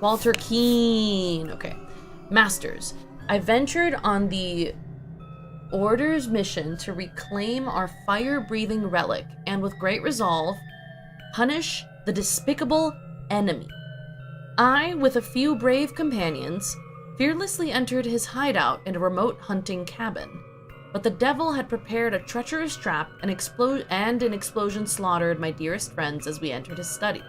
Walter Keene. Okay. Masters. I ventured on the Order's mission to reclaim our fire-breathing relic and with great resolve, punish the despicable enemy. I, with a few brave companions, fearlessly entered his hideout in a remote hunting cabin. But the devil had prepared a treacherous trap and an explosion slaughtered my dearest friends as we entered his study.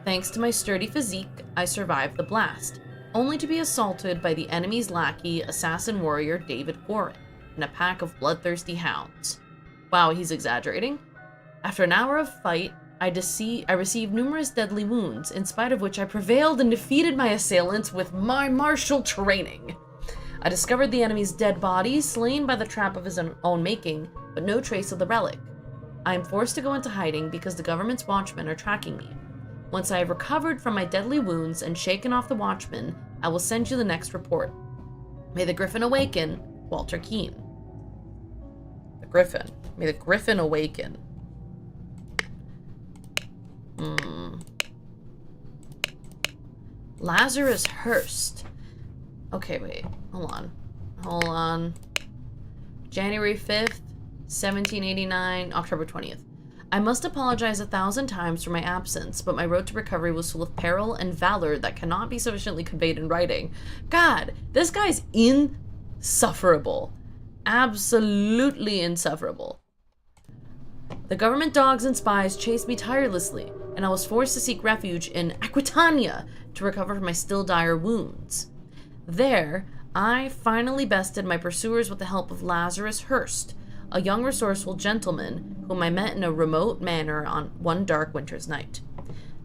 Thanks to my sturdy physique, I survived the blast, only to be assaulted by the enemy's lackey, assassin warrior David Warren, and a pack of bloodthirsty hounds. Wow, he's exaggerating. After an hour of fight, I received numerous deadly wounds, in spite of which I prevailed and defeated my assailants with my martial training. I discovered the enemy's dead body, slain by the trap of his own making, but no trace of the relic. I am forced to go into hiding because the government's watchmen are tracking me. Once I have recovered from my deadly wounds and shaken off the watchmen, I will send you the next report. May the Griffin awaken, Walter Keene. The Griffin. May the Griffin awaken. Lazarus Hurst. Okay, wait. Hold on. January 5th, 1789, October 20th. I must apologize 1,000 times for my absence, but my road to recovery was full of peril and valor that cannot be sufficiently conveyed in writing. God, this guy's insufferable. Absolutely insufferable. The government dogs and spies chased me tirelessly, and I was forced to seek refuge in Aquitania to recover from my still dire wounds. There, I finally bested my pursuers with the help of Lazarus Hurst, a young resourceful gentleman whom I met in a remote manor on one dark winter's night.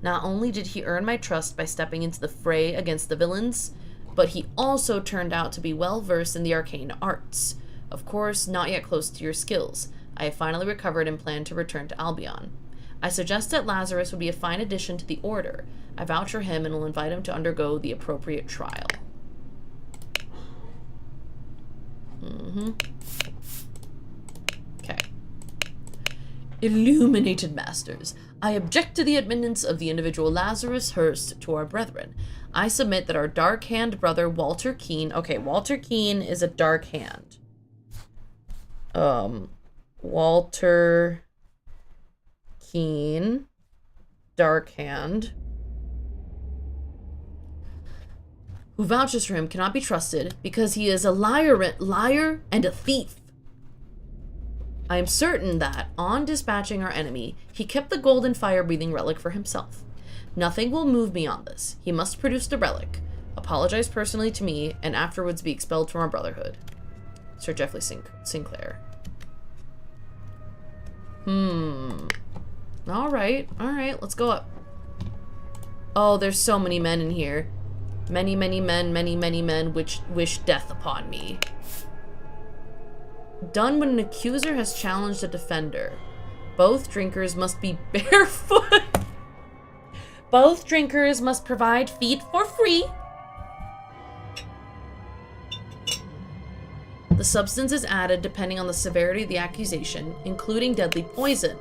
Not only did he earn my trust by stepping into the fray against the villains, but he also turned out to be well versed in the arcane arts. Of course, not yet close to your skills. I have finally recovered and plan to return to Albion. I suggest that Lazarus would be a fine addition to the Order. I vouch for him and will invite him to undergo the appropriate trial. Okay. Illuminated Masters, I object to the admittance of the individual Lazarus Hurst to our brethren. I submit that our dark hand brother Walter Keene... Okay, Walter Keene is a dark hand. Walter Keene, dark hand, who vouches for him cannot be trusted because he is a liar and a thief. I am certain that, on dispatching our enemy, he kept the golden fire-breathing relic for himself. Nothing will move me on this. He must produce the relic, apologize personally to me, and afterwards be expelled from our brotherhood. Sir Geoffrey Sinclair. Alright, let's go up. Oh, there's so many men in here. Many men which wish death upon me. Done when an accuser has challenged a defender. Both drinkers must be barefoot. Both drinkers must provide feet for free. The substance is added depending on the severity of the accusation, including deadly poison.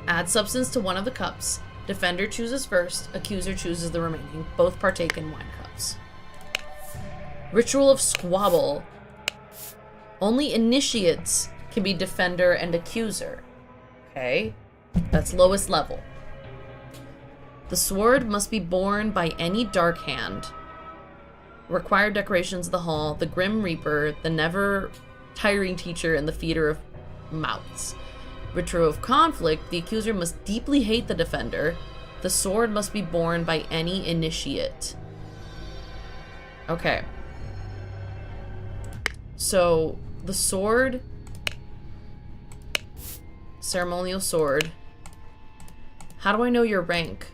Add substance to one of the cups. Defender chooses first, accuser chooses the remaining. Both partake in wine cups. Ritual of squabble. Only initiates can be defender and accuser. Okay, that's lowest level. The sword must be borne by any dark hand. Required decorations of the hall, the Grim Reaper, the never tiring teacher, and the feeder of mouths. Ritual of conflict, the accuser must deeply hate the defender. The sword must be borne by any initiate. Okay. So, the sword, ceremonial sword. How do I know your rank?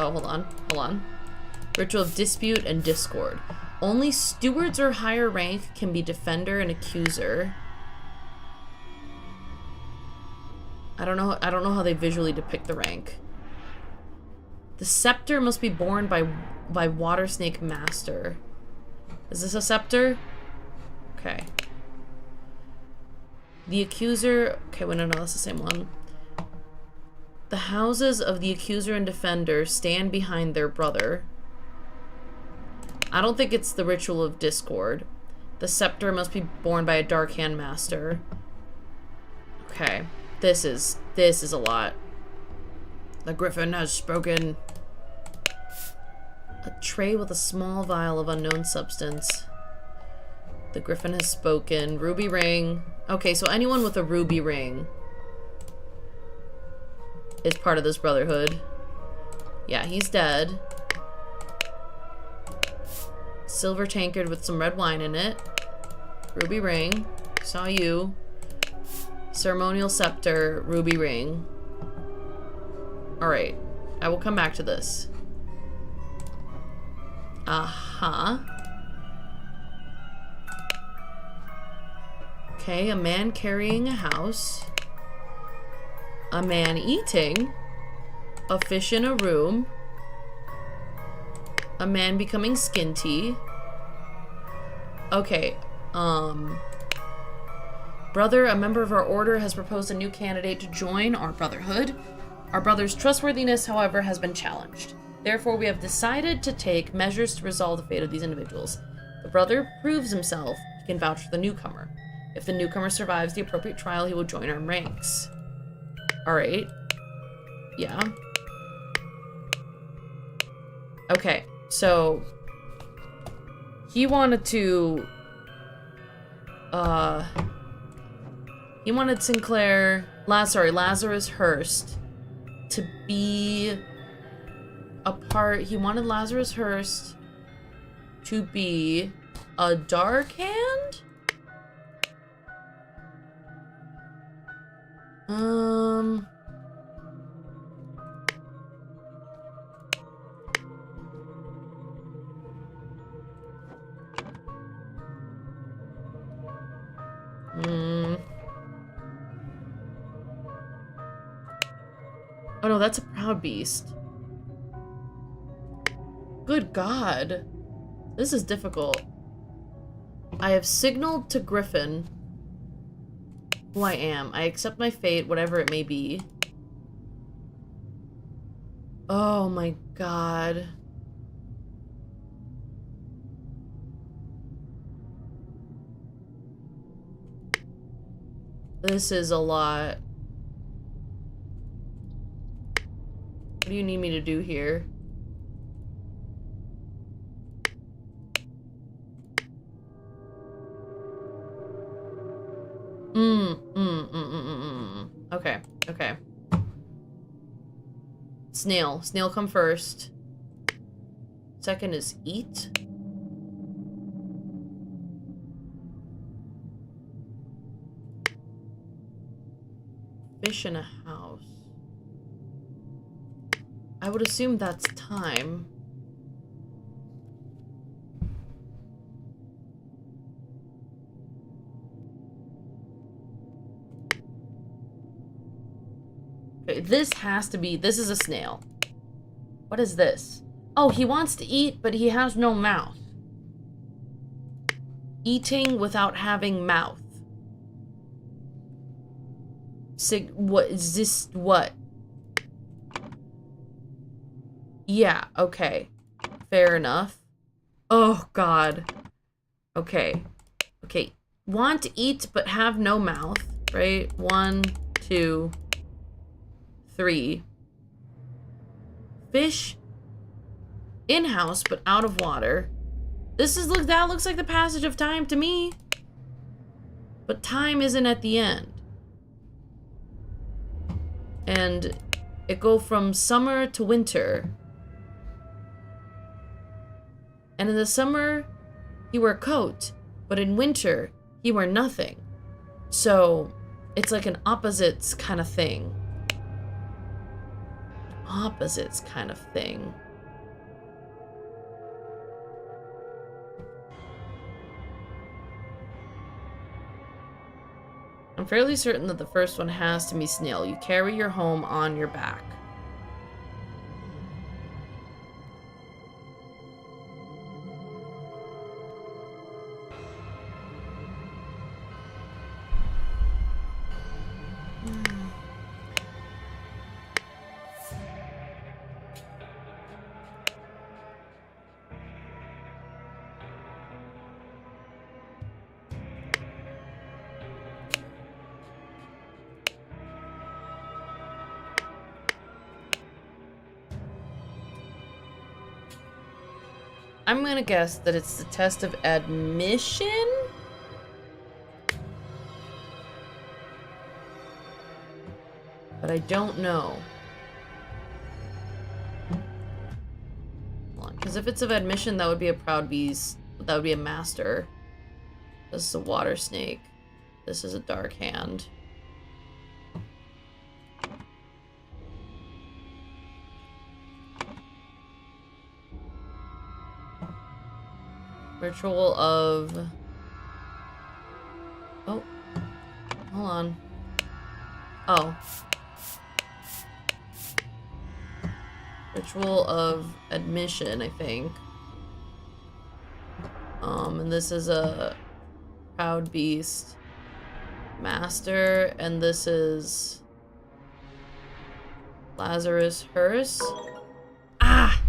Oh, hold on. Ritual of dispute and discord. Only stewards or higher rank can be defender and accuser. I don't know how they visually depict the rank. The scepter must be borne by water snake master. Is this a scepter? Okay. The accuser... Okay, wait, no, that's the same one. The houses of the accuser and defender stand behind their brother. I don't think it's the ritual of discord. The scepter must be borne by a dark hand master. Okay. This is a lot. The griffin has spoken. A tray with a small vial of unknown substance. The griffin has spoken. Ruby ring. Okay, so anyone with a ruby ring is part of this brotherhood. Yeah, he's dead. Silver tankard with some red wine in it. Ruby ring. Saw you. Ceremonial scepter. Ruby ring. Alright. I will come back to this. Uh-huh. Okay, a man carrying a house. A man eating. A fish in a room. A man becoming skinty. Okay, Brother, a member of our order has proposed a new candidate to join our brotherhood. Our brother's trustworthiness, however, has been challenged. Therefore, we have decided to take measures to resolve the fate of these individuals. If the brother proves himself, he can vouch for the newcomer. If the newcomer survives the appropriate trial, he will join our ranks. Alright. Yeah. Okay, so he wanted to he wanted Lazarus Hurst to be a part. He wanted Lazarus Hurst to be a dark hand? Oh no, that's a proud beast. Good God. This is difficult. I have signaled to Griffin who I am. I accept my fate, whatever it may be. Oh my God. This is a lot. What do you need me to do here? Okay, okay. Snail. Snail come first. Second is eat. Fish in a house. I would assume that's time. Okay, this has to be... This is a snail. What is this? Oh, he wants to eat, but he has no mouth. Eating without having mouth. What is this? What? Yeah, okay. Fair enough. Oh, God. Okay. Okay. Want to eat, but have no mouth, right? 1, 2, 3. Fish in-house, but out of water. That looks like the passage of time to me. But time isn't at the end. And it go from summer to winter. And in the summer, he wear a coat, but in winter, he wear nothing. So, it's like an opposites kind of thing. Opposites kind of thing. I'm fairly certain that the first one has to be snail. You carry your home on your back. I'm gonna guess that it's the test of admission? But I don't know. Because if it's of admission, that would be a proud beast. That would be a master. This is a water snake. This is a dark hand. Ritual of... Oh. Hold on. Oh. Ritual of admission, I think. And this is a proud beast master, and this is Lazarus Hearse. Ah!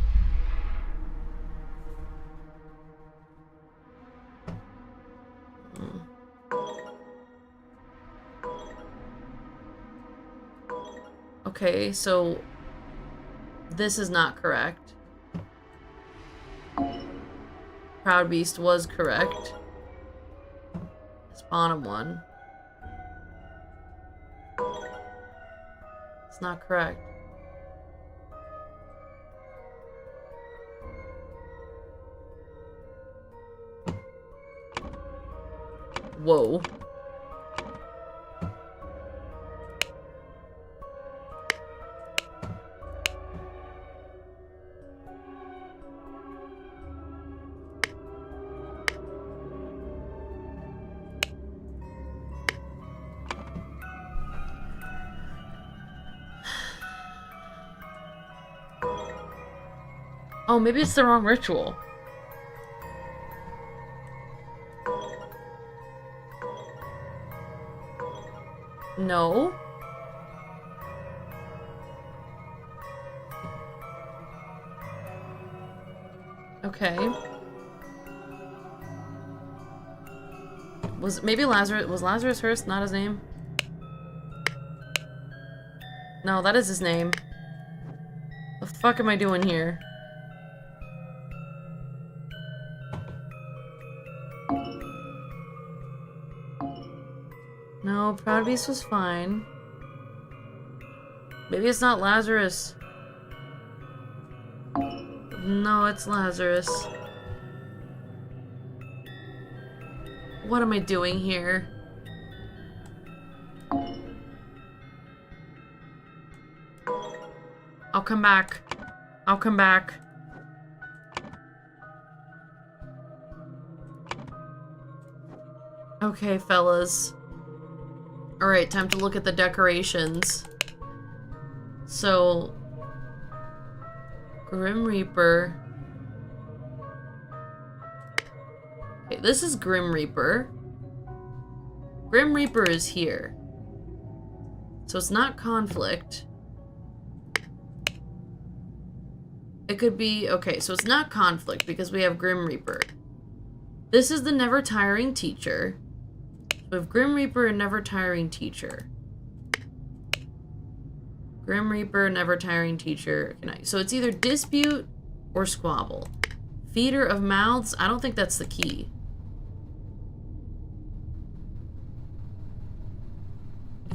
Okay, so this is not correct. Proud Beast was correct. This bottom one. It's not correct. Whoa. Oh, maybe it's the wrong ritual. No. Okay. Was Lazarus Hearst not his name? No, that is his name. The fuck am I doing here? No, Proud Beast was fine. Maybe it's not Lazarus. No, it's Lazarus. What am I doing here? I'll come back. I'll come back. Okay, fellas. Alright, time to look at the decorations. So... Grim Reaper. Okay, this is Grim Reaper. Grim Reaper is here. So it's not conflict. It could be... Okay, so it's not conflict because we have Grim Reaper. This is the Never Tiring Teacher. We have Grim Reaper and Never Tiring Teacher. Grim Reaper, Never Tiring Teacher. So it's either Dispute or Squabble. Feeder of Mouths? I don't think that's the key.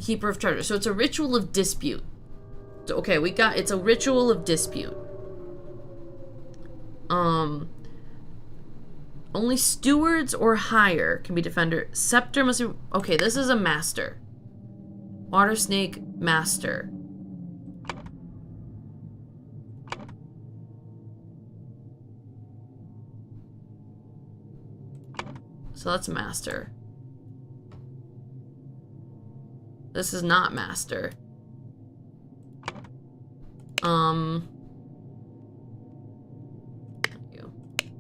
Keeper of Treasure. So it's a ritual of dispute. So, okay, we got... It's a ritual of dispute. Only stewards or higher can be defender. Scepter must be... Okay, this is a master. Water snake master. So that's master. This is not master.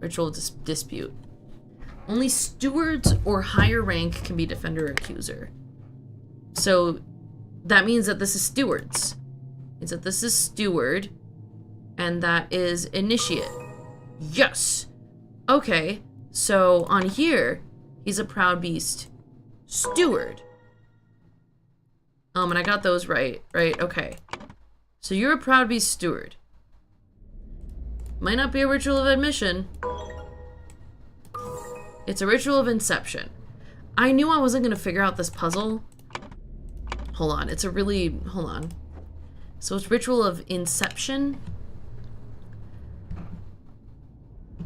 Ritual dispute. Only stewards or higher rank can be defender or accuser. So that means that this is stewards. It means that this is steward, and that is initiate. Yes. Okay. So on here, he's a proud beast steward. And I got those right, okay. So you're a proud beast steward. Might not be a ritual of admission. It's a ritual of inception. I knew I wasn't gonna figure out this puzzle. Hold on, it's a really, hold on. So it's ritual of inception.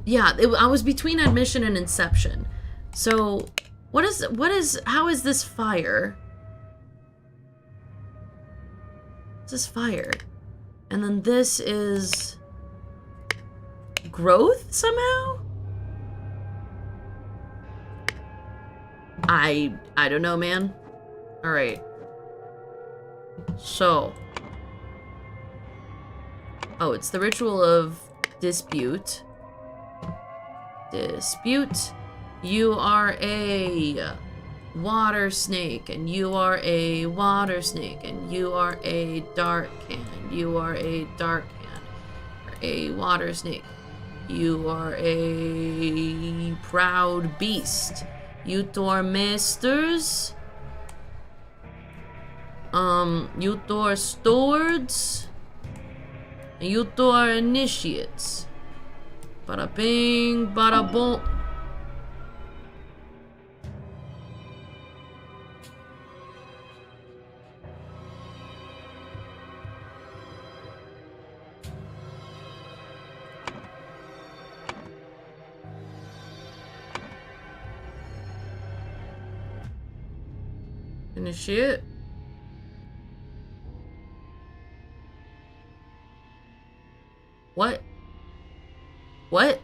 Yeah, I was between admission and inception. So how is this fire? This is fire. And then this is growth somehow? I don't know, man. All right. So. Oh, it's the ritual of dispute. Dispute. You are a water snake, and you are a water snake, and you are a dark hand. You are a dark hand. A water snake. You are a proud beast. You Thor masters. You Thor stewards. And you Thor initiates. Bada bing, bada boom. Initiate. What? What?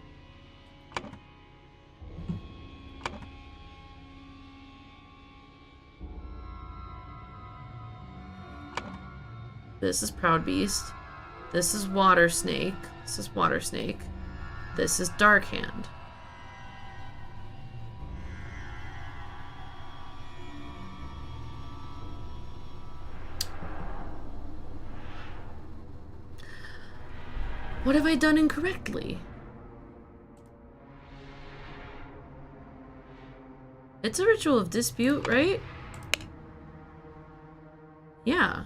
This is Proud Beast. This is Water Snake. This is Water Snake. This is Dark Hand. What have I done incorrectly? It's a ritual of dispute, right? Yeah.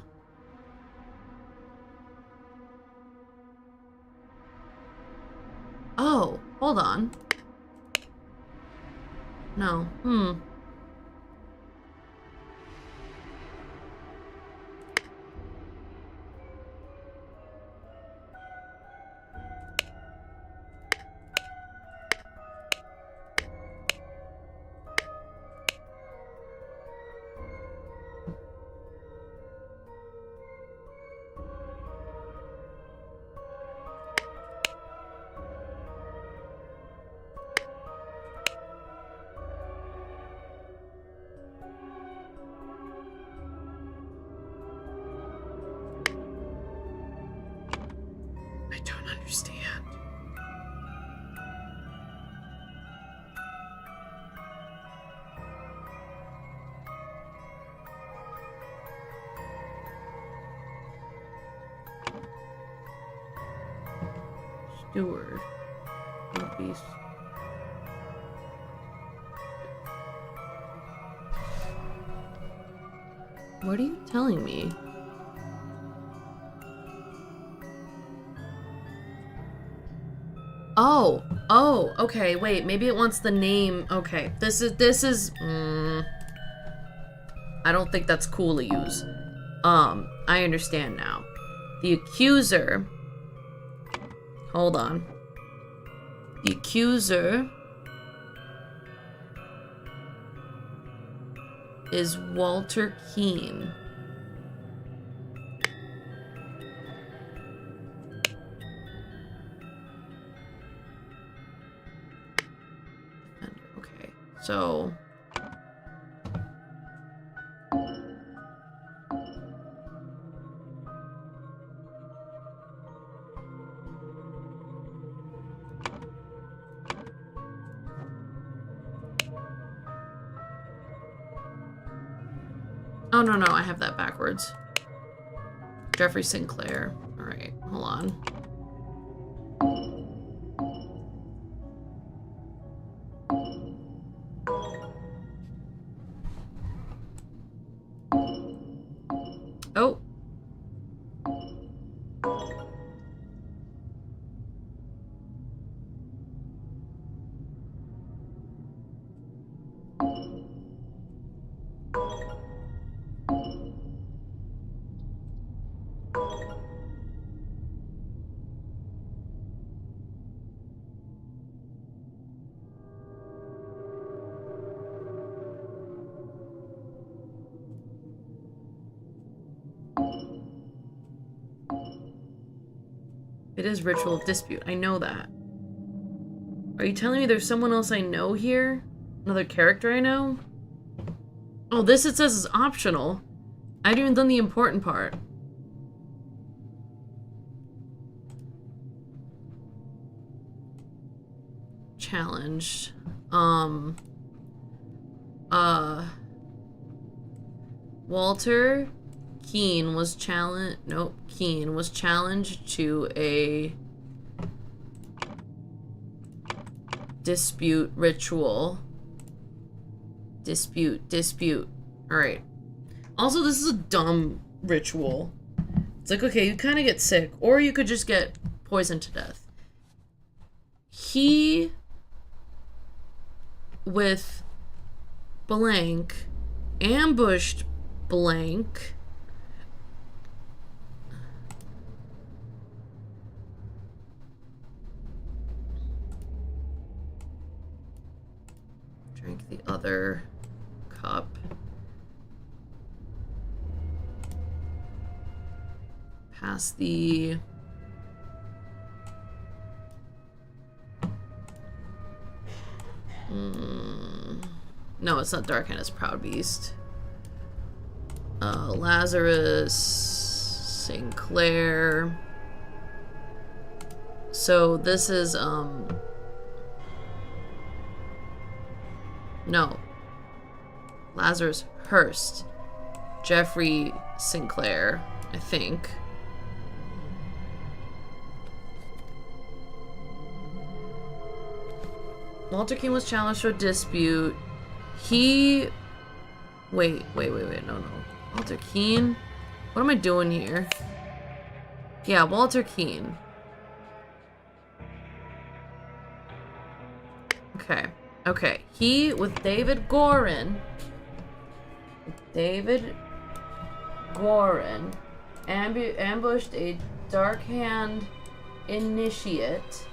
Oh, hold on. No. I don't understand. Steward. Beast. What are you telling me? Oh, okay, wait, maybe it wants the name. Okay, this is, I don't think that's cool to use. I understand now. The accuser, hold on. The accuser is Walter Keane. Okay, so oh, no, I have that backwards. Jeffrey Sinclair. All right, hold on. Oh. It is ritual of dispute. I know that. Are you telling me there's someone else I know here? Another character I know? Oh, this it says is optional. I haven't even done the important part. Challenged. Walter Keane was challenged. Nope. Keane was challenged to a dispute ritual. Dispute. Alright. Also, this is a dumb ritual. It's like, okay, you kind of get sick, or you could just get poisoned to death. He, with blank, ambushed blank. Drink the other cup. Pass the... No, it's not Dark Hand, it's Proud Beast. Lazarus, Sinclair. So this is, no. Lazarus Hurst. Jeffrey Sinclair, I think. Walter Keane was challenged to a dispute. He... Wait, no. Walter Keane? What am I doing here? Yeah, Walter Keane. Okay. He, with David Gorin, ambushed a Dark Hand initiate.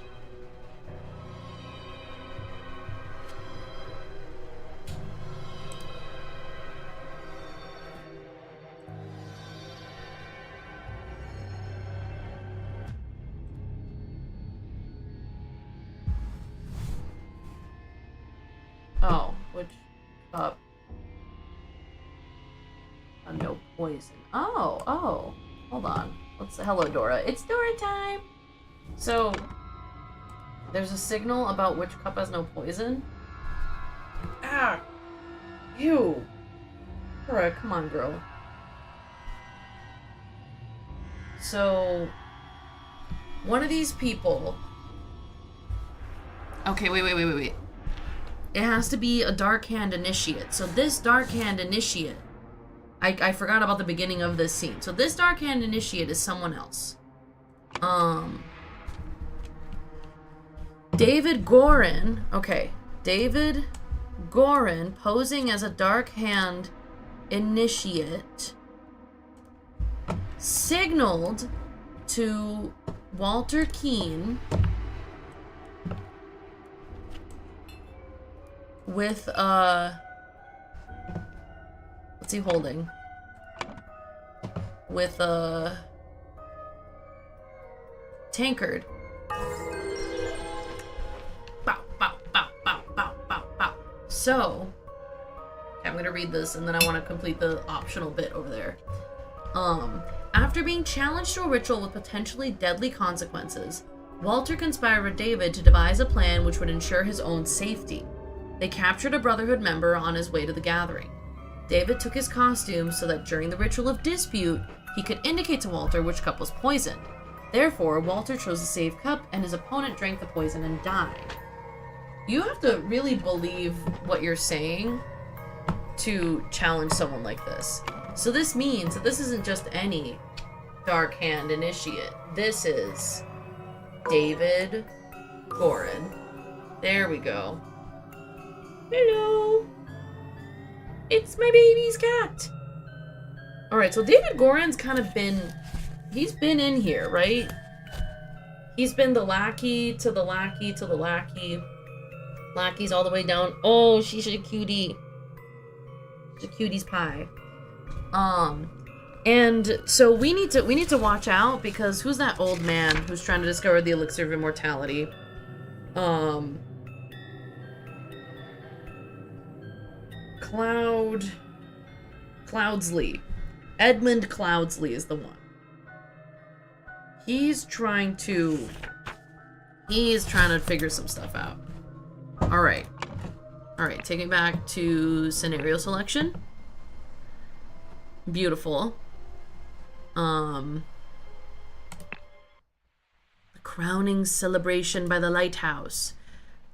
Oh, which cup? No poison. Oh. Hold on. Hello, Dora. It's Dora time. So, there's a signal about which cup has no poison. Ah! Ew! Alright, come on, girl. So, one of these people... Okay, wait. It has to be a Dark Hand Initiate. So this Dark Hand Initiate... I forgot about the beginning of this scene. So this Dark Hand Initiate is someone else. David Gorin... Okay. David Gorin, posing as a Dark Hand Initiate, signaled to Walter Keane with what's he holding? With a tankard. Bow, bow, bow, bow, bow, bow, bow. So, I'm gonna read this and then I want to complete the optional bit over there. After being challenged to a ritual with potentially deadly consequences, Walter conspired with David to devise a plan which would ensure his own safety. They captured a Brotherhood member on his way to the gathering. David took his costume so that during the ritual of dispute, he could indicate to Walter which cup was poisoned. Therefore, Walter chose the safe cup and his opponent drank the poison and died. You have to really believe what you're saying to challenge someone like this. So this means that this isn't just any Dark Hand Initiate. This is David Gorin. There we go. Hello. It's my baby's cat. Alright, so David Gorin's kind of been... He's been in here, right? He's been the lackey to the lackey to the lackey. Lackey's all the way down. Oh, she's a cutie. She's a cutie's pie. And so we need to watch out because who's that old man who's trying to discover the elixir of immortality? Cloudsley. Edmund Cloudsley is the one. He's trying to figure some stuff out. Alright, take me back to scenario selection. Beautiful. The crowning celebration by the lighthouse.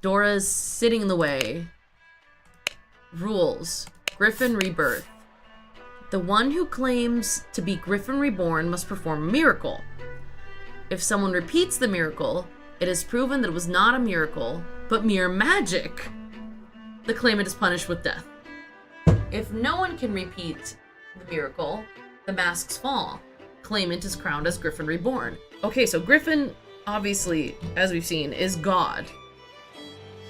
Dora's sitting in the way. Rules. Griffin rebirth. The one who claims to be Griffin reborn must perform a miracle. If someone repeats the miracle, it is proven that it was not a miracle, but mere magic. The claimant is punished with death. If no one can repeat the miracle, the masks fall. Claimant is crowned as Griffin reborn. Okay, so Griffin, obviously, as we've seen, is God.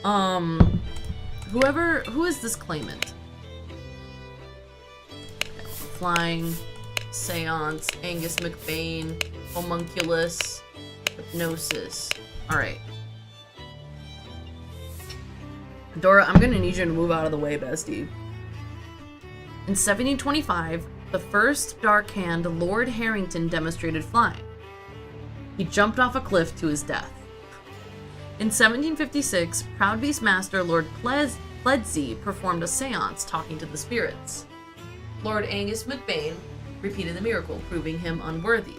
Who is this claimant? Flying, Seance, Angus McBain, Homunculus, Hypnosis. Alright. Dora, I'm gonna need you to move out of the way, bestie. In 1725, the first Dark Hand, Lord Harrington, demonstrated flying. He jumped off a cliff to his death. In 1756, Proud Beast Master Lord Pledesy performed a seance talking to the spirits. Lord Angus McBain repeated the miracle, proving him unworthy.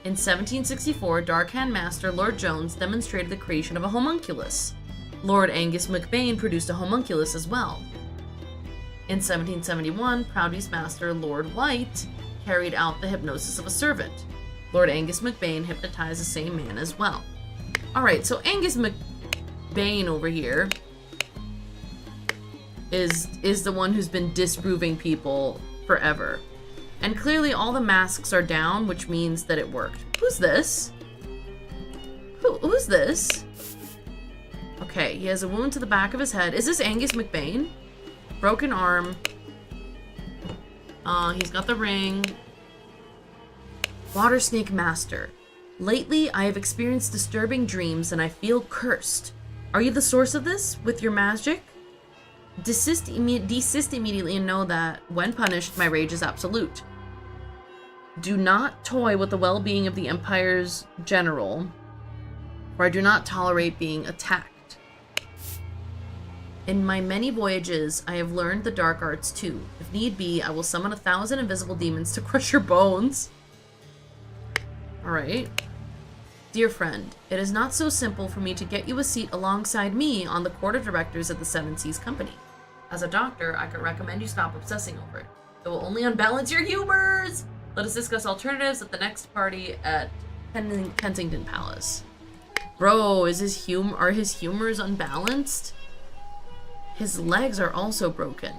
In 1764, Dark Hand Master Lord Jones demonstrated the creation of a homunculus. Lord Angus McBain produced a homunculus as well. In 1771, Proud Beast Master Lord White carried out the hypnosis of a servant. Lord Angus McBain hypnotized the same man as well. Alright, so Angus McBain over here is the one who's been disproving people forever. And clearly all the masks are down, which means that it worked. Who's this? Who's this? Okay, he has a wound to the back of his head. Is this Angus McBain? Broken arm. He's got the ring. Water Snake Master. Lately, I have experienced disturbing dreams and I feel cursed. Are you the source of this with your magic? Desist immediately and know that, when punished, my rage is absolute. Do not toy with the well-being of the Empire's general, for I do not tolerate being attacked. In my many voyages, I have learned the dark arts too. If need be, I will summon 1,000 invisible demons to crush your bones. Alright. Dear friend, it is not so simple for me to get you a seat alongside me on the court of directors of the Seven Seas Company. As a doctor, I could recommend you stop obsessing over it. It will only unbalance your humors! Let us discuss alternatives at the next party at Kensington Palace. Bro, are his humors unbalanced? His legs are also broken.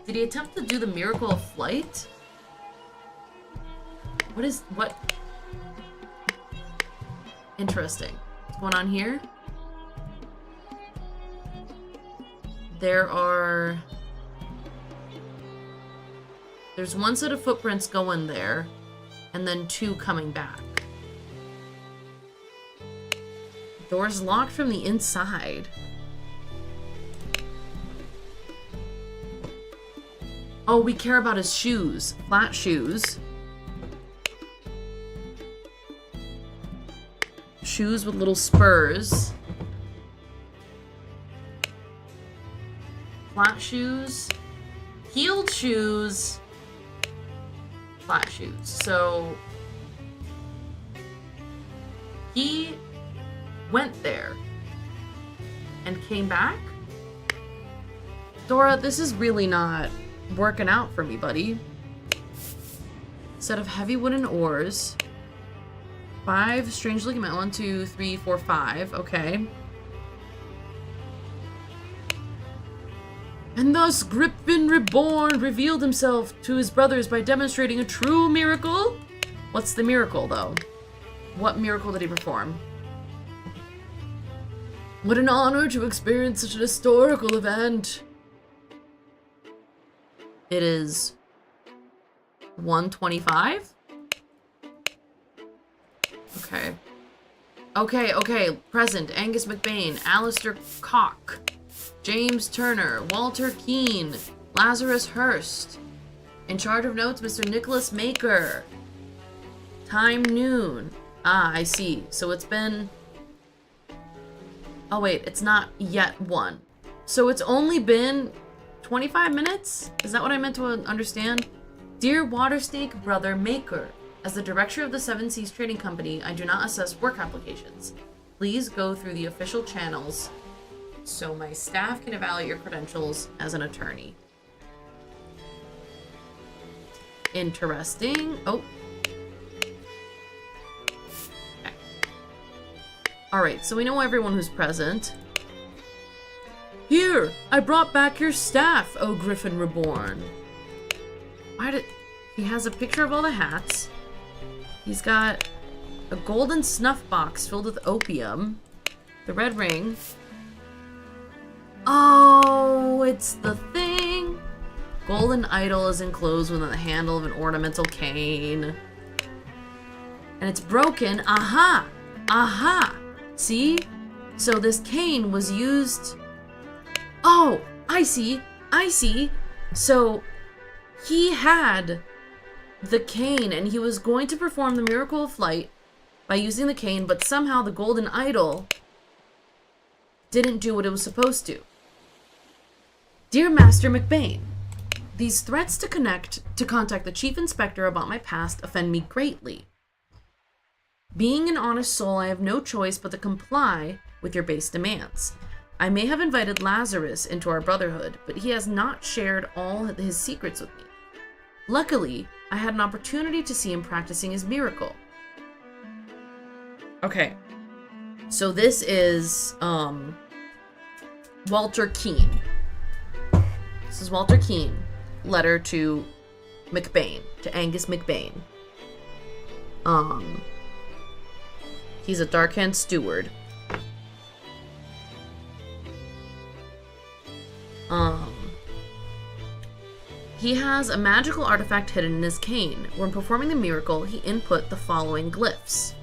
Did he attempt to do the miracle of flight? What? Interesting. What's going on here? There's one set of footprints going there, and then 2 coming back. Door's locked from the inside. Oh, we care about his shoes. Flat shoes. Shoes with little spurs. Flat shoes. Heeled shoes. Flat shoes. So he went there and came back? Dora, this is really not working out for me, buddy. Set of heavy wooden oars. 5 strange looking men. 1, 2, 3, 4, 5. Okay. And thus Griffin Reborn revealed himself to his brothers by demonstrating a true miracle? What's the miracle, though? What miracle did he perform? What an honor to experience such an historical event. It is 125? Okay. Present. Angus McBain, Alistair Cock, James Turner, Walter Keane, Lazarus Hurst. In charge of notes, Mr. Nicholas Maker. Time noon. Ah, I see. So it's been... Oh wait, it's not yet 1. So it's only been 25 minutes? Is that what I meant to understand? Dear Watersnake Brother Maker, as the director of the Seven Seas Trading Company, I do not assess work applications. Please go through the official channels so my staff can evaluate your credentials as an attorney. Interesting. Oh. Okay. Alright, so we know everyone who's present. Here, I brought back your staff, O Griffin Reborn. He has a picture of all the hats. He's got a golden snuff box filled with opium. The red ring. Oh, it's the thing. Golden idol is enclosed within the handle of an ornamental cane. And it's broken. Aha! Aha! See? So this cane was used... Oh! I see! So he had the cane and he was going to perform the miracle of flight by using the cane, but somehow the golden idol didn't do what it was supposed to. Dear Master McBain, these threats to contact the Chief Inspector about my past offend me greatly. Being an honest soul, I have no choice but to comply with your base demands. I may have invited Lazarus into our brotherhood, but he has not shared all his secrets with me. Luckily, I had an opportunity to see him practicing his miracle. Okay. So this is, Walter Keane. This is Walter Keane. Letter to McBain. To Angus McBain. He's a Darkhand steward. He has a magical artifact hidden in his cane. When performing the miracle, he input the following glyphs,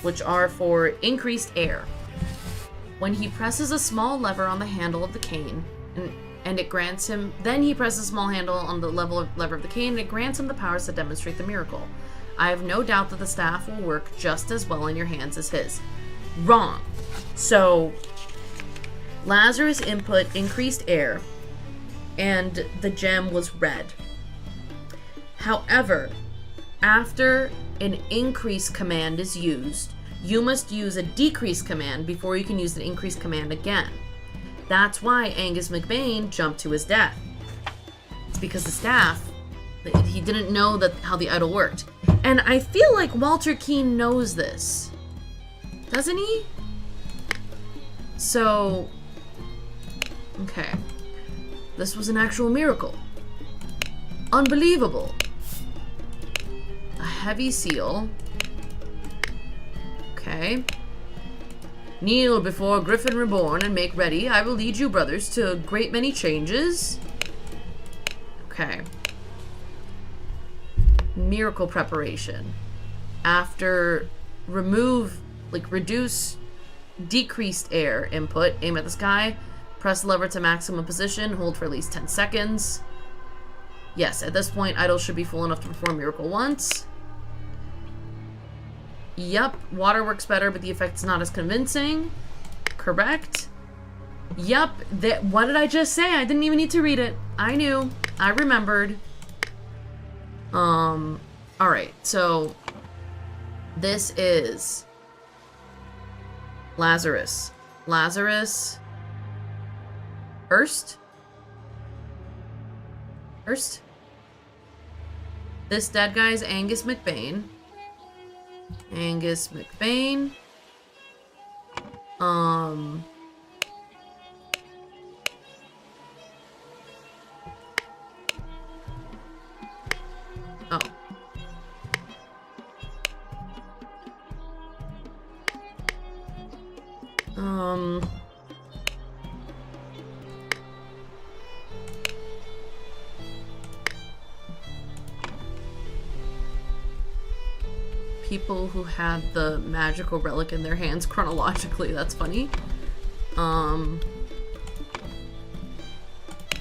which are for increased air. When he presses a small lever on the handle of the cane, and it grants him. Then he presses a small handle on the lever of the cane, and it grants him the powers to demonstrate the miracle. I have no doubt that the staff will work just as well in your hands as his. Wrong. So, Lazarus input increased air, and the gem was red. However, after an increase command is used, you must use a decrease command before you can use an increase command again. That's why Angus McBain jumped to his death. It's because the staff, he didn't know that how the idol worked. And I feel like Walter Keane knows this. Doesn't he? So, okay. This was an actual miracle. Unbelievable. A heavy seal. Okay. Kneel before Griffin Reborn and make ready. I will lead you, brothers, to a great many changes. Okay. Miracle preparation. After reduce decreased air input, aim at the sky, press the lever to maximum position, hold for at least 10 seconds. Yes, at this point, idol should be full enough to perform miracle once. Yep, water works better, but the effect's not as convincing. Correct. Yep, what did I just say? I didn't even need to read it. I knew. I remembered. Alright, so this is Lazarus. Lazarus Hurst? Hurst? This dead guy's Angus McBain. Angus McBain. Oh. People who had the magical relic in their hands chronologically. That's funny.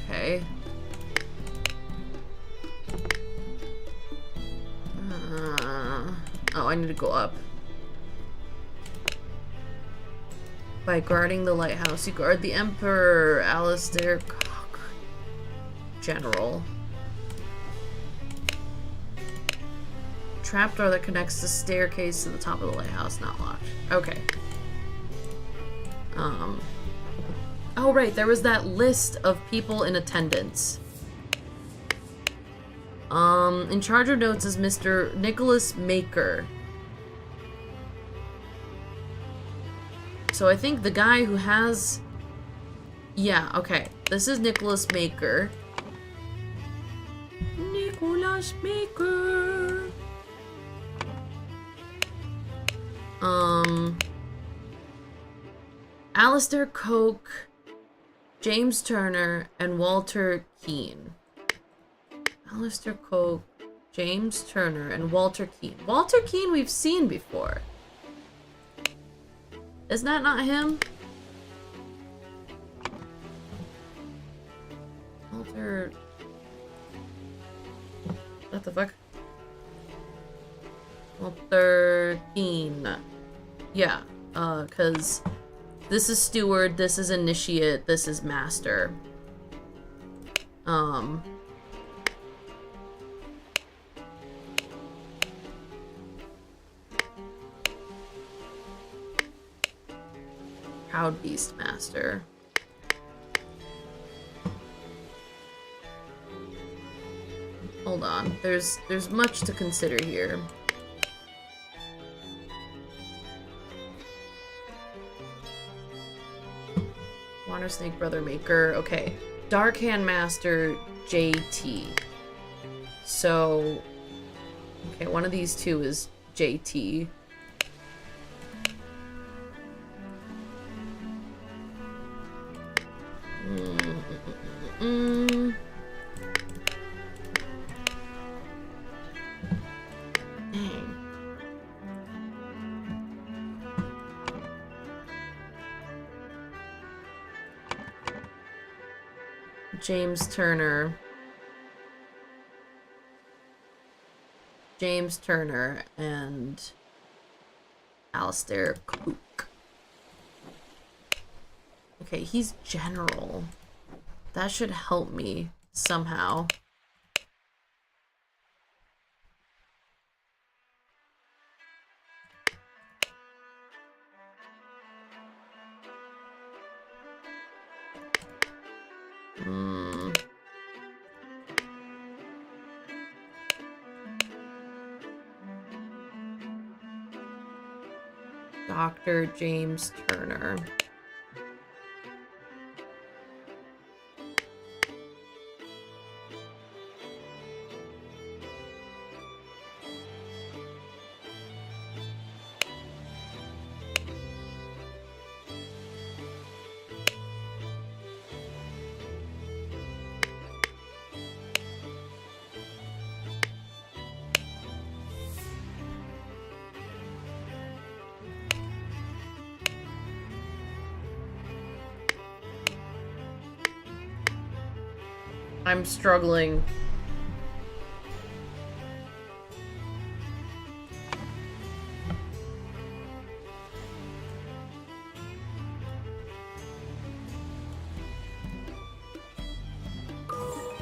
Okay. Oh, I need to go up. By guarding the lighthouse, you guard the Emperor, Alistair, General. Trapdoor that connects the staircase to the top of the lighthouse, not locked. Okay. Oh right, there was that list of people in attendance. In charge of notes is Mr. Nicholas Maker. So I think the guy who has... Yeah, okay. This is Nicholas Maker. Nicholas Maker. Alistair Coke, James Turner, and Walter Keane. Alistair Coke, James Turner, and Walter Keane. Walter Keane we've seen before. Isn't that not him? Walter... What the fuck? Walter Keane. Yeah, cause this is Steward, this is Initiate, this is Master. Proud Beast Master. Hold on, there's much to consider here. Water Snake Brother Maker. Okay. Dark Hand Master JT. So, okay, one of these two is JT. Dang. James Turner. James Turner and Alistair Cook. Okay, he's general. That should help me somehow. Dr. James Turner. I'm struggling.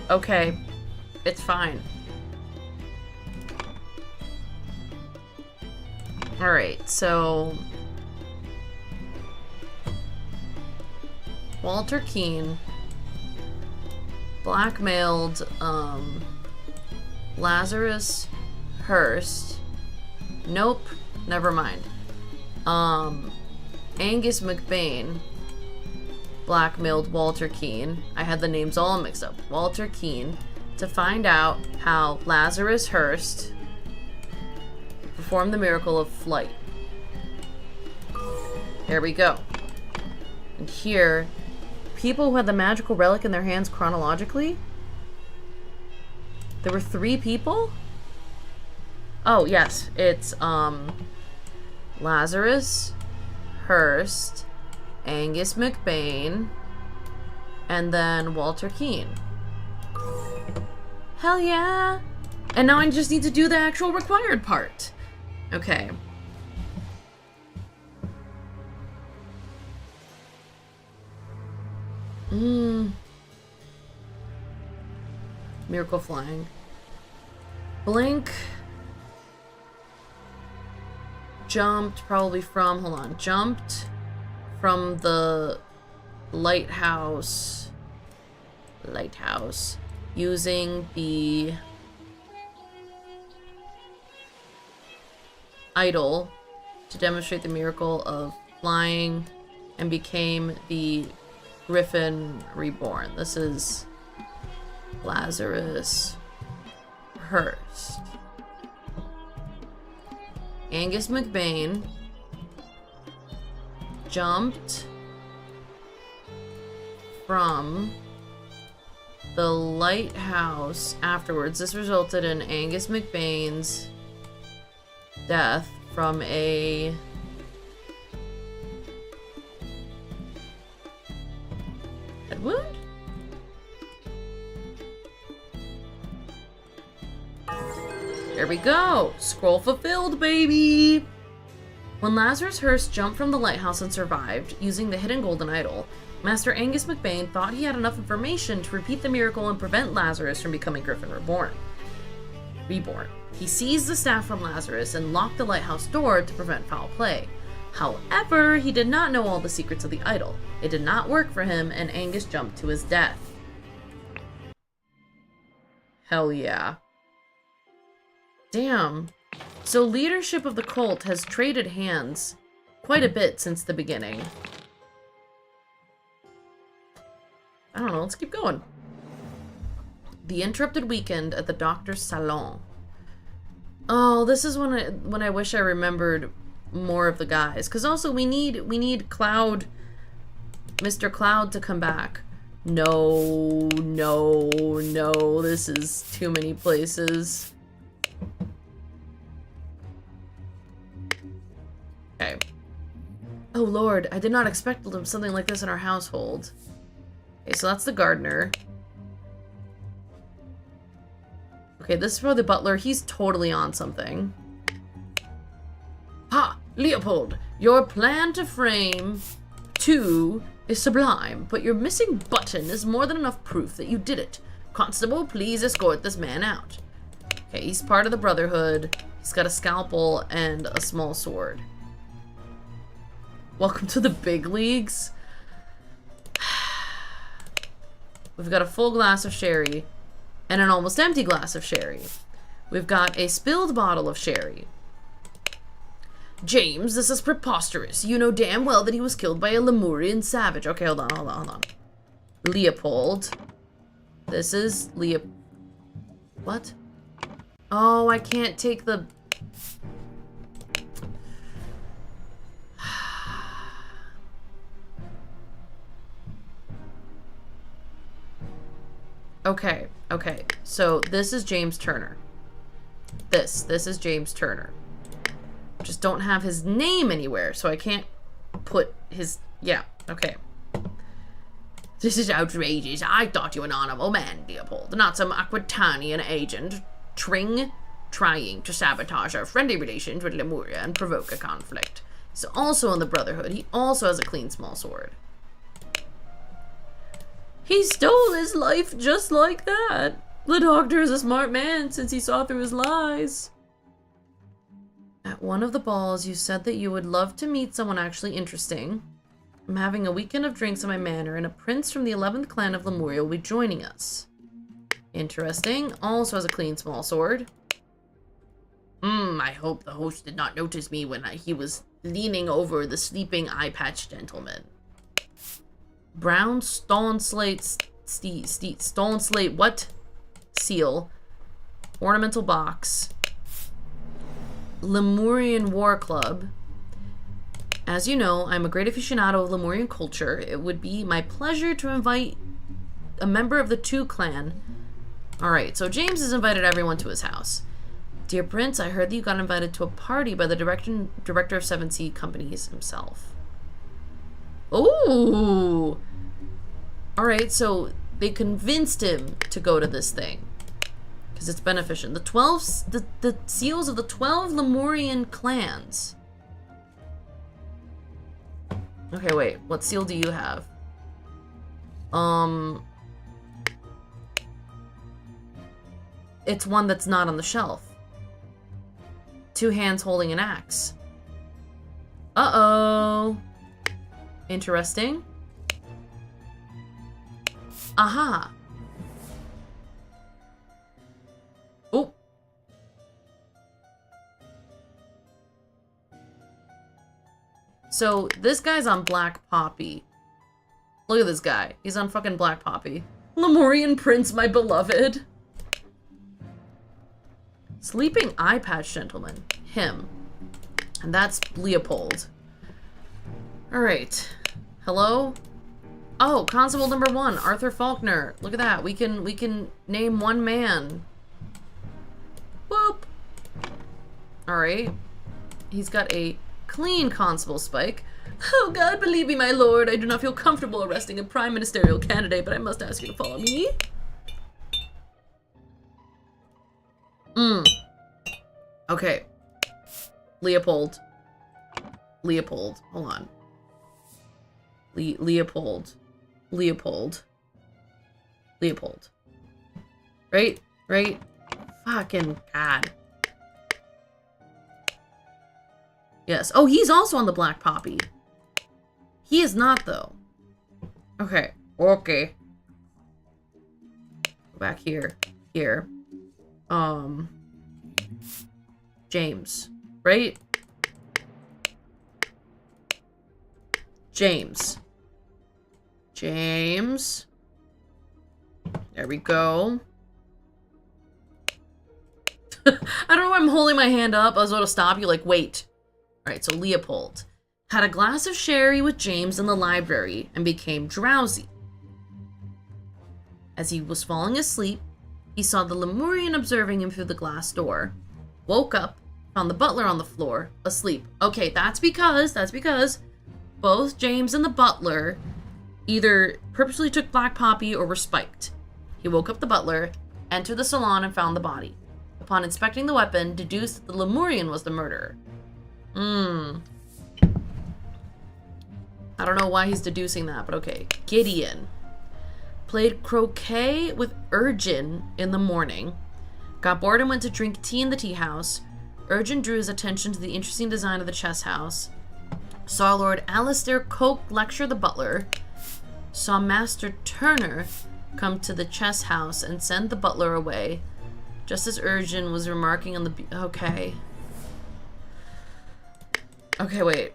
Okay, it's fine. Alright, so Walter Keane blackmailed Lazarus Hurst. Nope, never mind. Angus McBain blackmailed Walter Keane. I had the names all mixed up. Walter Keane to find out how Lazarus Hurst performed the miracle of flight. There we go. And here, people who had the magical relic in their hands chronologically? There were 3 people? Oh, yes. It's, Lazarus Hurst, Angus McBain, and then Walter Keane. Hell yeah! And now I just need to do the actual required part. Okay. Miracle flying. Blink. Jumped probably from, hold on, jumped from the lighthouse using the idol to demonstrate the miracle of flying and became the Griffin reborn. This is Lazarus Hurst. Angus McBain jumped from the lighthouse afterwards. This resulted in Angus McBain's death from a head wound? There we go! Scroll fulfilled, baby! When Lazarus Hurst jumped from the lighthouse and survived, using the hidden golden idol, Master Angus McBain thought he had enough information to repeat the miracle and prevent Lazarus from becoming Griffin Reborn. He seized the staff from Lazarus and locked the lighthouse door to prevent foul play. However, he did not know all the secrets of the idol. It did not work for him, and Angus jumped to his death. Hell yeah. Damn. So leadership of the cult has traded hands quite a bit since the beginning. I don't know, let's keep going. The interrupted weekend at the doctor's salon. Oh, this is when I wish I remembered more of the guys. Because also we need Cloud, Mr. Cloud to come back. No, this is too many places. Okay. Oh lord, I did not expect something like this in our household. Okay, so that's the gardener. Okay, this is for the butler. He's totally on something. Ha! Leopold, your plan to frame 2 is sublime, but your missing button is more than enough proof that you did it. Constable, please escort this man out. Okay, he's part of the Brotherhood. He's got a scalpel and a small sword. Welcome to the big leagues. We've got a full glass of sherry and an almost empty glass of sherry. We've got a spilled bottle of sherry. James, this is preposterous. You know damn well that he was killed by a Lemurian savage. Okay, hold on. Leopold. This is What? Oh, I can't take the... Okay. So this is James Turner. This is James Turner. Just don't have his name anywhere, so I can't put his... Yeah, okay. This is outrageous. I thought you an honorable man, Leopold, not some Aquitanian agent trying to sabotage our friendly relations with Lemuria and provoke a conflict. He's also in the Brotherhood. He also has a clean small sword. He stole his life just like that. The doctor is a smart man since he saw through his lies. At one of the balls, you said that you would love to meet someone actually interesting. I'm having a weekend of drinks at my manor, and a prince from the 11th clan of Lemuria will be joining us. Interesting. Also has a clean small sword. I hope the host did not notice me when he was leaning over the sleeping eye-patch gentleman. Brown stone slate what? Seal. Ornamental box. Lemurian War Club. As you know, I'm a great aficionado of Lemurian culture. It would be my pleasure to invite a member of the 2 clan. Alright, so James has invited everyone to his house. Dear Prince, I heard that you got invited to a party by the director of 7 Sea Companies himself. Ooh! Alright, so they convinced him to go to this thing. Because it's beneficent. The seals of the 12 Lemurian clans. Okay, wait. What seal do you have? It's one that's not on the shelf. 2 hands holding an axe. Uh-oh. Interesting. Aha. Oh. So, this guy's on Black Poppy. Look at this guy. He's on fucking Black Poppy. Lemurian Prince, my beloved. Sleeping eye patch gentleman. Him. And that's Leopold. Alright. Hello? Oh, Constable number 1, Arthur Faulkner. Look at that. We can name one man. Whoop. Alright. He's got a clean constable spike. Oh God, believe me, my lord, I do not feel comfortable arresting a prime ministerial candidate, but I must ask you to follow me. Okay. Leopold. Hold on. Leopold. Right? Fucking God. Yes. Oh, he's also on the Black Poppy. He is not, though. Okay. Go back here. James. Right? James. There we go. I don't know why I'm holding my hand up. I was about to stop you, like, wait. Alright, so Leopold had a glass of sherry with James in the library and became drowsy. As he was falling asleep, he saw the Lemurian observing him through the glass door. Woke up, found the butler on the floor, asleep. Okay, that's because both James and the butler either purposely took Black Poppy or were spiked. He woke up the butler, entered the salon and found the body. Upon inspecting the weapon, deduced that the Lemurian was the murderer. I don't know why he's deducing that, but okay. Gideon played croquet with Urgin in the morning, got bored and went to drink tea in the tea house. Urgin drew his attention to the interesting design of the chess house, saw Lord Alistair Coke lecture the butler, saw Master Turner come to the chess house and send the butler away, just as Urgin was remarking on the... Okay. Okay, wait.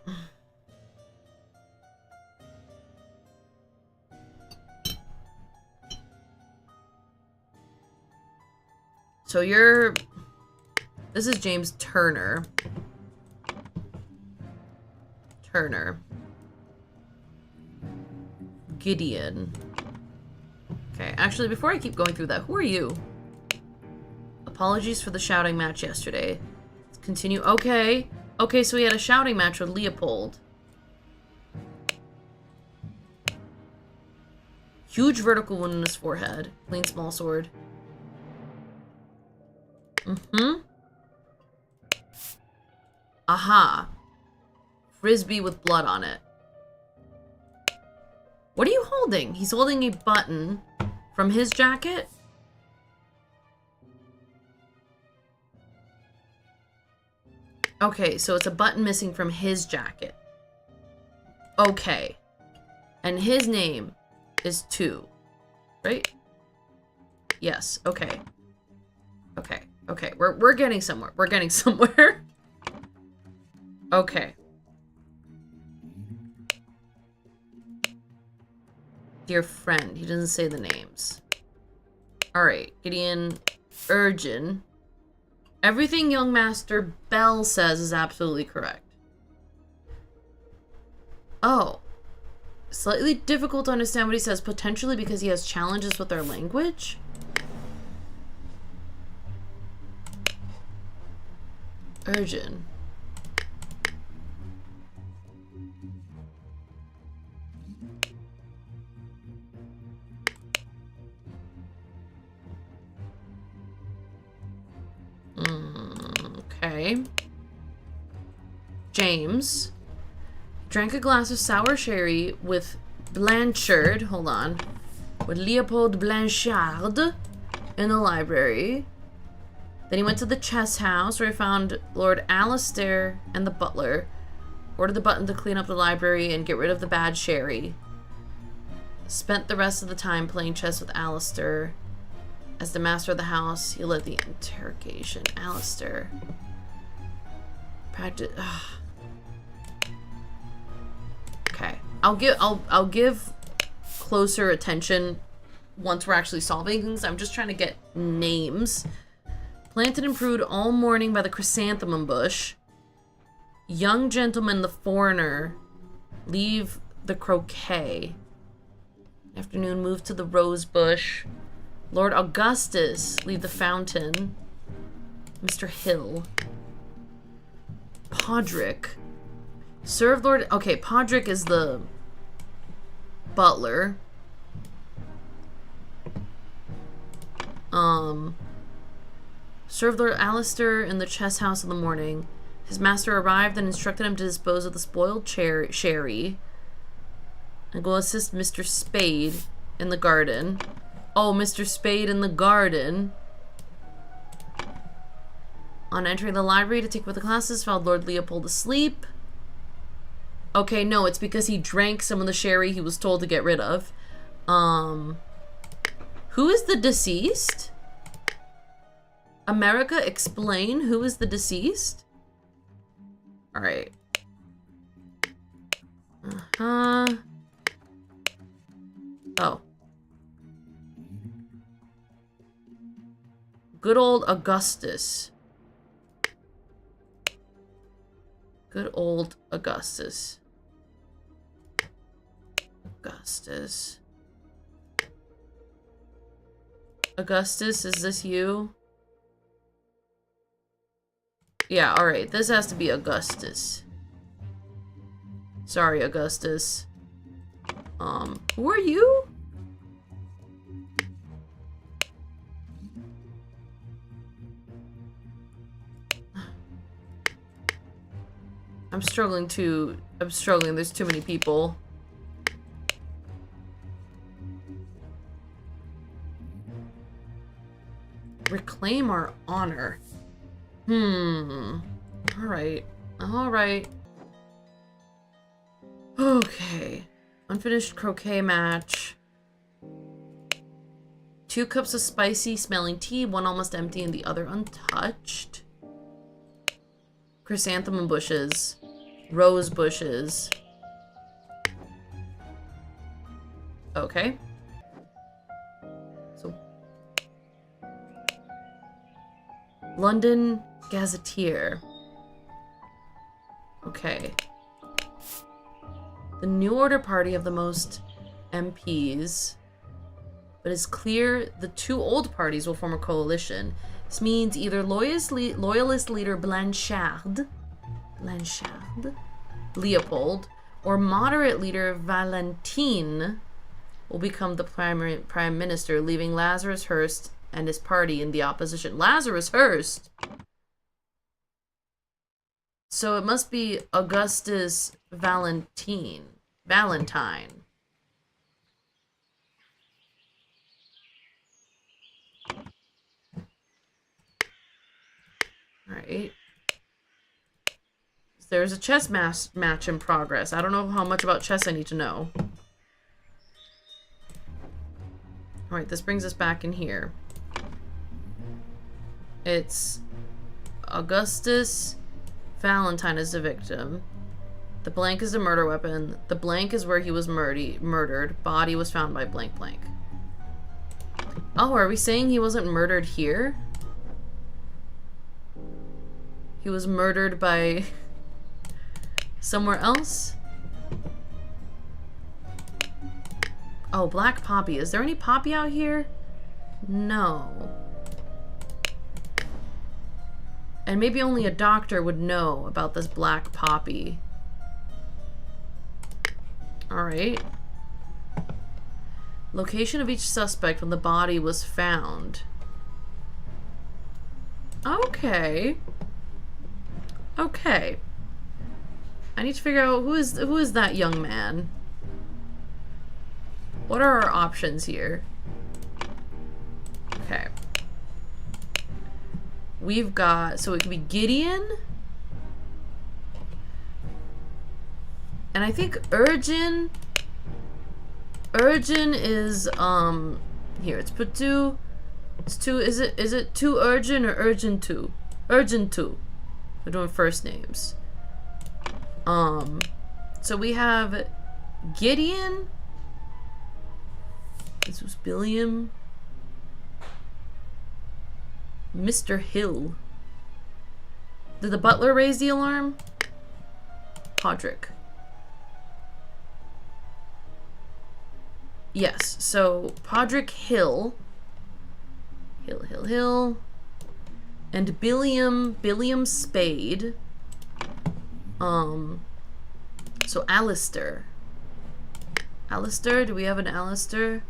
So you're... This is James Turner. Gideon. Okay, actually, before I keep going through that, who are you? Apologies for the shouting match yesterday. Let's continue. Okay. Okay, so he had a shouting match with Leopold. Huge vertical wound in his forehead. Clean small sword. Aha. Frisbee with blood on it. What are you holding? He's holding a button from his jacket? Okay, so it's a button missing from his jacket. Okay. And his name is 2. Right? Yes, okay. Okay, okay. We're getting somewhere. We're getting somewhere. Okay. Dear friend. He doesn't say the names. Alright. Gideon Urgin. Everything young Master Bell says is absolutely correct. Oh. Slightly difficult to understand what he says, potentially because he has challenges with our language? Urgin. Okay. James drank a glass of sour sherry with Blanchard, hold on, with Leopold Blanchard in the library. Then he went to the chess house where he found Lord Alistair and the butler. Ordered the button to clean up the library and get rid of the bad sherry. Spent the rest of the time playing chess with Alistair. As the master of the house, he led the interrogation. Alistair. Practice. Okay. I'll give closer attention once we're actually solving things. I'm just trying to get names. Planted and pruned all morning by the chrysanthemum bush. Young gentleman, the foreigner. Leave the croquet. Afternoon, move to the rose bush. Lord Augustus, leave the fountain. Mr. Hill. Podrick. Serve Lord... Okay, Podrick is the butler. Served Lord Alistair in the chess house in the morning. His master arrived and instructed him to dispose of the spoiled sherry. And go assist Mr. Spade in the garden. Oh, Mr. Spade in the garden. On entering the library to take over the classes, found Lord Leopold asleep. Okay, no, it's because he drank some of the sherry he was told to get rid of. Who is the deceased? America, explain who is the deceased? Alright. Oh. Good old Augustus. Good old Augustus. Augustus. Augustus, is this you? Yeah, alright. This has to be Augustus. Sorry, Augustus. Who are you? I'm struggling. There's too many people. Reclaim our honor. Alright. Alright. Okay. Unfinished croquet match. 2 cups of spicy smelling tea, one almost empty and the other untouched. Chrysanthemum bushes. Rose bushes. Okay. So London Gazetteer. Okay. The New Order party have the most MPs, but it's clear the 2 old parties will form a coalition. This means either loyalist leader Blanchard Leopold or moderate leader Valentine will become the prime minister, leaving Lazarus Hearst and his party in the opposition. Lazarus Hearst? So it must be Augustus Valentine. Alright. There's a chess match in progress. I don't know how much about chess I need to know. Alright, this brings us back in here. It's Augustus Valentine is the victim. The blank is the murder weapon. The blank is where he was murdered. Body was found by blank blank. Oh, are we saying he wasn't murdered here? He was murdered by somewhere else? Oh, black poppy. Is there any poppy out here? No. And maybe only a doctor would know about this black poppy. Alright. Location of each suspect when the body was found. Okay. Okay. I need to figure out who is that young man. What are our options here? Okay. We've got, so it could be Gideon. And I think Urgin is, here, it's put two, it's two, is it two Urgin or Urgin 2? Urgin 2. We're doing first names. So we have Gideon. This was Billiam. Mr. Hill. Did the butler raise the alarm? Podrick. Yes, so Podrick Hill. Hill. And Billiam Spade. So Alistair. Alistair, do we have an Alistair?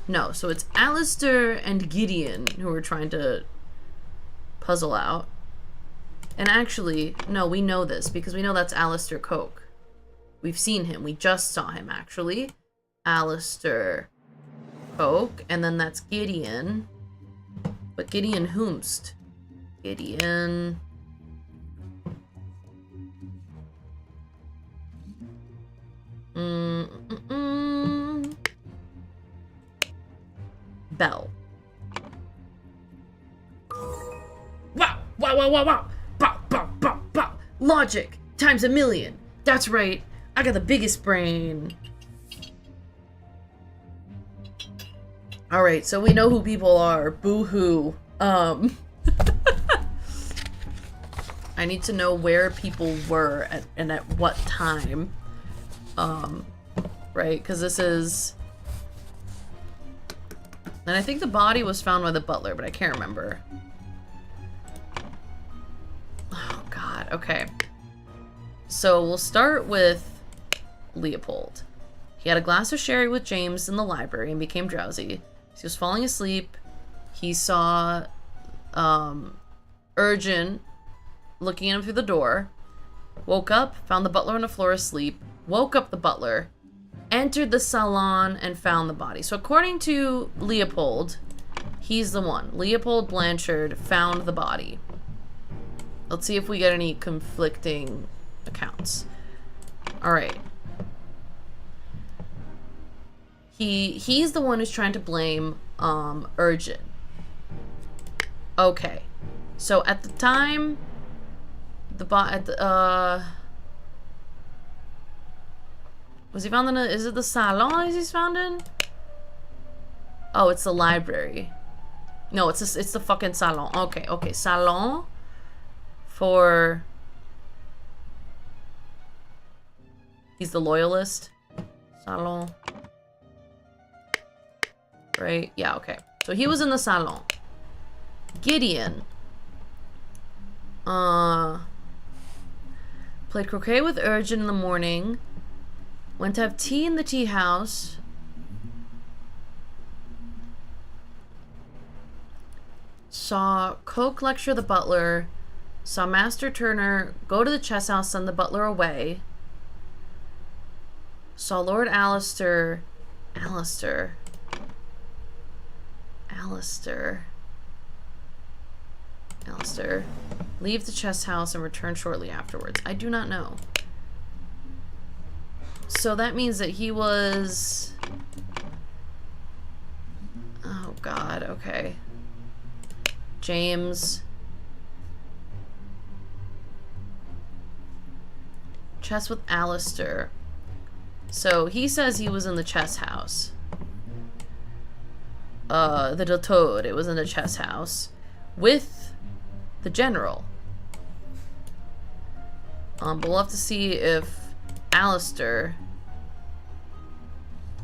No, so it's Alistair and Gideon who are trying to puzzle out. And actually, no, we know this because we know that's Alistair Coke. We've seen him. We just saw him, actually. Alistair Coke, and then that's Gideon. But Gideon whomst? Gideon... Bell. Wow! Bow! Logic times a million. That's right. I got the biggest brain. Alright, so we know who people are. Boo-hoo. I need to know where people were and at what time. Right, because this is... And I think the body was found by the butler, but I can't remember. Oh, God. Okay. So we'll start with Leopold. He had a glass of sherry with James in the library and became drowsy. He was falling asleep. He saw Urgent looking at him through the door. Woke up, found the butler on the floor asleep, woke up the butler, entered the salon, and found the body. So according to Leopold, he's the one. Leopold Blanchard found the body. Let's see if we get any conflicting accounts. Alright. He's the one who's trying to blame Urgent. Okay. So at the time was he found in is it the salon he's found in? Oh, it's the library. No, it's the fucking salon. Okay, okay. Salon for... He's the loyalist. Salon. Right? Yeah, okay. So he was in the salon. Gideon. Played croquet with Urgent in the morning. Went to have tea in the tea house. Saw Coke lecture the butler. Saw Master Turner go to the chess house, send the butler away. Saw Lord Alistair leave the chess house and return shortly afterwards. I do not know. So that means that he was... Oh god, okay. James. Chess with Alistair. So he says he was in the chess house. The Toad, it was in the chess house. With the general. But we'll have to see if Alistair...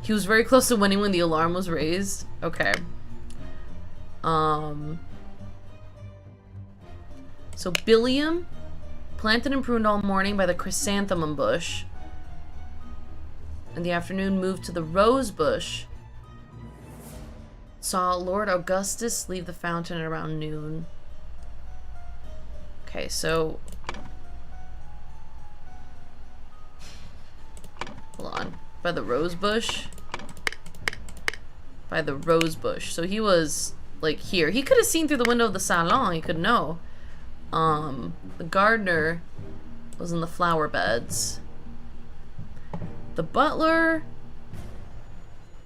He was very close to winning when the alarm was raised. Okay. So Billiam, planted and pruned all morning by the chrysanthemum bush. In the afternoon, moved to the rose bush. Saw Lord Augustus leave the fountain at around noon. Okay, so... Hold on. By the rose bush? By the rose bush. So he was, like, here. He could have seen through the window of the salon. He could know. The gardener was in the flower beds. The butler...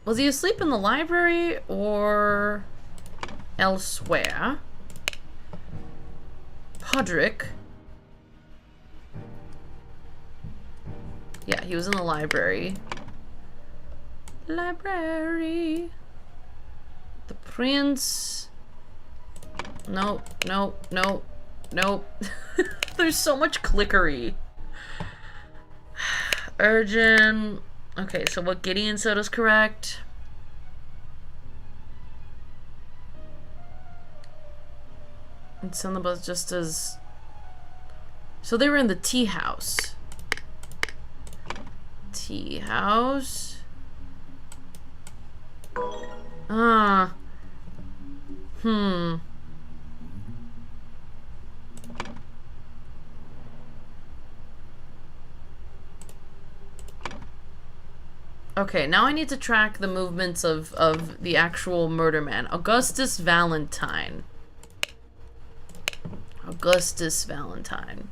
Was he asleep in the library or elsewhere? Podrick. Yeah, he was in the library. Library. The prince. Nope, nope, nope, nope. There's so much clickery. Urgent. Okay, so what Gideon said was correct. And some of us just as... So they were in the tea house. Tea house. Okay, now I need to track the movements of the actual murder man. Augustus Valentine. Augustus Valentine.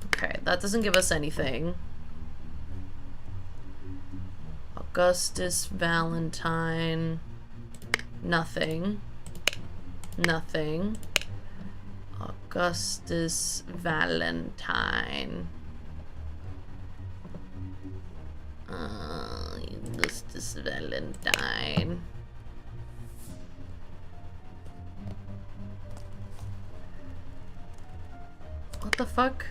Okay, that doesn't give us anything. Augustus Valentine. Nothing. Nothing. Augustus Valentine. Augustus Valentine. What the fuck?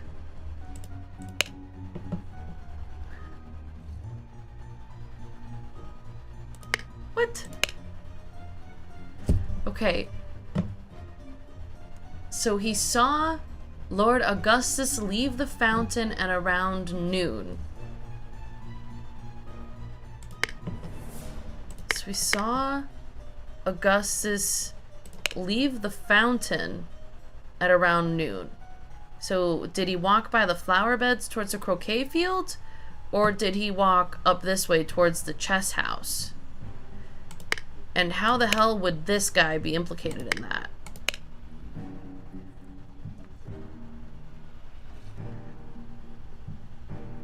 What? Okay. So he saw Lord Augustus leave the fountain at around noon. So we saw Augustus leave the fountain at around noon? So did he walk by the flower beds towards the croquet field? Or did he walk up this way towards the chess house? And how the hell would this guy be implicated in that?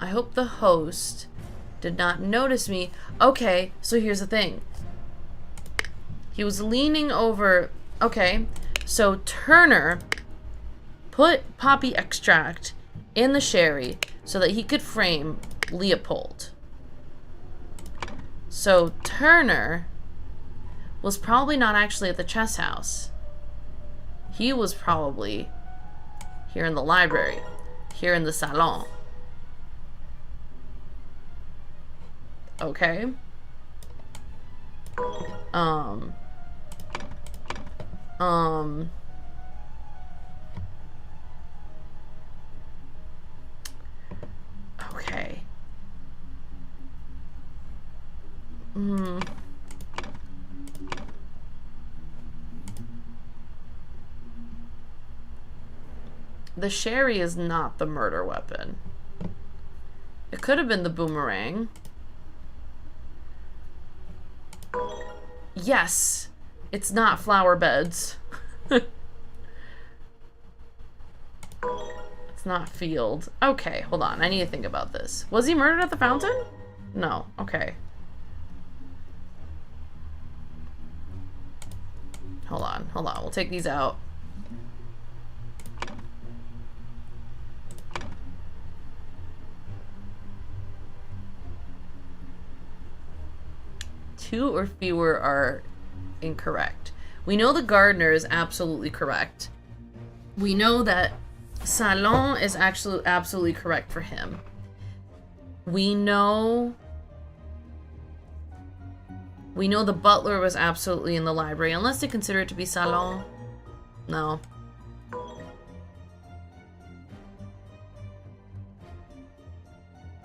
I hope the host did not notice me. Okay, so here's the thing. He was leaning over. Okay, so Turner put poppy extract in the sherry so that he could frame Leopold. So Turner was probably not actually at the chess house. He was probably here in the library, here in the salon. Okay. Okay. The sherry is not the murder weapon. It could have been the boomerang. Yes, it's not flower beds. It's not field. Okay, hold on. I need to think about this. Was he murdered at the fountain? No. Okay. Hold on. Hold on. We'll take these out. Two or fewer are incorrect. We know the gardener is absolutely correct. We know that salon is actually absolutely correct for him. We know the butler was absolutely in the library, unless they consider it to be salon. No.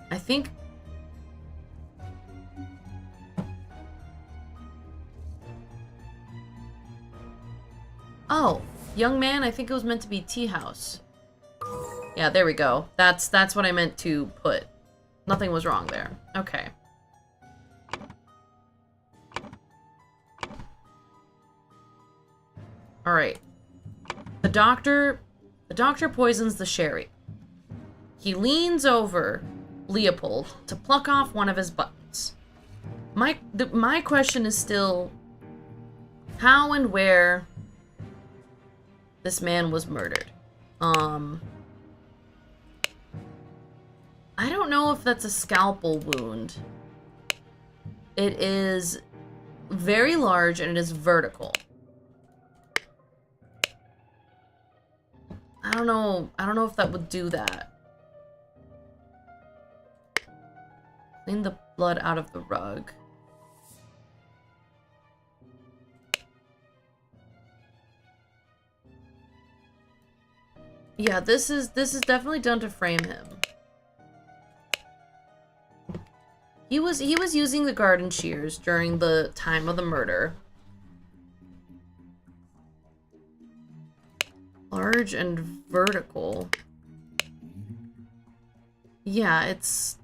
I think oh, young man, I think it was meant to be tea house. Yeah, there we go. That's what I meant to put. Nothing was wrong there. Okay. All right. The doctor poisons the sherry. He leans over Leopold to pluck off one of his buttons. My question is still how and where this man was murdered. I don't know if that's a scalpel wound. It is very large and it is vertical. I don't know if that would do that. Clean the blood out of the rug. Yeah, this is definitely done to frame him. He was using the garden shears during the time of the murder. Large and vertical. Yeah, it's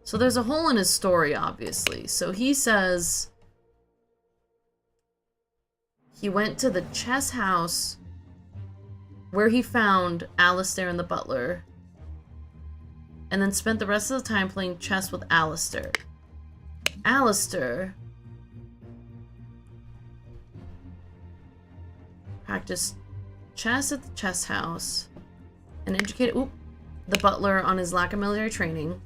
So there's a hole in his story, obviously. So he says he went to the chess house where he found Alistair and the butler, and then spent the rest of the time playing chess with Alistair. Alistair practiced chess at the chess house and educated the butler on his lack of military training.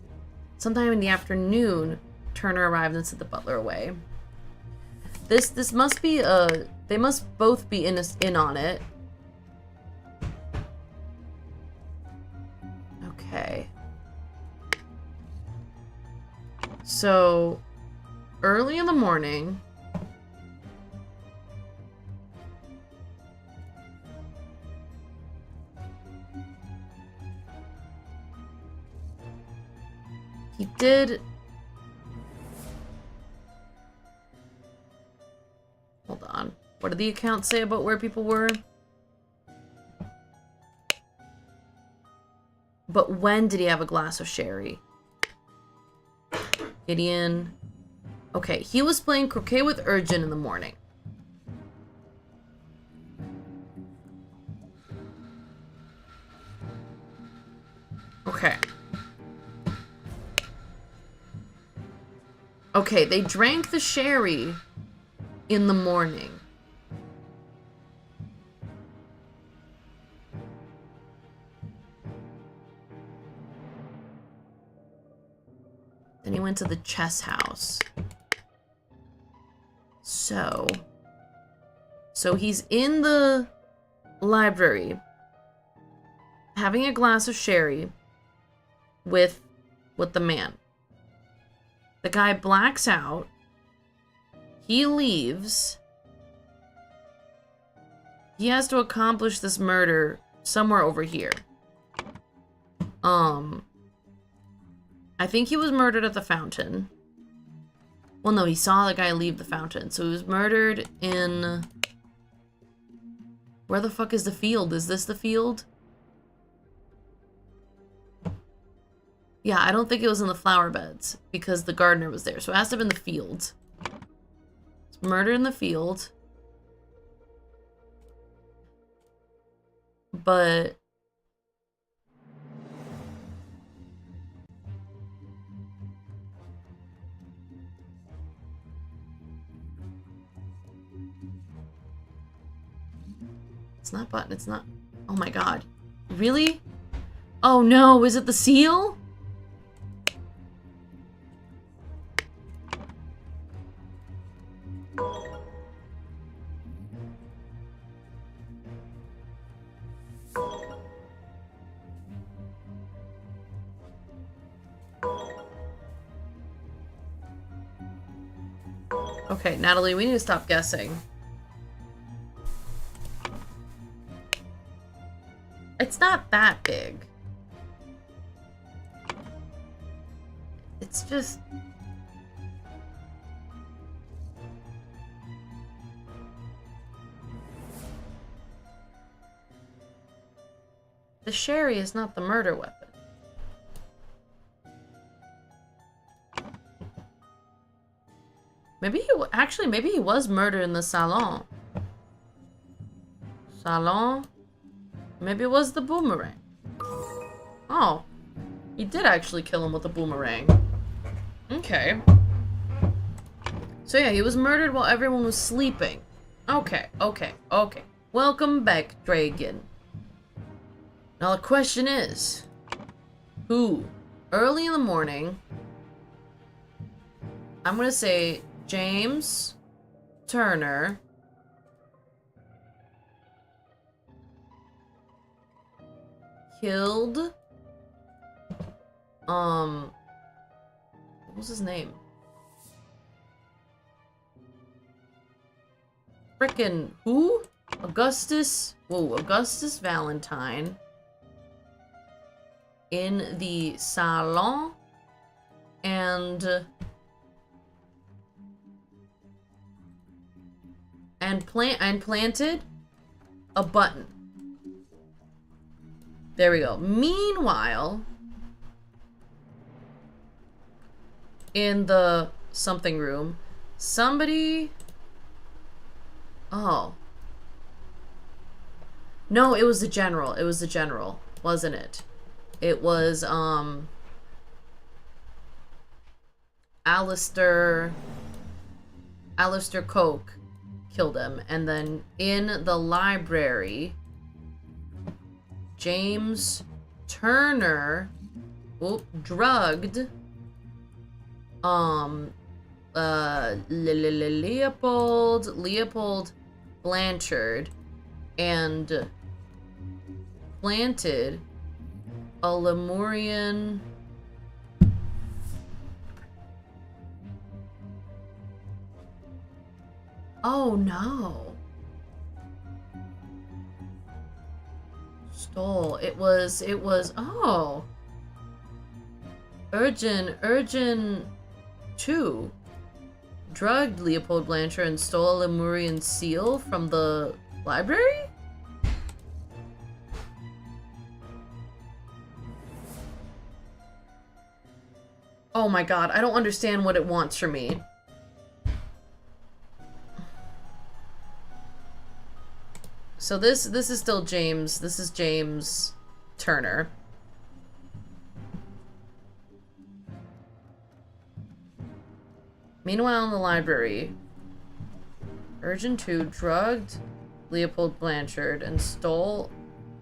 Sometime in the afternoon, Turner arrived and sent the butler away. This must be they must both be in on it. Okay. So, early in the morning, He did... Hold on. What did the account say about where people were? But when did he have a glass of sherry? Gideon. Okay, he was playing croquet with Urgent in the morning. Okay. Okay, they drank the sherry in the morning. Then he went to the chess house. So he's in the library having a glass of sherry with the man. The guy blacks out. He leaves. He has to accomplish this murder somewhere over here. I think he was murdered at the fountain. Well, no, he saw the guy leave the fountain. So he was murdered in... Where the fuck is the field? Is this the field? Yeah, I don't think it was in the flower beds because the gardener was there. So it has to have been the field. It's murdered in the field. But... It's not button, it's not... Oh my god. Really? Oh no, is it the seal? Okay, Natalie, we need to stop guessing. It's not that big. It's just... The sherry is not the murder weapon. Maybe he... Actually, maybe he was murdered in the salon. Salon? Maybe it was the boomerang. Oh. He did actually kill him with a boomerang. Okay. So yeah, he was murdered while everyone was sleeping. Okay, okay, okay. Welcome back, Dragon. Now the question is... Who? Early in the morning... I'm gonna say James Turner... killed, what was his name? Frickin' who? Augustus Valentine in the salon and planted a button. There we go. Meanwhile, in the something room, somebody... Oh. No, it was the general. It was the general, wasn't it? It was, Alistair Coke killed him. And then in the library... James Turner drugged Leopold Blanchard and planted a Lemurian oh no. Stole. It was, oh. Urgent 2 drugged Leopold Blanchard and stole a Lemurian seal from the library? Oh my god, I don't understand what it wants from me. So this is still James. This is James Turner. Meanwhile, in the library, Urgent 2 drugged Leopold Blanchard and stole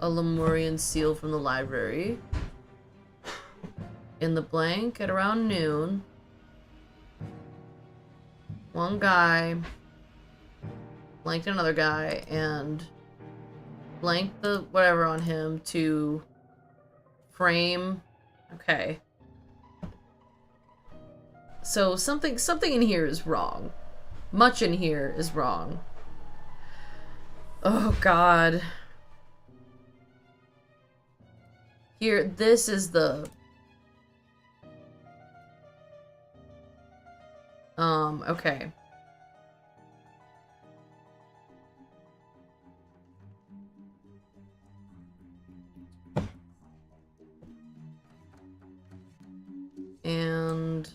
a Lemurian seal from the library. In the blank at around noon, one guy blanked another guy and blanked the whatever on him to frame. Okay. So something in here is wrong. Much in here is wrong. Oh god. Here, this is the okay. And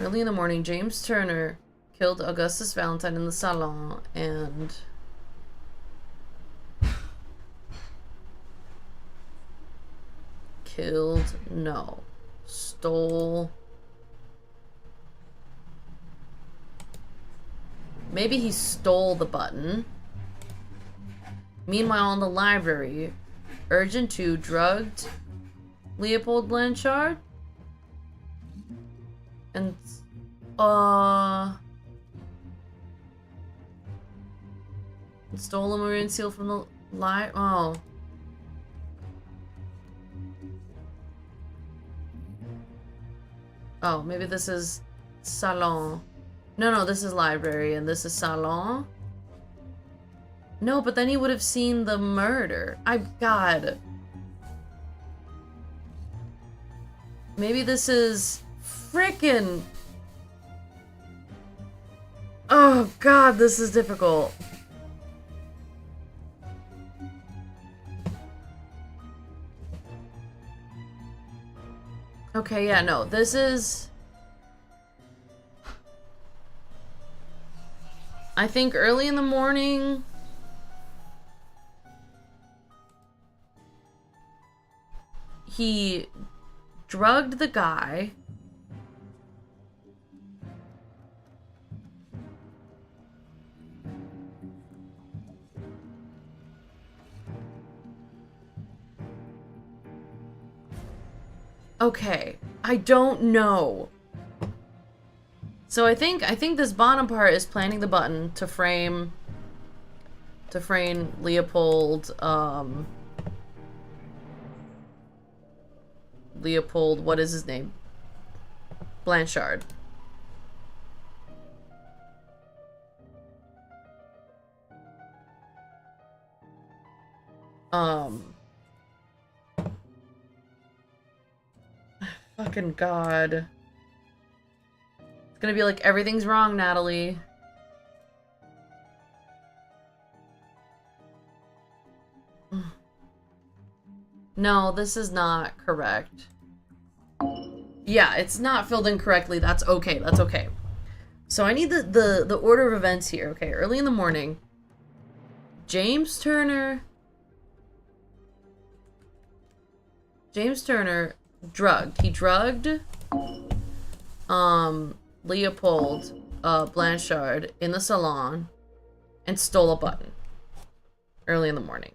early in the morning, James Turner killed Augustus Valentine in the salon and stole. Maybe he stole the button. Meanwhile, in the library, Urgent 2 drugged Leopold Blanchard and stole a Lemurian seal from the oh. Oh, maybe this is salon. No, this is library and this is salon. No, but then he would have seen the murder. God. Maybe this is frickin'. Oh god, this is difficult. Okay, yeah, no, this is... I think early in the morning... he drugged the guy. Okay, I don't know. So I think this bottom part is planting the button to frame Leopold what is his name? Blanchard. Fucking god. It's gonna be like, everything's wrong, Natalie. No, this is not correct. Yeah, it's not filled in correctly. That's okay. That's okay. So I need the order of events here. Okay, early in the morning. James Turner drugged. He drugged Leopold Blanchard in the salon and stole a button early in the morning.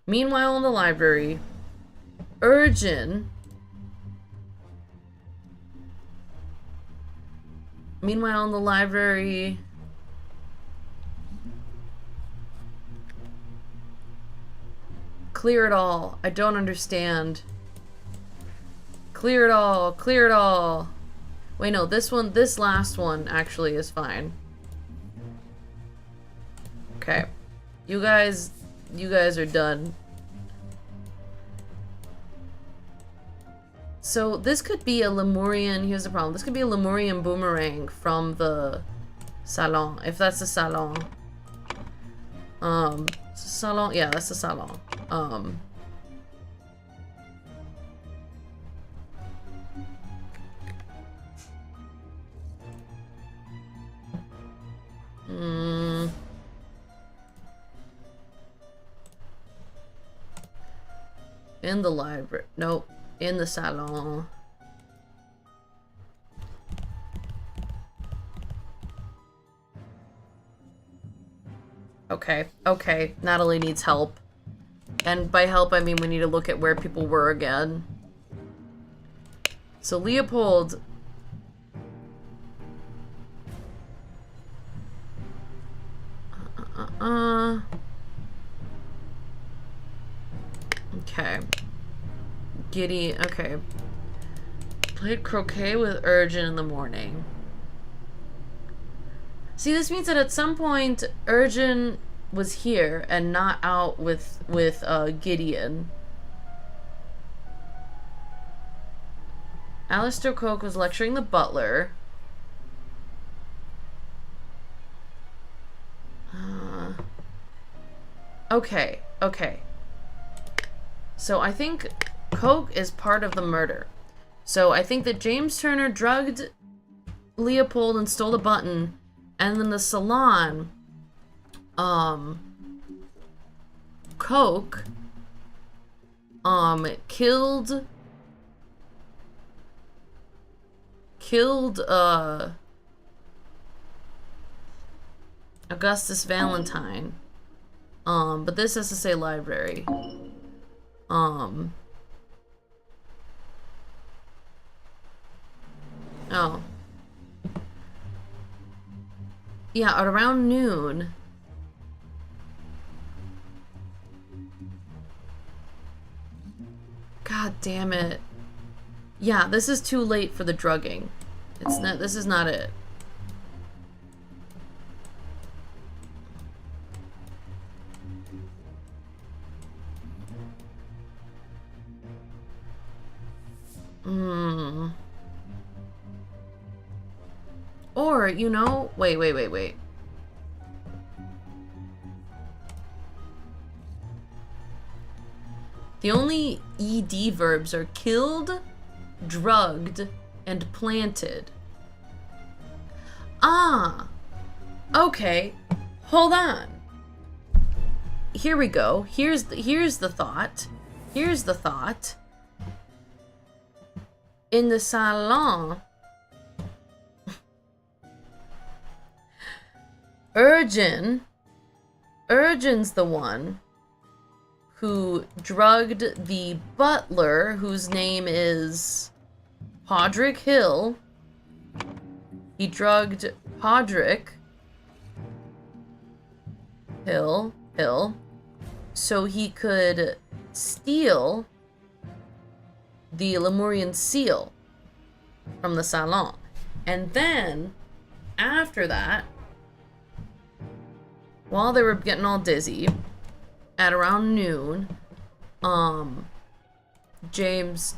Meanwhile, in the library, Meanwhile, in the library, clear it all. I don't understand. Clear it all. Clear it all. Wait, no, this last one actually is fine. Okay. You guys are done. So this could be a Lemurian, here's the problem. This could be a Lemurian boomerang from the salon, if that's the salon. Salon, yeah, that's the salon. In the library, nope, in the salon. Okay, okay, Natalie needs help. And by help, I mean we need to look at where people were again. So Leopold... Okay. Giddy, okay. Played croquet with Urgin in the morning. See, this means that at some point, Urgin was here and not out with Gideon. Alistair Coke was lecturing the butler. Okay, okay. So I think Coke is part of the murder. So I think that James Turner drugged Leopold and stole the button, and then the salon, Coke, killed, Augustus Valentine. But this has to say library. Oh. Yeah, at around noon. God damn it. Yeah, this is too late for the drugging. It's not, this is not it. Or, you know, wait. The only ED verbs are killed, drugged, and planted. Ah, okay, hold on. Here we go. Here's the thought. Here's the thought. In the salon, Urgin's the one who drugged the butler, whose name is Podrick Hill. He drugged Podrick Hill, so he could steal the Lemurian seal from the salon. And then, after that, while they were getting all dizzy, at around noon, James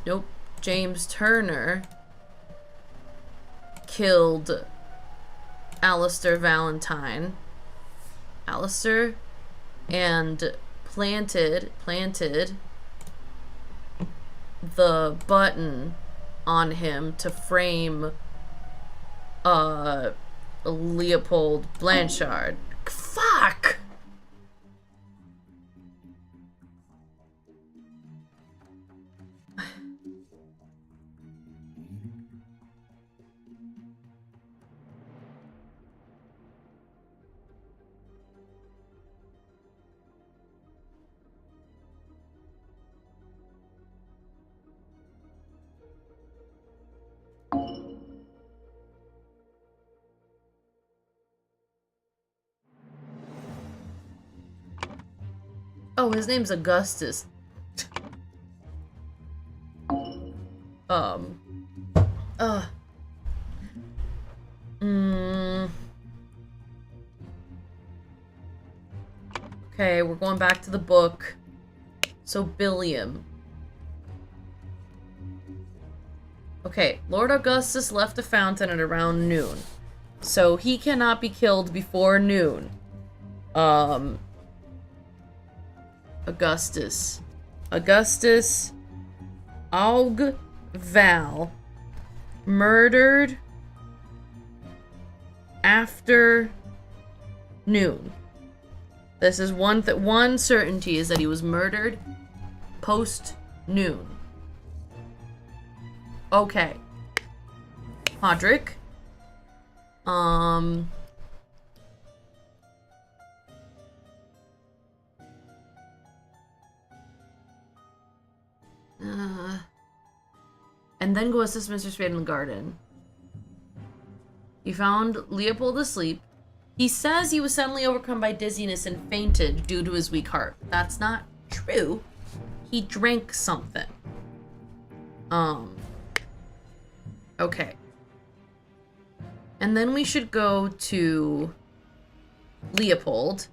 Turner killed Alistair Valentine. Alistair, and planted the button on him to frame Leopold Blanchard. Fuck! Oh, his name's Augustus. Okay, we're going back to the book. So, Billiam. Okay, Lord Augustus left the fountain at around noon. So he cannot be killed before noon. Augustus Aug Val murdered after noon. This is one certainty, is that he was murdered post noon. Okay. Podrick. And then go assist Mr. Spade in the garden. He found Leopold asleep. He says he was suddenly overcome by dizziness and fainted due to his weak heart. That's not true. He drank something. Okay. And then we should go to Leopold.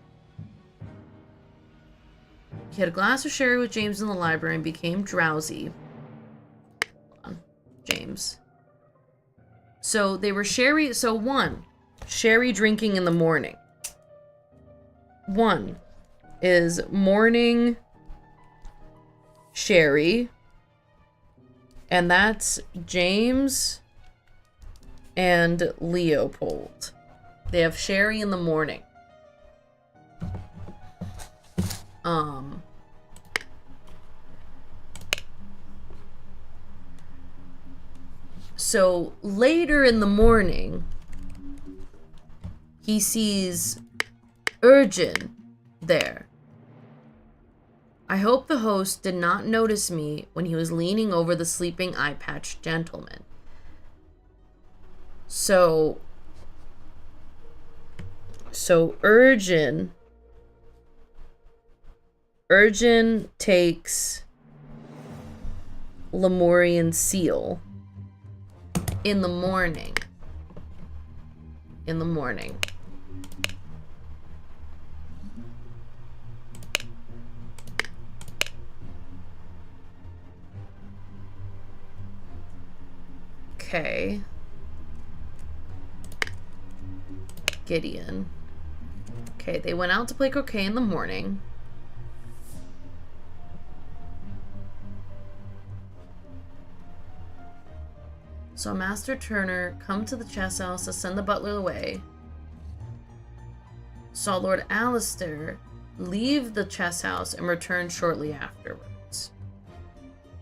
He had a glass of sherry with James in the library and became drowsy. Hold on. James. So they were sherry. So one, sherry drinking in the morning. One is morning sherry. And that's James and Leopold. They have sherry in the morning. So later in the morning, he sees Urgin there. I hope the host did not notice me when he was leaning over the sleeping eye-patched gentleman. So Urgin takes Lemurian seal in the morning. Okay. Gideon. Okay, they went out to play croquet in the morning. So Master Turner come to the chess house to send the butler away. Saw Lord Alistair leave the chess house and return shortly afterwards.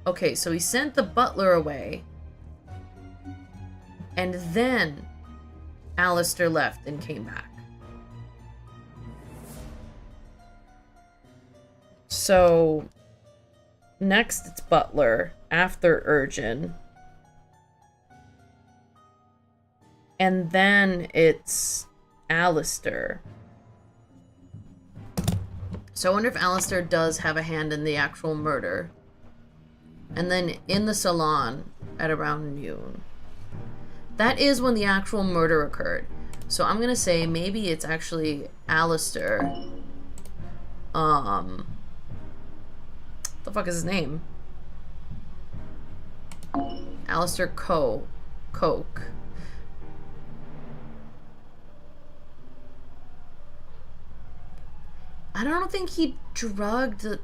Okay, so he sent the butler away. And then Alistair left and came back. So next it's Butler after Urgin. And then it's Alistair. So I wonder if Alistair does have a hand in the actual murder. And then in the salon at around noon. That is when the actual murder occurred. So I'm gonna say maybe it's actually Alistair. The fuck is his name? Alistair Coke. I don't think he drugged.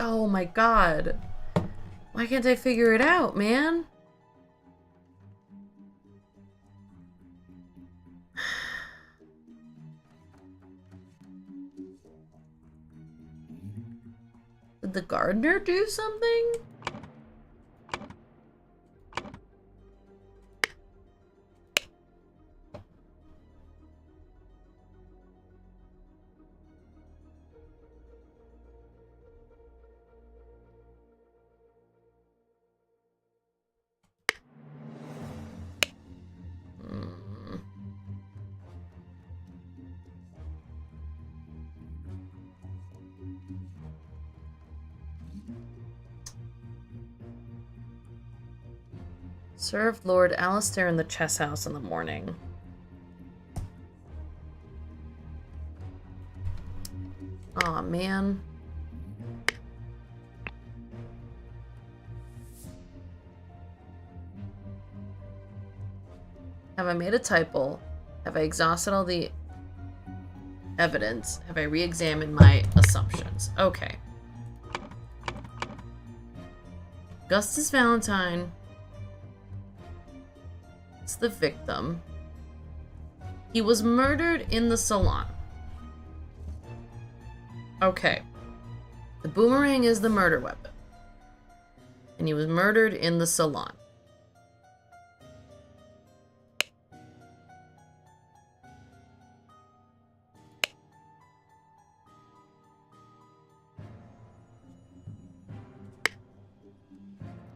Oh my god. Why can't I figure it out, man? Did the gardener do something? Served Lord Alistair in the chess house in the morning. Aw, man. Have I made a typo? Have I exhausted all the evidence? Have I re-examined my assumptions? Okay. Augustus Valentine is the victim. He was murdered in the salon. Okay. The boomerang is the murder weapon. And he was murdered in the salon.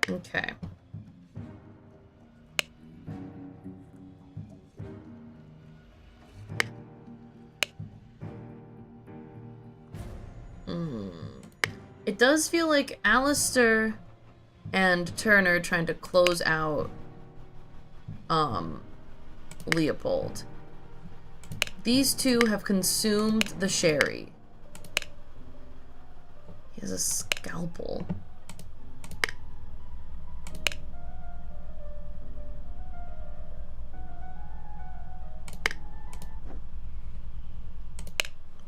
Okay. It does feel like Alistair and Turner trying to close out Leopold. These two have consumed the sherry. He has a scalpel.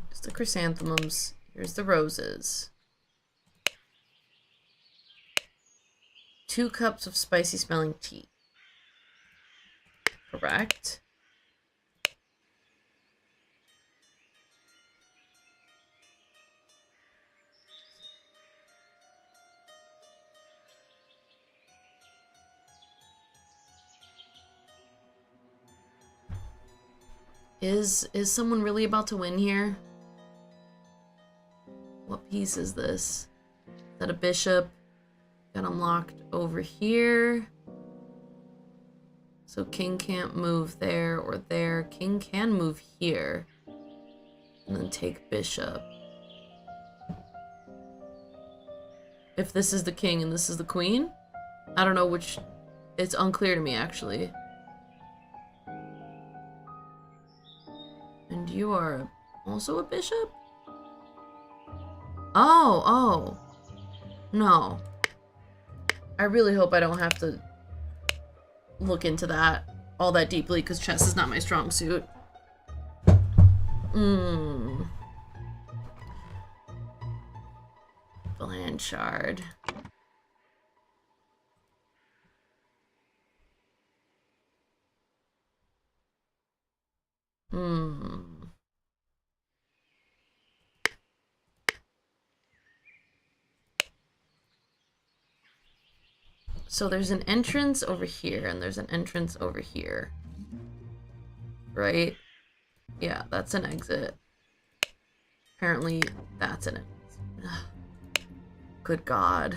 There's the chrysanthemums. Here's the roses. 2 cups of spicy smelling tea. Correct. Is someone really about to win here? What piece is this? Is that a bishop? Got unlocked over here. So king can't move there or there. King can move here. And then take bishop. If this is the king and this is the queen? I don't know which... It's unclear to me, actually. And you are also a bishop? Oh. No. I really hope I don't have to look into that all that deeply, because chess is not my strong suit. Blanchard. So there's an entrance over here, and there's an entrance over here. Right? Yeah, that's an exit. Apparently, that's an exit. Good God.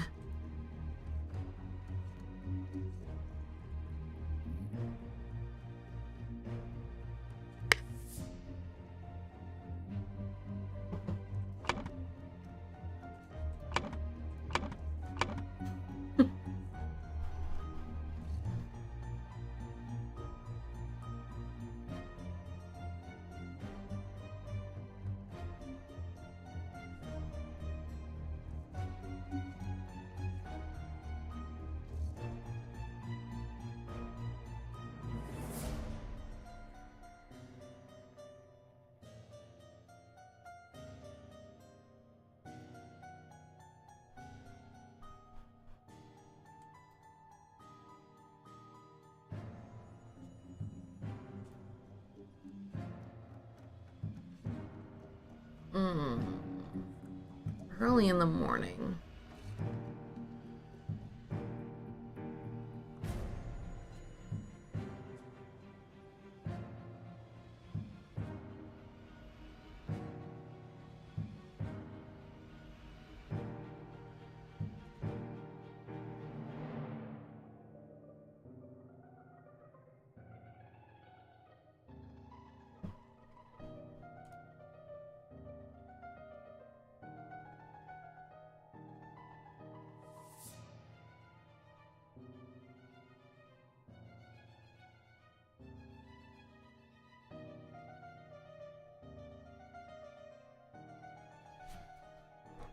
Early in the morning.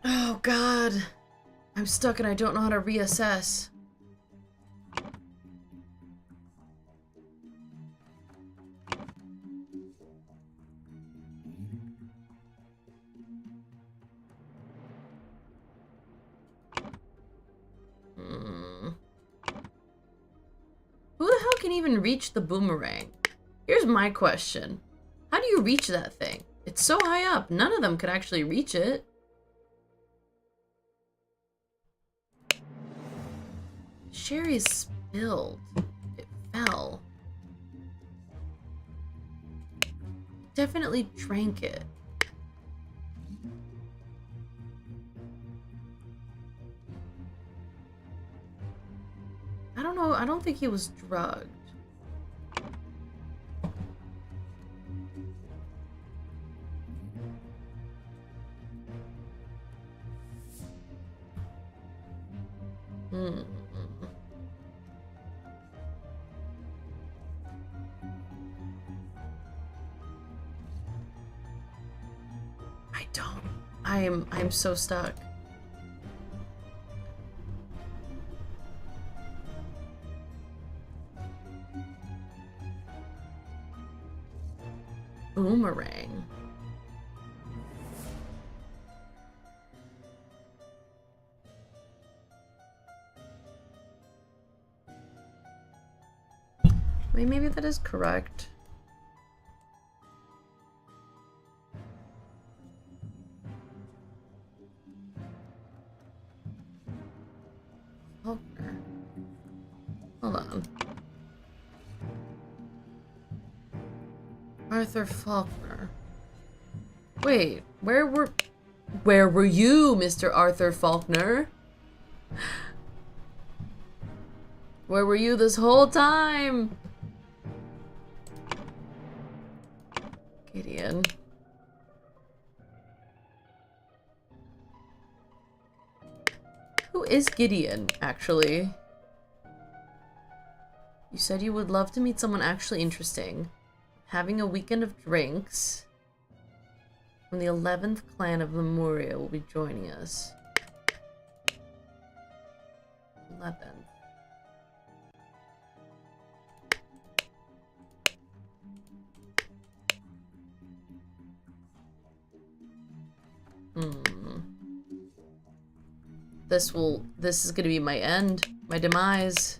Oh god. I'm stuck and I don't know how to reassess. Who the hell can even reach the boomerang? Here's my question. How do you reach that thing? It's so high up. None of them could actually reach it. Sherry spilled. It fell. Definitely drank it. I don't know. I don't think he was drugged. I don't. I'm so stuck. Boomerang. Wait, maybe that is correct. Faulkner. Hold on. Arthur Faulkner. Wait, where were you, Mr. Arthur Faulkner? Where were you this whole time? Gideon. Who is Gideon, actually? You said you would love to meet someone actually interesting. Having a weekend of drinks. From the 11th clan of Lemuria will be joining us. 11th. This is gonna be my end, my demise.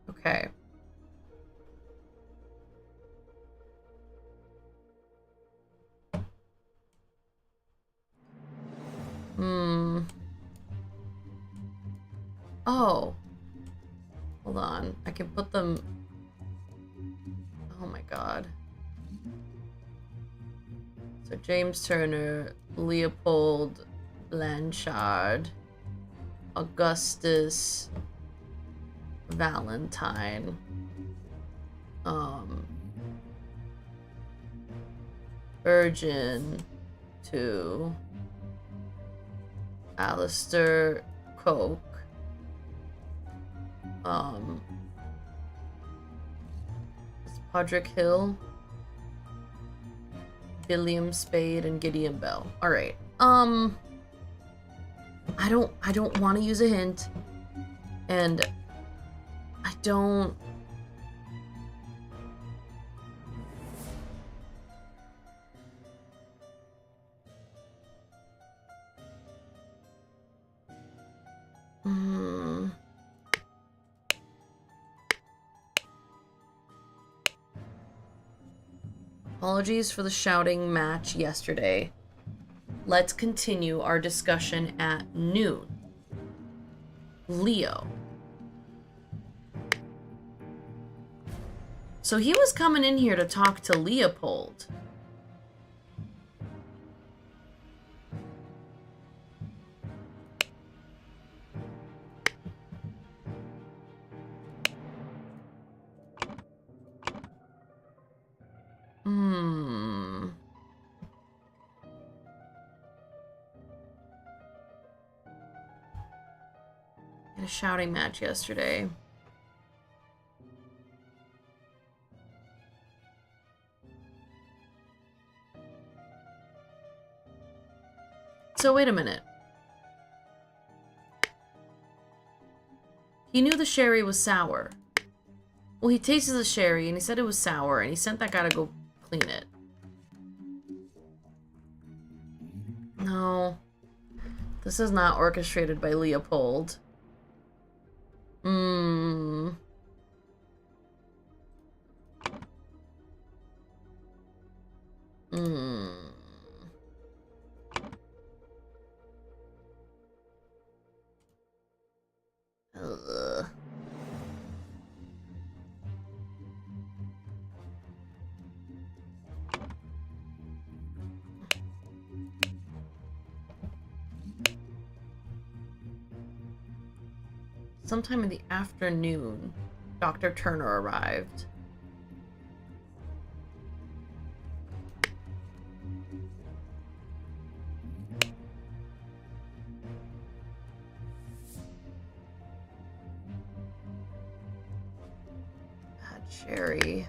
Okay. Oh. Hold on. I can put them... Oh my god. So James Turner, Leopold Blanchard, Augustus Valentine, Virgin to Alistair Coke, Podrick Hill, William Spade, and Gideon Bell. All right. I don't want to use a hint, and I don't. Apologies for the shouting match yesterday. Let's continue our discussion at noon. Leo. So he was coming in here to talk to Leopold. Had a shouting match yesterday. So wait a minute. He knew the sherry was sour. Well, he tasted the sherry and he said it was sour and he sent that guy to go clean it. No. This is not orchestrated by Leopold. Mmm. Mmm. Ugh. Sometime in the afternoon, Dr. Turner arrived. Bad sherry.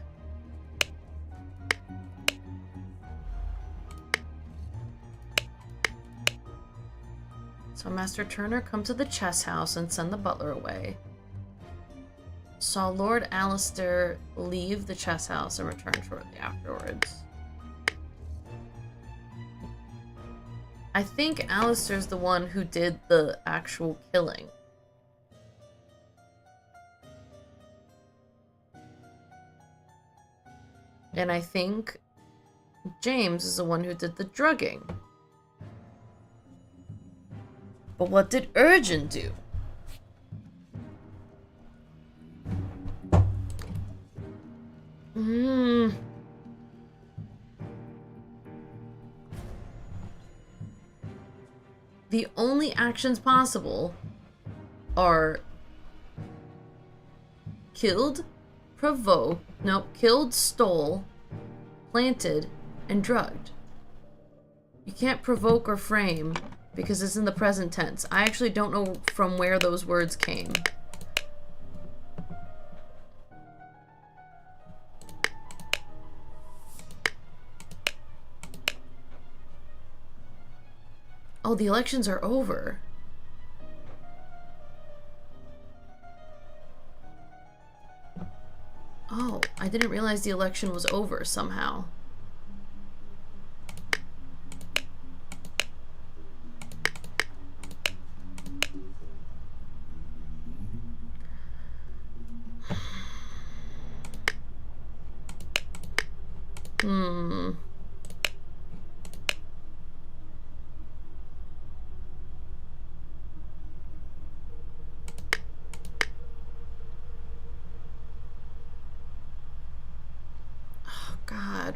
So Master Turner come to the chess house and send the butler away. Saw Lord Alistair leave the chess house and return shortly afterwards. I think Alistair's the one who did the actual killing. And I think James is the one who did the drugging. But what did Urgin do? The only actions possible are killed, killed, stole, planted, and drugged. You can't provoke or frame because it's in the present tense. I actually don't know from where those words came. Oh, the elections are over. Oh, I didn't realize the election was over somehow. God.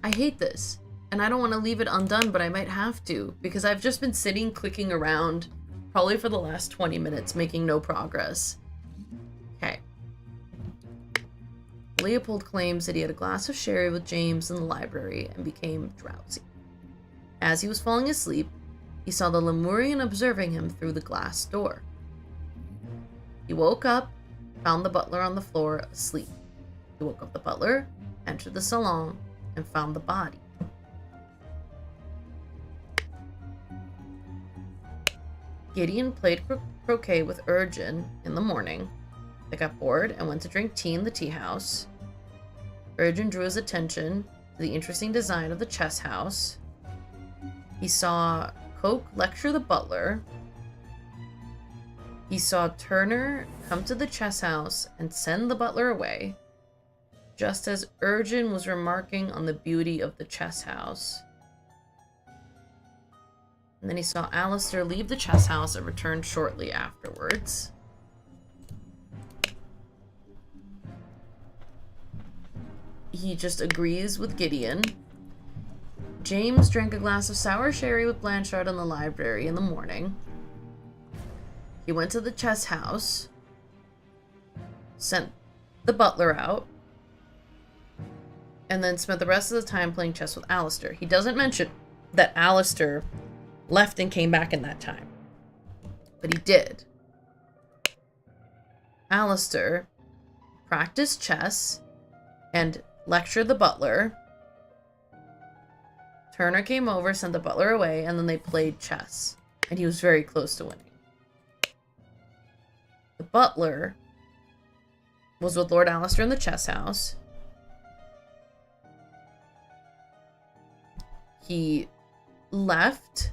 I hate this. And I don't want to leave it undone, but I might have to, because I've just been sitting clicking around probably for the last 20 minutes, making no progress. Okay. Leopold claims that he had a glass of sherry with James in the library and became drowsy. As he was falling asleep, he saw the Lemurian observing him through the glass door. He woke up, found the butler on the floor asleep. He woke up the butler, entered the salon, and found the body. Gideon played croquet with Urgin in the morning. They got bored and went to drink tea in the tea house. Urgin drew his attention to the interesting design of the chess house. He saw Coke lecture the butler. He saw Turner come to the chess house and send the butler away, just as Urgin was remarking on the beauty of the chess house. And then he saw Alistair leave the chess house and return shortly afterwards. He just agrees with Gideon. James drank a glass of sour sherry with Blanchard in the library in the morning. He went to the chess house, sent the butler out, and then spent the rest of the time playing chess with Alistair. He doesn't mention that Alistair left and came back in that time, but he did. Alistair practiced chess and lectured the butler. Turner came over, sent the butler away, and then they played chess. And he was very close to winning. The butler was with Lord Alistair in the chess house. He left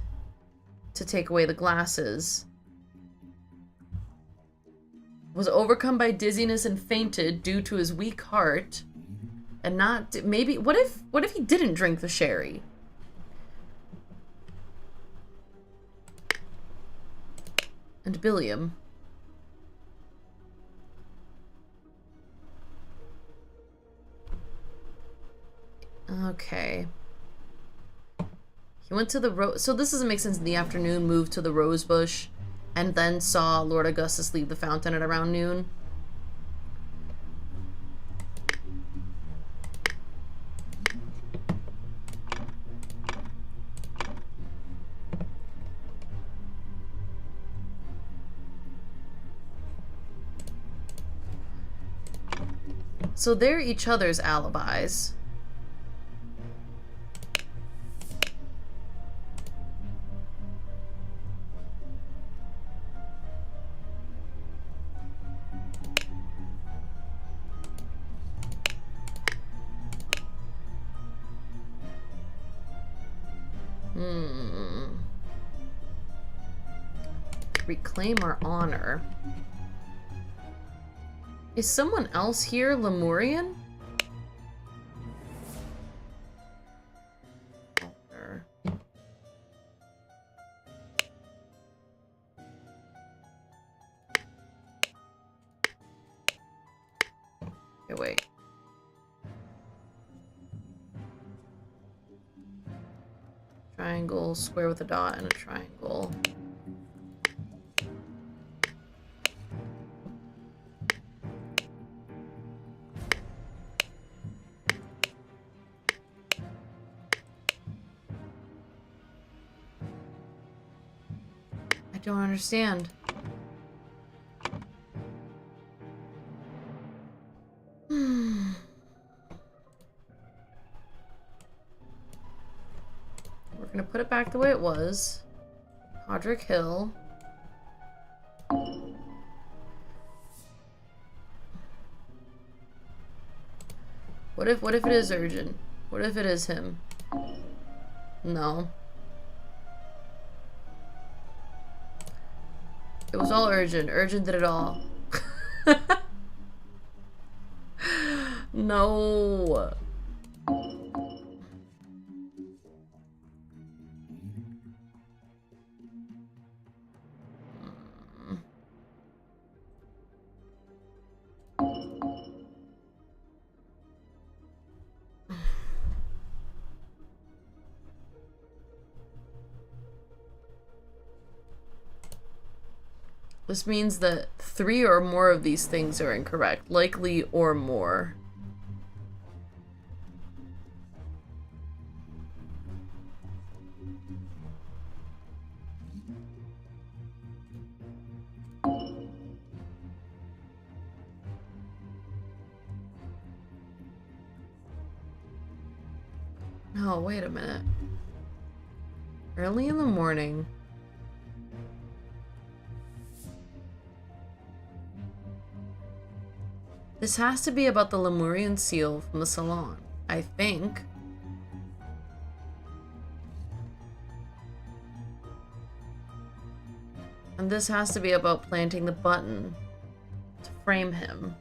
to take away the glasses. Was overcome by dizziness and fainted due to his weak heart. And not... maybe... What if he didn't drink the sherry? And Billiam. Okay. He went to the so this doesn't make sense. In the afternoon, moved to the rose bush, and then saw Lord Augustus leave the fountain at around noon. So they're each other's alibis. Reclaim our honor. Is someone else here Lemurian? Okay, wait. Triangle, square with a dot, and a triangle. I don't understand. We're gonna put it back the way it was. Podrick Hill. What if it is urgent? What if it is him? No. It was all urgent. Urgent did it all. No. This means that 3 or more of these things are incorrect. Likely or more. Oh, wait a minute. Early in the morning. This has to be about the Lemurian seal from the salon, I think. And this has to be about planting the button to frame him.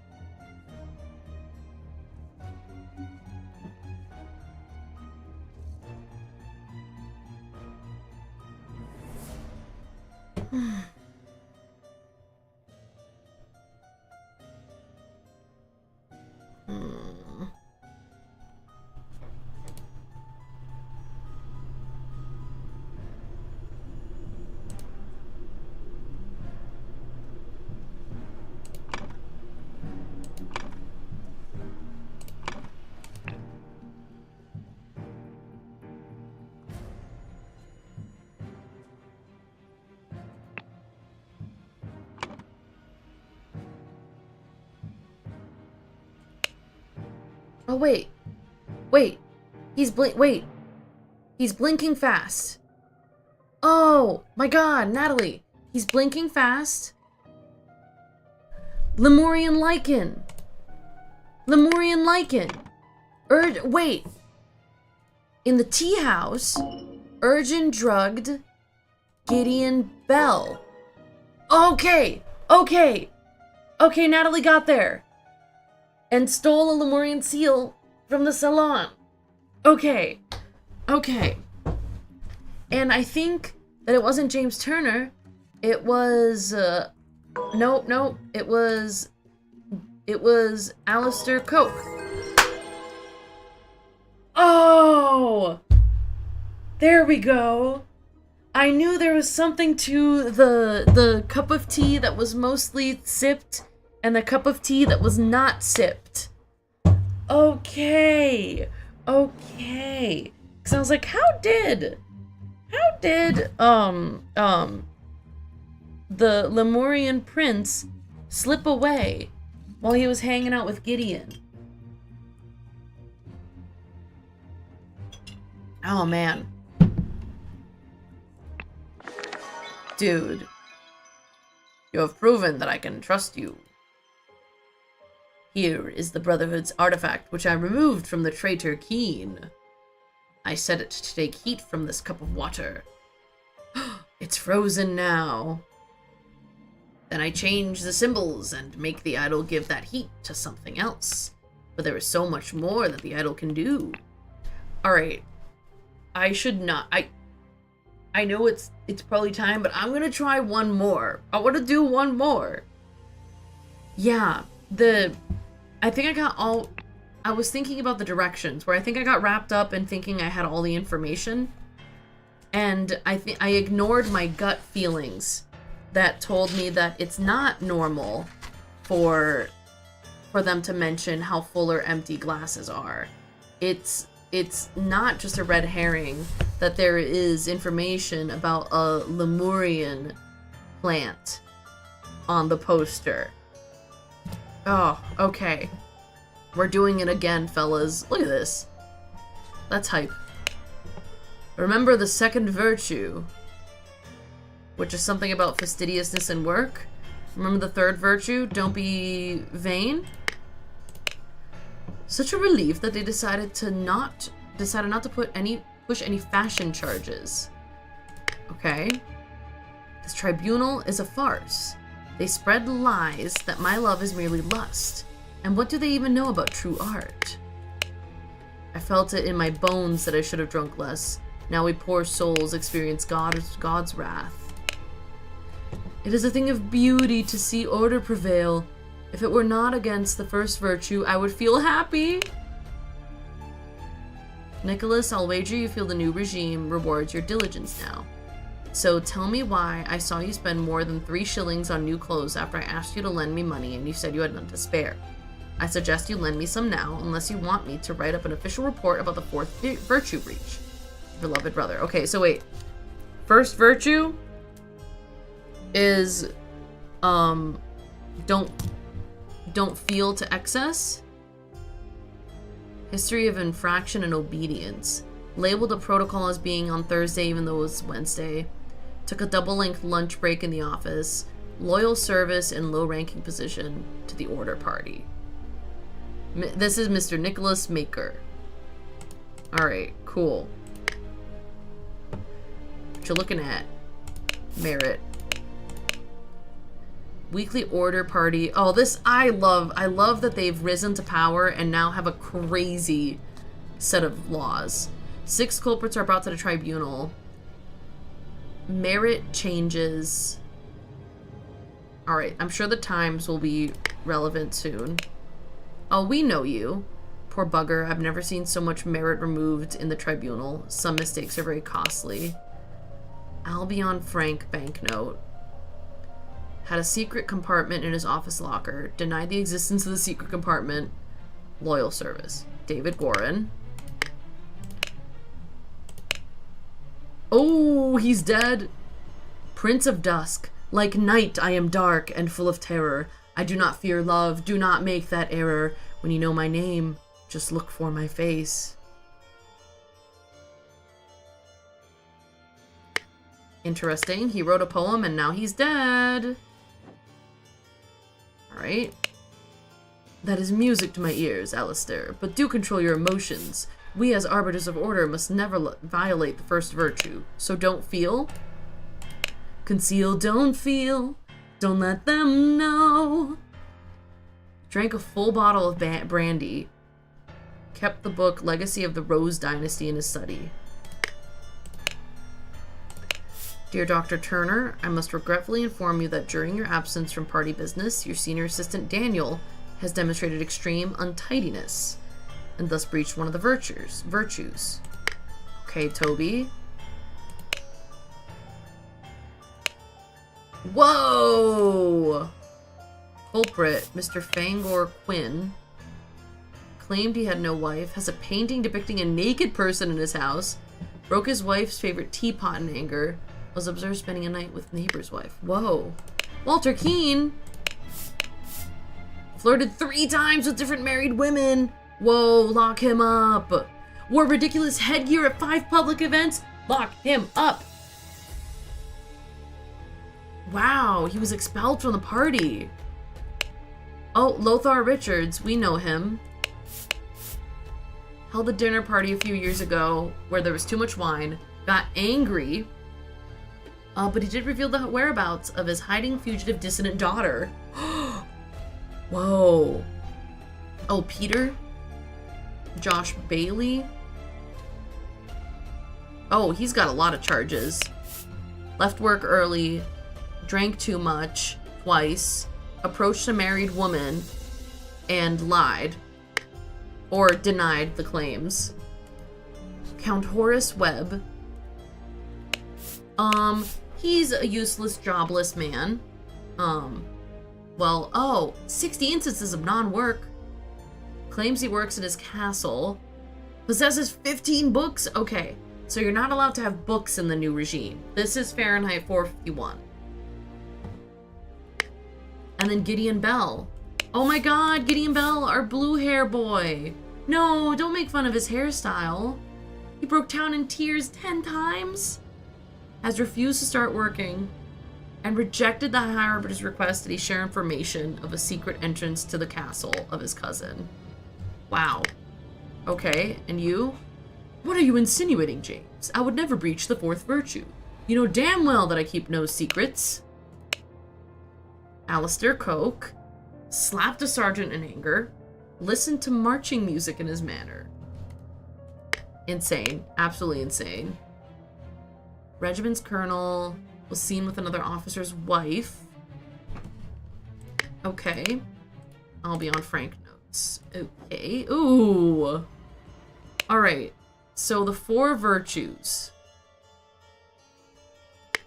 Oh, wait. Wait. Wait. He's blinking fast. Oh, my God, Natalie. He's blinking fast. Lemurian lichen. Lemurian lichen. Wait. In the tea house, Urgent drugged Gideon Bell. Okay. Natalie got there. And stole a Lemurian seal from the salon. Okay. And I think that it wasn't James Turner. It was, no. It was Alistair Coke. Oh! There we go. I knew there was something to the cup of tea that was mostly sipped and the cup of tea that was not sipped. Okay. Because I was like, how did the Lemurian prince slip away while he was hanging out with Gideon? Oh, man. Dude. You have proven that I can trust you. Here is the Brotherhood's artifact, which I removed from the traitor Keen. I set it to take heat from this cup of water. It's frozen now. Then I change the symbols and make the idol give that heat to something else. But there is so much more that the idol can do. Alright. I should not. I know it's probably time, but I'm gonna try one more. I want to do one more. Yeah, I think I got all... I was thinking about the directions, where I think I got wrapped up in thinking I had all the information. And I ignored my gut feelings that told me that it's not normal for them to mention how full or empty glasses are. It's not just a red herring that there is information about a Lemurian plant on the poster. Oh, okay. We're doing it again, fellas. Look at this. That's hype. Remember the second virtue, which is something about fastidiousness in work. Remember the third virtue, don't be vain. Such a relief that they decided not to push any fashion charges. Okay. This tribunal is a farce. They spread lies that my love is merely lust. And what do they even know about true art? I felt it in my bones that I should have drunk less. Now we poor souls experience God's wrath. It is a thing of beauty to see order prevail. If it were not against the first virtue, I would feel happy. Nicholas, I'll wager you feel the new regime rewards your diligence now. So tell me why I saw you spend more than 3 shillings on new clothes after I asked you to lend me money and you said you had none to spare. I suggest you lend me some now, unless you want me to write up an official report about the 4th virtue breach. Beloved brother. Okay, so wait. First virtue is, don't feel to excess. History of infraction and obedience. Labeled a protocol as being on Thursday even though it was Wednesday. Took a double-length lunch break in the office. Loyal service in low-ranking position to the order party. This is Mr. Nicholas Maker. Alright, cool. What you looking at? Merit. Weekly order party. Oh, this I love. I love that they've risen to power and now have a crazy set of laws. 6 culprits are brought to the tribunal. Merit changes. Alright, I'm sure the times will be relevant soon. Oh, we know you. Poor bugger. I've never seen so much merit removed in the tribunal. Some mistakes are very costly. Albion Frank banknote. Had a secret compartment in his office locker. Denied the existence of the secret compartment. Loyal service. David Gorin. Oh, he's dead. Prince of Dusk. Like night I am dark and full of terror. I do not fear love. Do not make that error. When you know my name, just look for my face. Interesting. He wrote a poem and now he's dead. Alright. That is music to my ears, Alistair, but do control your emotions. We as arbiters of order must never violate the first virtue. So don't feel. Conceal, don't feel. Don't let them know. Drank a full bottle of brandy. Kept the book Legacy of the Rose Dynasty in his study. Dear Dr. Turner, I must regretfully inform you that during your absence from party business, your senior assistant Daniel has demonstrated extreme untidiness and thus breached one of the virtues. Okay, Toby. Whoa! Culprit, Mr. Fangor Quinn, claimed he had no wife, has a painting depicting a naked person in his house, broke his wife's favorite teapot in anger, was observed spending a night with neighbor's wife. Whoa. Walter Keane flirted 3 times with different married women. Whoa, lock him up. Wore ridiculous headgear at 5 public events. Lock him up. Wow, he was expelled from the party. Oh, Lothar Richards, we know him. Held a dinner party a few years ago where there was too much wine. Got angry. But he did reveal the whereabouts of his hiding fugitive dissident daughter. Whoa. Oh, Peter? Josh Bailey? Oh, he's got a lot of charges. Left work early. Drank too much. Twice. Approached a married woman. And lied. Or denied the claims. Count Horace Webb. He's a useless, jobless man. 60 instances of non-work. Claims he works at his castle. Possesses 15 books? Okay, so you're not allowed to have books in the new regime. This is Fahrenheit 451. And then Gideon Bell. Oh my god, Gideon Bell, our blue hair boy. No, don't make fun of his hairstyle. He broke down in tears 10 times. Has refused to start working and rejected the High Arbiter's request that he share information of a secret entrance to the castle of his cousin. Wow. Okay, and you? What are you insinuating, James? I would never breach the 4th virtue. You know damn well that I keep no secrets. Alistair Coke slapped a sergeant in anger, listened to marching music in his manner. Insane. Absolutely insane. Regiment's colonel was seen with another officer's wife. Okay. I'll be on Frank notes. Okay. Ooh. Alright. So the 4 virtues.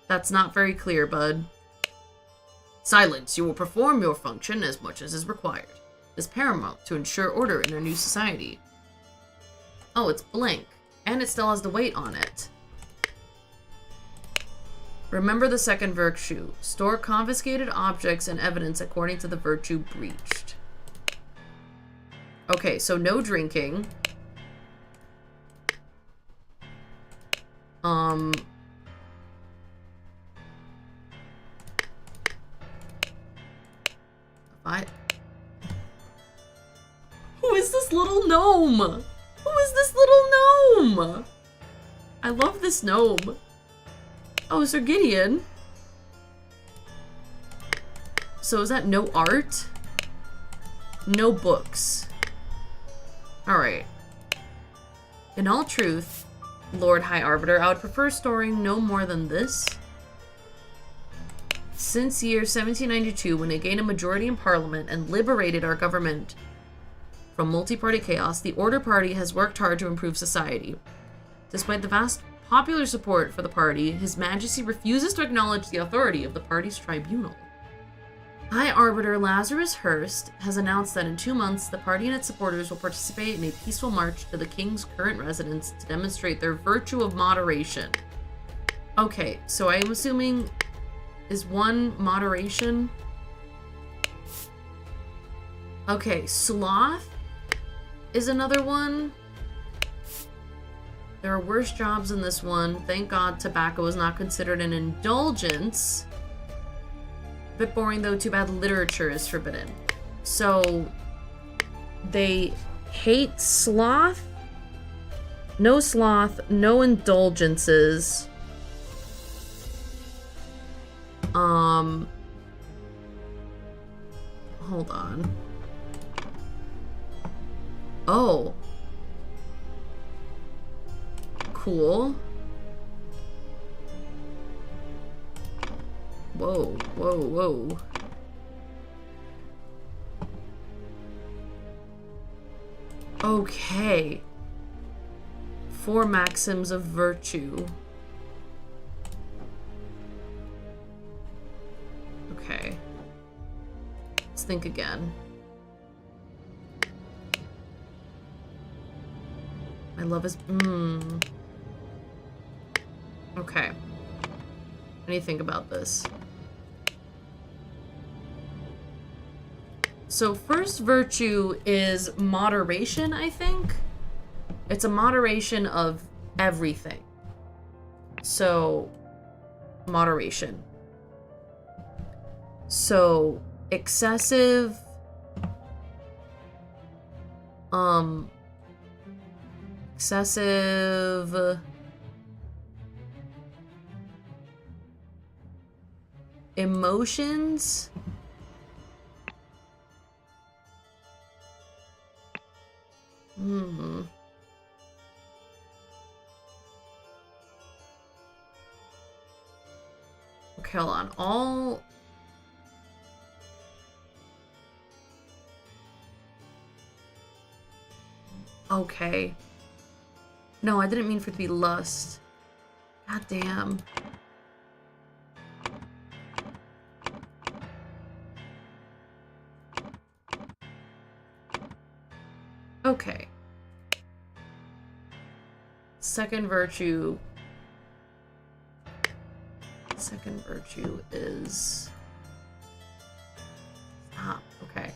That's not very clear, bud. Silence. You will perform your function as much as is required. It is paramount to ensure order in our new society. Oh, it's blank. And it still has the weight on it. Remember the 2nd virtue. Store confiscated objects and evidence according to the virtue breached. Okay, so no drinking. Who is this little gnome? Who is this little gnome? I love this gnome. Oh, Sir Gideon. So is that no art? No books. Alright. In all truth, Lord High Arbiter, I would prefer storing no more than this. Since year 1792, when it gained a majority in Parliament and liberated our government from multi-party chaos, the Order Party has worked hard to improve society. Despite the vast popular support for the party, His Majesty refuses to acknowledge the authority of the party's tribunal. High Arbiter Lazarus Hurst has announced that in 2 months, the party and its supporters will participate in a peaceful march to the king's current residence to demonstrate their virtue of moderation. Okay, so I am assuming, is 1 moderation? Okay, sloth is another one. There are worse jobs in this one. Thank God tobacco is not considered an indulgence. A bit boring though, too bad literature is forbidden. So they hate sloth. No sloth, no indulgences. Hold on. Oh. Cool. Whoa, whoa, whoa. Okay. 4 maxims of virtue. Okay. Let's think again. My love is... Okay. What do you think about this? So first virtue is moderation, I think. It's a moderation of everything. So, moderation. So, excessive, excessive emotions. Okay, hold on. All... Okay. No, I didn't mean for it to be lust. God damn. Okay. Second virtue. Second virtue is... Stop. Okay.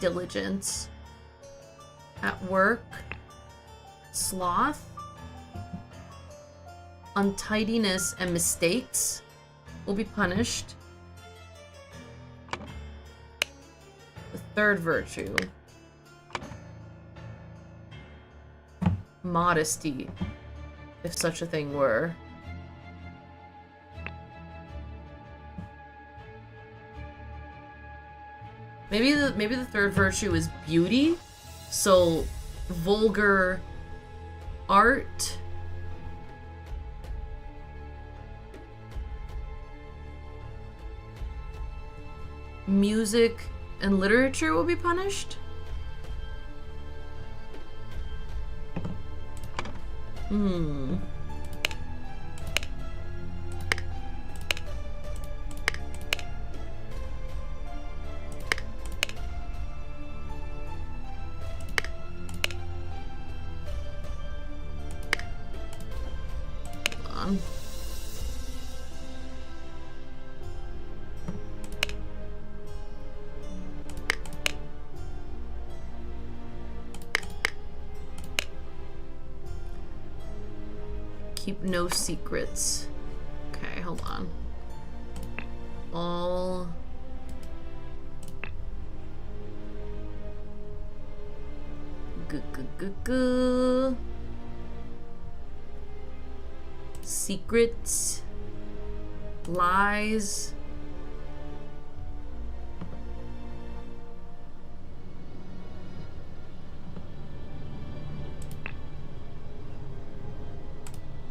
Diligence. At work. Sloth. Untidiness and mistakes will be punished. The third virtue. Modesty, if such a thing were. Maybe the third virtue is beauty. So vulgar art. Music and literature will be punished? Hold on. Keep no secrets. Okay, hold on. All... Secrets. Lies.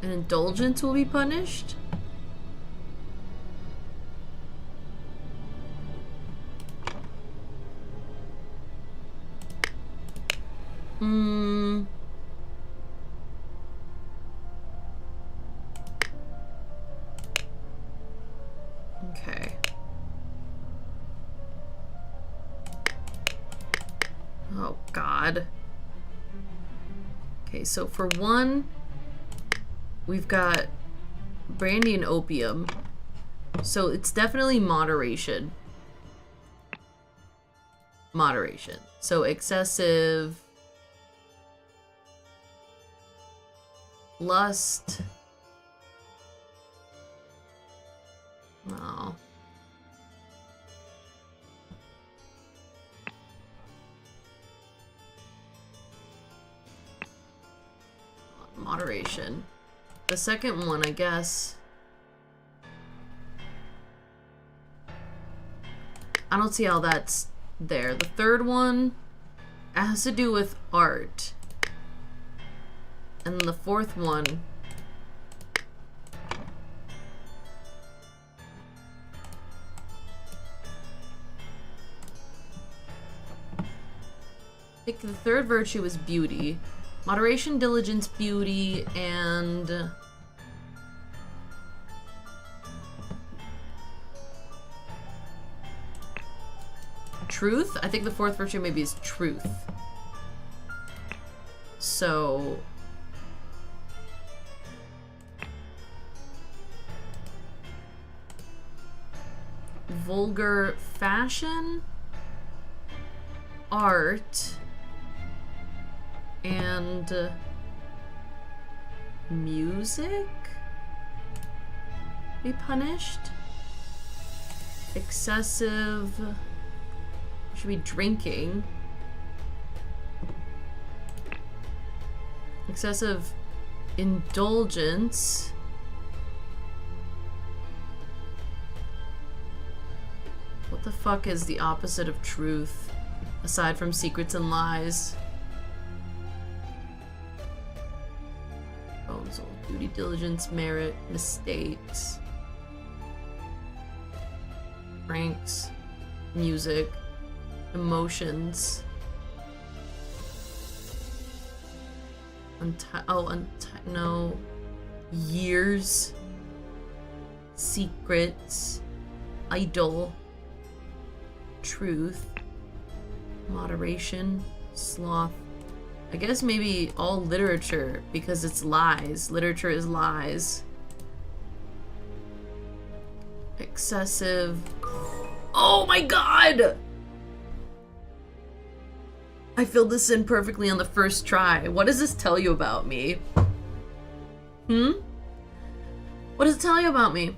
An indulgence will be punished? Okay. Oh, God. Okay, so for one, we've got brandy and opium. So it's definitely moderation. Moderation. So excessive lust. No. Moderation. The second one, I guess. I don't see how that's there. The third one has to do with art. And then the fourth one, I think the third virtue is beauty. Moderation, diligence, beauty, and truth? I think the fourth virtue maybe is truth. So vulgar fashion, art, and music be punished. Excessive should be drinking. Excessive indulgence. What the fuck is the opposite of truth, aside from secrets and lies? Oh, so duty, diligence, merit, mistakes, pranks, music, emotions. No. Years. Secrets. Idle. Truth. Moderation. Sloth. I guess maybe all literature, because it's lies. Literature is lies. Excessive. Oh my god! I filled this in perfectly on the first try. What does this tell you about me? What does it tell you about me?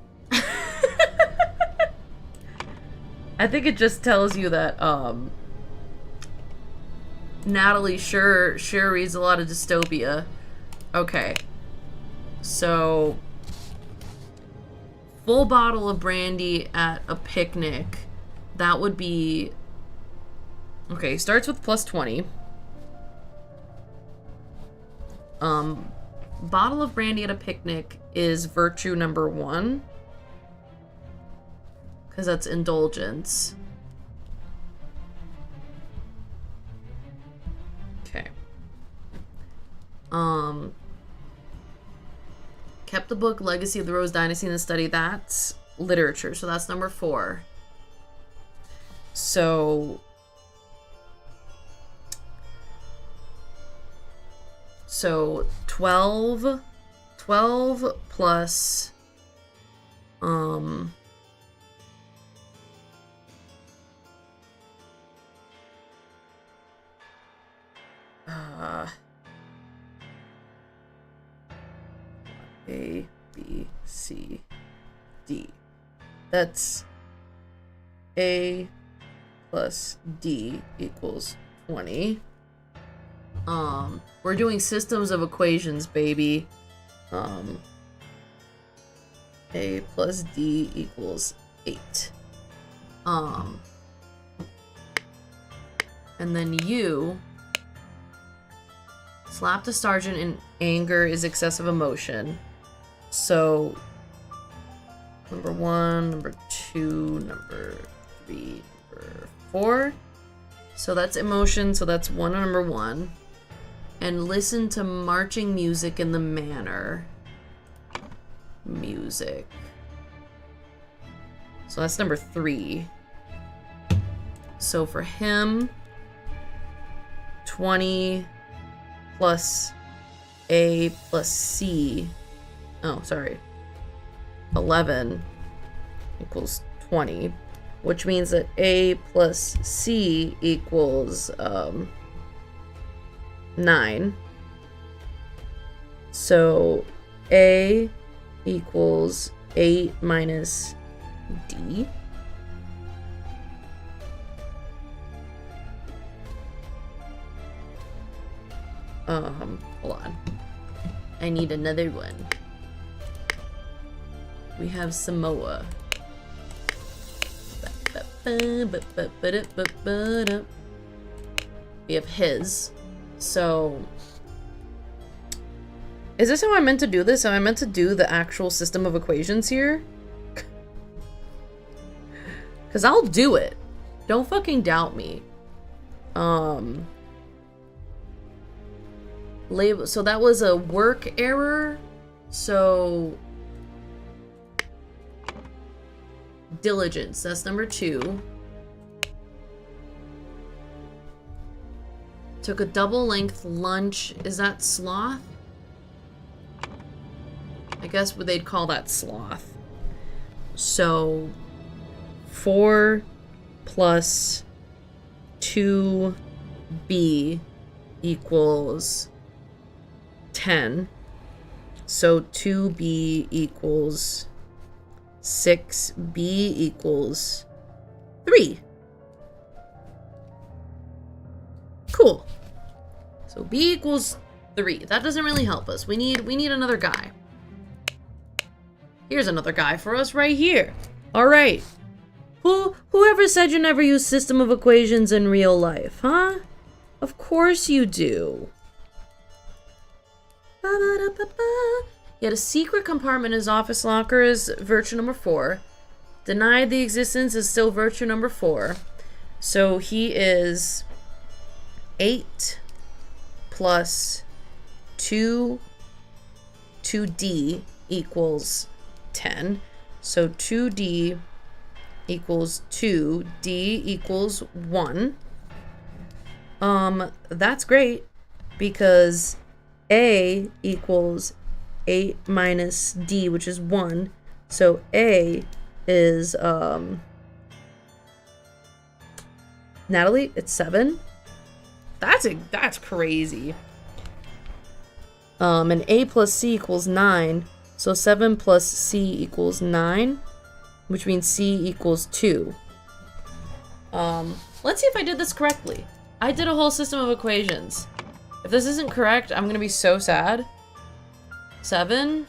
I think it just tells you that, Natalie sure reads a lot of dystopia. Okay. So, full bottle of brandy at a picnic. That would be... Okay, starts with plus 20. Bottle of brandy at a picnic is virtue number 1. Because that's indulgence. Okay. Kept the book Legacy of the Rose Dynasty in the study. That's literature. So that's number 4. So 12 plus A, B, C, D. That's A plus D equals 20. We're doing systems of equations, baby. A plus D equals 8. And then U, slapped a sergeant in anger is excessive emotion. So, number 1, number 2, number 3, number 4. So that's emotion, so that's number 1. And listen to marching music in the manor. Music. So that's number 3. So for him, 20 plus A plus C. Oh, sorry. 11 equals 20, which means that A plus C equals 9. So A equals 8 minus D. Hold on. I need another one. We have Samoa. We have his. So, is this how I meant to do this? Am I meant to do the actual system of equations here? Because I'll do it. Don't fucking doubt me. Label. So that was a work error. So diligence. That's number 2. Took a double length lunch. Is that sloth? I guess they'd call that sloth. So 4 plus 2b equals 10. So 2b equals 6b equals 3. Cool. So b equals 3. That doesn't really help us. We need another guy. Here's another guy for us right here. All right. Whoever said you never use system of equations in real life, huh? Of course you do. He had a secret compartment in his office locker is virtue number 4. Denied the existence is still virtue number 4. So he is 8 plus 2 2d equals 10. So 2d equals 2, d equals 1. That's great because A equals 8 minus D, which is 1. So A is, Natalie, it's 7. That's crazy. And A plus C equals 9. So 7 plus C equals 9, which means C equals 2. Let's see if I did this correctly. I did a whole system of equations. If this isn't correct, I'm gonna be so sad. 7,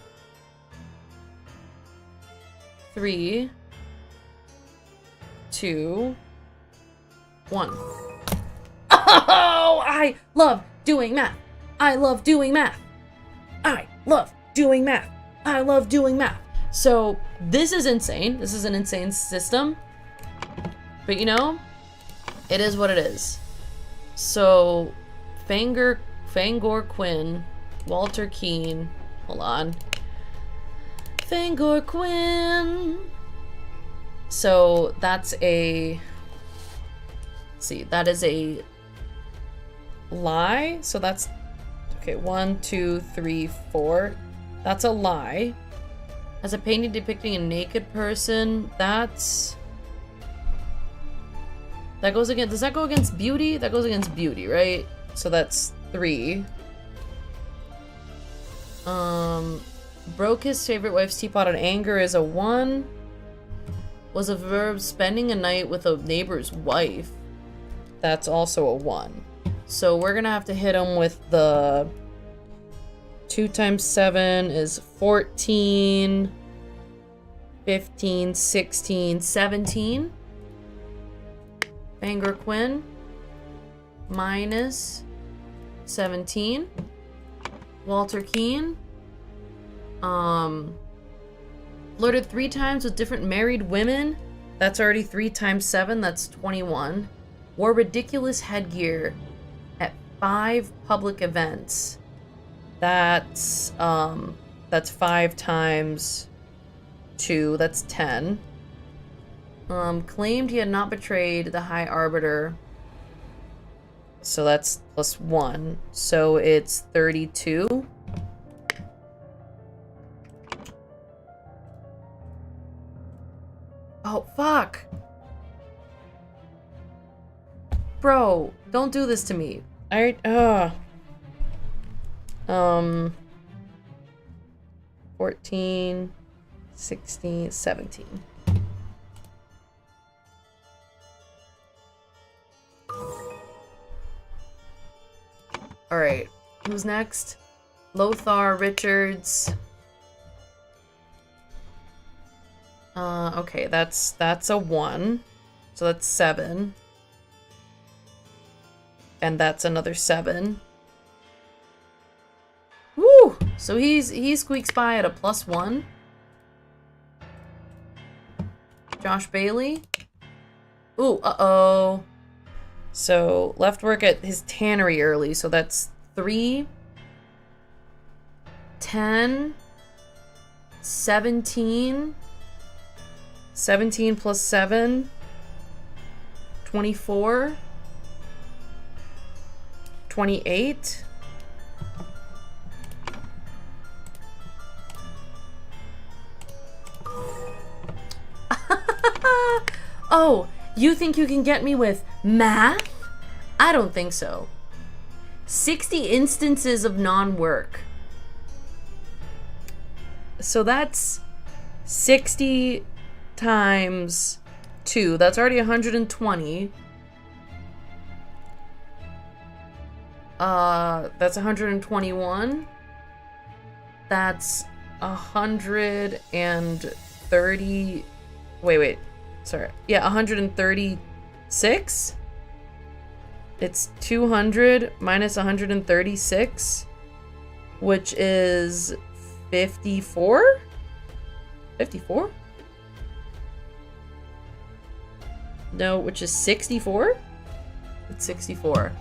3, 2, 1. Oh, I love doing math. I love doing math. I love doing math. I love doing math. So this is insane. This is an insane system. But you know, it is what it is. So Fangor Quinn, Walter Keane, hold on. Fangor Quinn. So that's a, let's see, that is a lie. So that's, okay, 1, 2, 3, 4. That's a lie. As a painting depicting a naked person, that goes against, does that go against beauty? That goes against beauty, right? So that's 3. Broke his favorite wife's teapot in anger is a 1. Was a verb spending a night with a neighbor's wife. That's also a 1. So we're gonna have to hit him with the 2 times 7 is 14, 15, 16, 17. Bangor Quinn minus 17. Walter Keane flirted 3 times with different married women. That's already 3 times 7. That's 21. Wore ridiculous headgear at 5 public events. That's 5 times 2. That's 10. Claimed he had not betrayed the High Arbiter. So that's plus 1. So it's 32. Oh, fuck. Bro, don't do this to me. 14, 16, 17. Alright, who's next? Lothar Richards. Okay, that's a 1. So that's 7. And that's another 7. Woo! So he squeaks by at a +1. Josh Bailey. Ooh, uh-oh. So left work at his tannery early, so that's 3, 10, 17, 17 plus 7, 24, 28. Oh, you think you can get me with math? I don't think so. 60 instances of non-work. So that's 60 times 2. That's already 120. That's 121. That's 130. Wait. Sorry. Yeah, 136. It's 200 minus 136, which is 54? 54? No, which is 64? It's 64.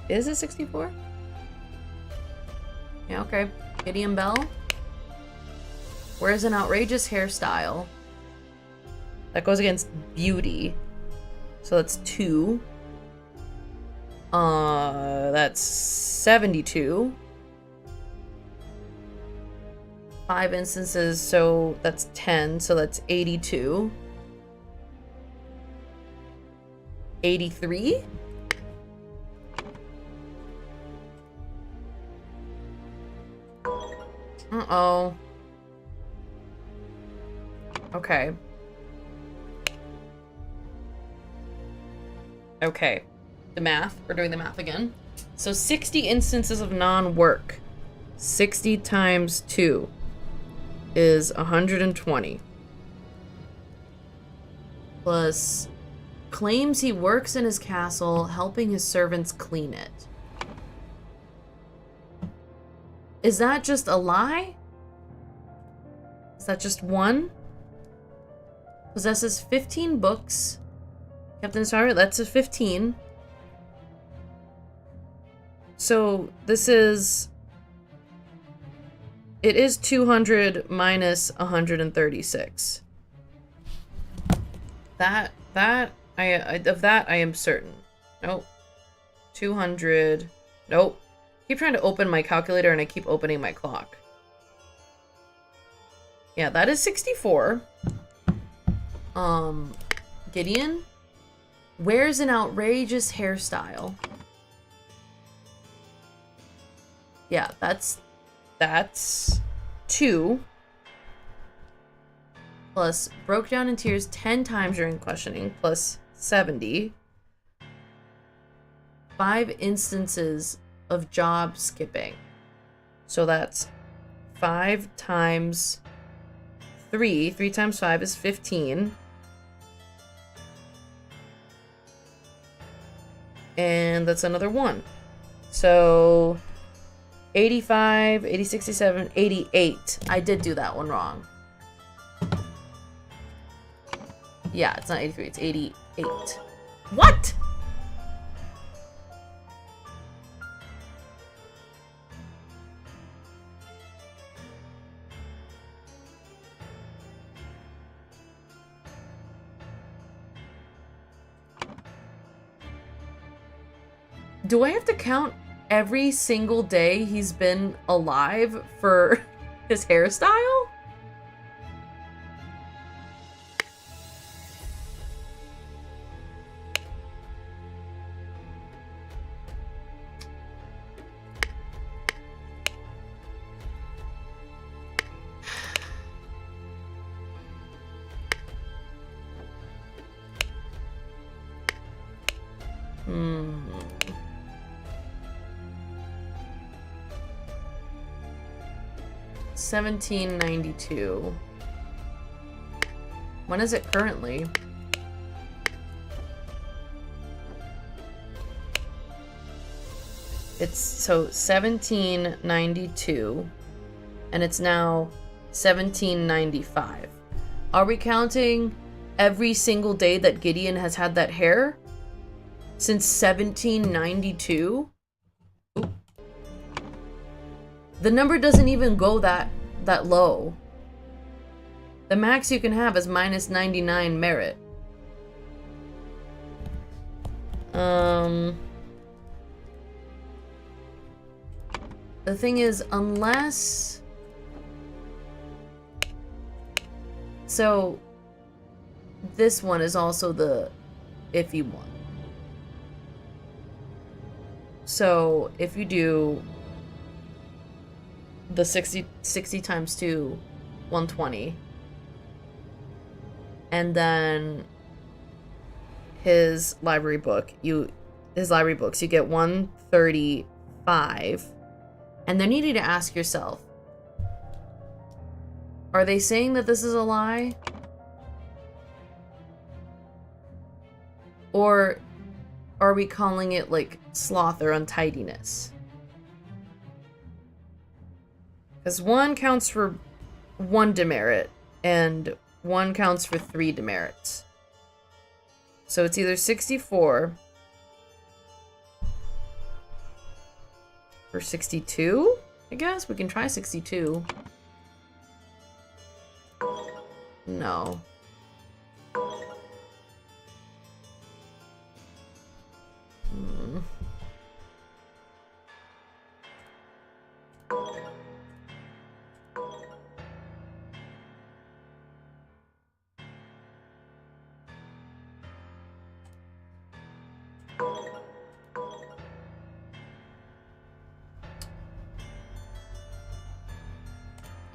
Is it 64? Yeah, okay. Gideon Bell. Wears an outrageous hairstyle. That goes against beauty. So that's 2. That's 72. 5 instances, so that's 10, so that's 82. 83? Uh-oh. Okay. Okay. The math. We're doing the math again. So 60 instances of non-work. 60 times 2 is 120. Plus claims he works in his castle helping his servants clean it. Is that just a lie? Is that just 1? Possesses 15 books. Captain Star, that's a 15. So this is... It is 200 minus 136. Of that I am certain. Nope. 200. Nope. I keep trying to open my calculator and I keep opening my clock. Yeah, that is 64. Gideon wears an outrageous hairstyle. Yeah, that's 2. Plus broke down in tears 10 times during questioning, plus 70. 5 instances of job skipping. So that's 5 times 3. 3 times 5 is 15. And that's another 1. So 85, 80, 67, 88. I did do that one wrong. Yeah, it's not 83, it's 88. What? Do I have to count every single day he's been alive for his hairstyle? Hmm. 1792. When is it currently? It's so 1792 and it's now 1795. Are we counting every single day that Gideon has had that hair? Since 1792? The number doesn't even go that low. The max you can have is minus 99 merit. The thing is, unless... So, this one is also the iffy one. So, if you do the 60 times 2, 120. And then his library books, you get 135. And then you need to ask yourself, are they saying that this is a lie? Or are we calling it like sloth or untidiness? Because 1 counts for 1 demerit, and 1 counts for 3 demerits. So it's either 64 or 62, I guess? We can try 62. No.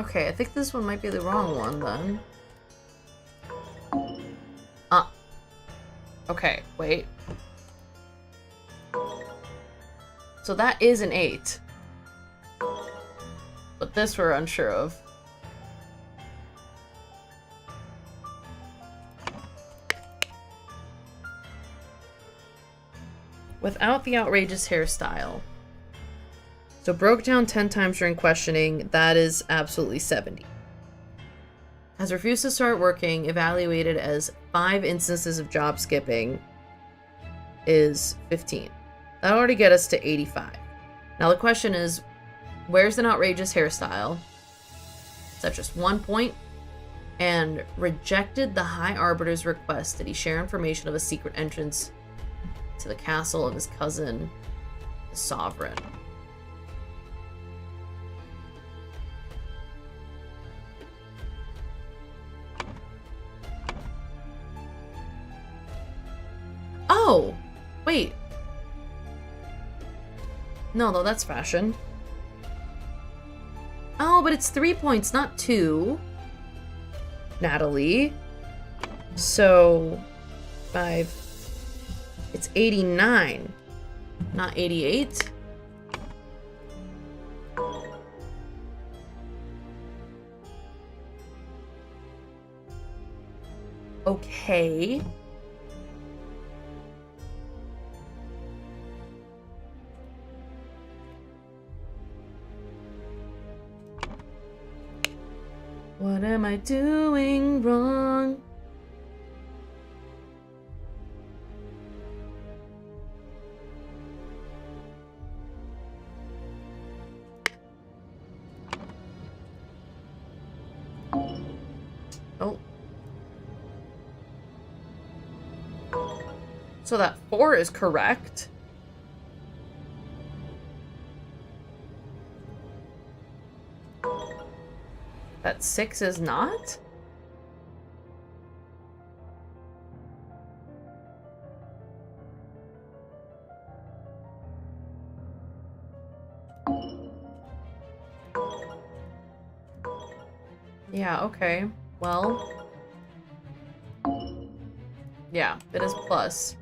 Okay, I think this one might be the wrong one then. Okay, wait. So that is an 8. But this we're unsure of. Without the outrageous hairstyle. So broke down 10 times during questioning, that is absolutely 70. Has refused to start working, evaluated as 5 instances of job skipping, is 15. That'll already get us to 85. Now the question is, where's an outrageous hairstyle? Is that just 1 point? And rejected the High Arbiter's request that he share information of a secret entrance to the castle of his cousin, the Sovereign. Oh! Wait. No, that's fashion. Oh, but it's 3 points, not 2. Natalie. So, 5. It's 89, not 88. Okay. What am I doing wrong? Oh. So that 4 is correct. but 6 is not? Yeah, okay. Well. Yeah, it is plus.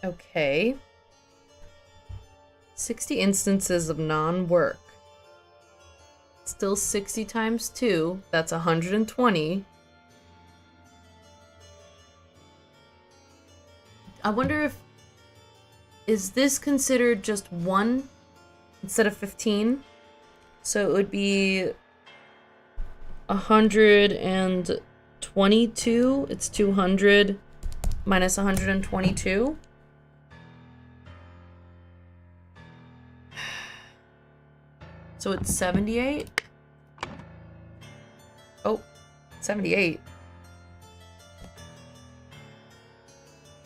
Okay. 60 instances of non-work. Still 60 times 2. That's 120. I wonder if... Is this considered just 1 instead of 15? So it would be 122. It's 200 minus 122. So it's 78. Oh, 78.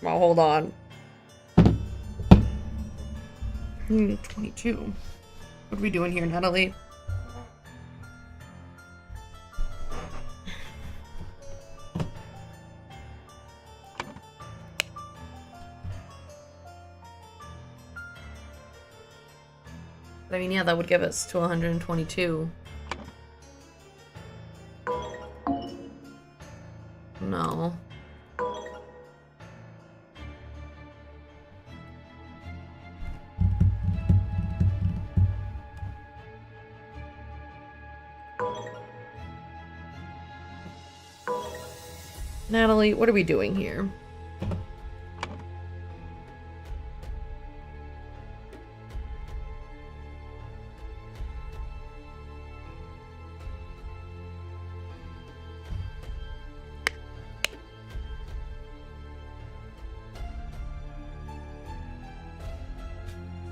Well, hold on. 22. What are we doing here, Natalie? I mean, yeah, that would give us to 122. No. Natalie, what are we doing here?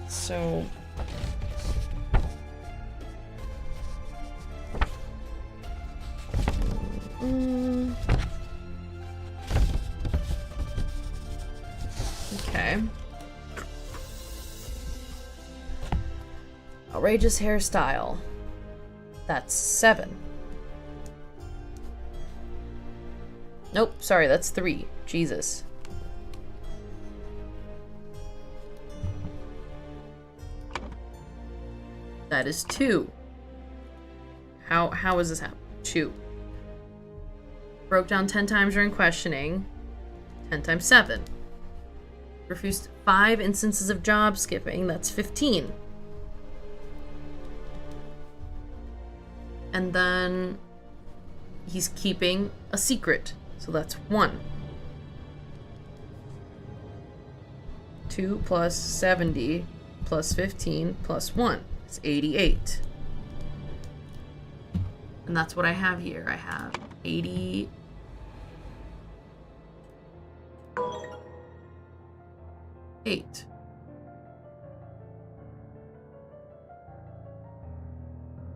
So... Okay. Outrageous hairstyle. That's 7. Nope, sorry, that's 3. Jesus. That is 2. How is this happening? 2. Broke down 10 times during questioning. 10 times 7. Refused 5 instances of job skipping. That's 15. And then he's keeping a secret. So that's 1. 2 plus 70 plus 15 plus 1. It's 88. And that's what I have here. I have 88.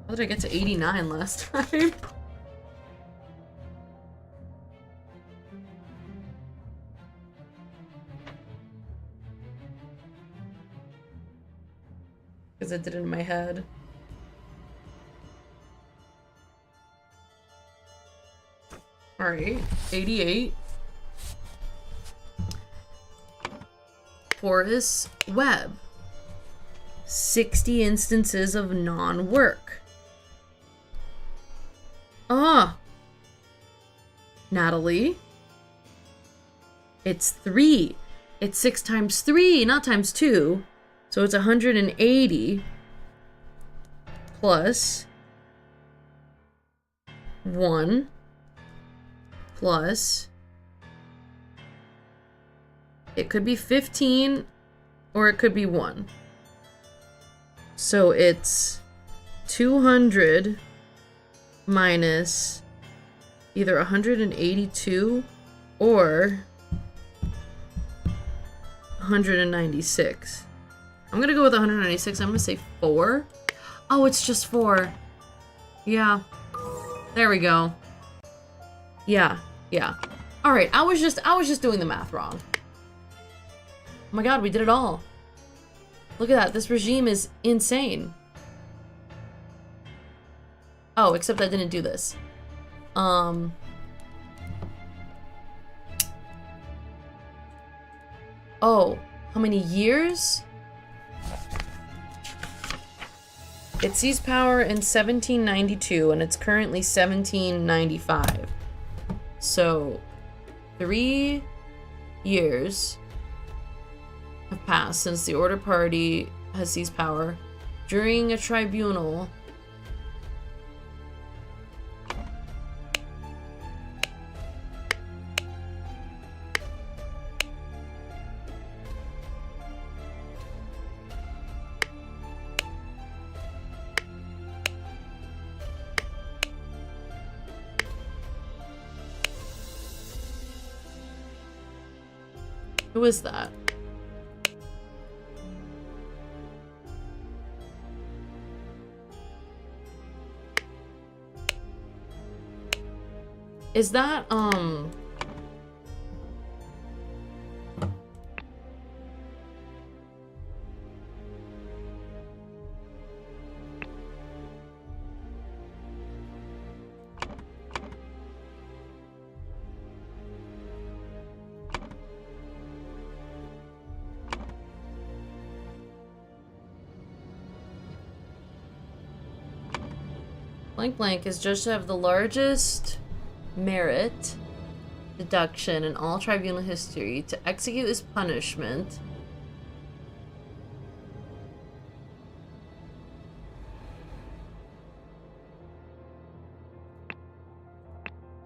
How did I get to 89 last time? Because I did it in my head. Alright, 88. Porous web. 60 instances of non-work. Natalie. It's 3. It's 6 times 3, not times 2. So it's 180 plus 1 plus, it could be 15 or it could be 1. So it's 200 minus either 182 or 196. I'm gonna go with 196. I'm gonna say 4. Oh, it's just 4. Yeah. There we go. Yeah. All right. I was just doing the math wrong. Oh my god, we did it all. Look at that. This regime is insane. Oh, except I didn't do this. Oh, how many years? It seized power in 1792 and it's currently 1795. So, 3 years have passed since the Order Party has seized power. During a tribunal, who is that? Is that, blank blank is judged to have the largest merit deduction in all tribunal history to execute his punishment.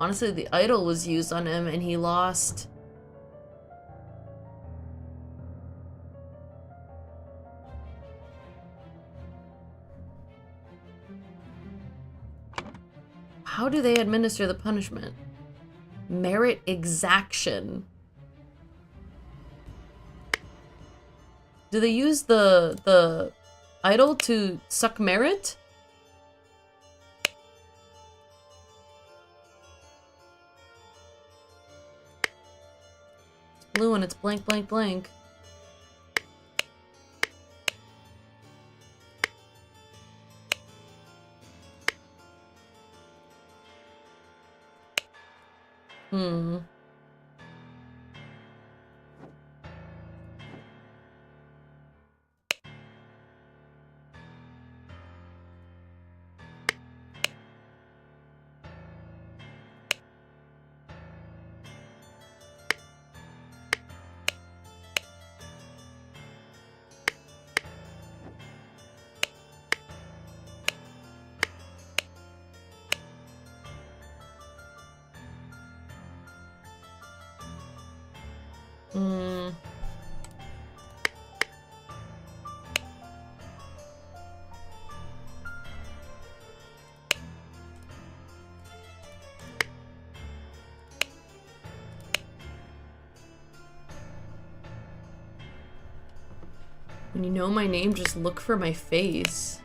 Honestly, the idol was used on him and he lost. How do they administer the punishment? Merit exaction. Do they use the idol to suck merit? It's blue and it's blank blank blank. When you know my name, just look for my face.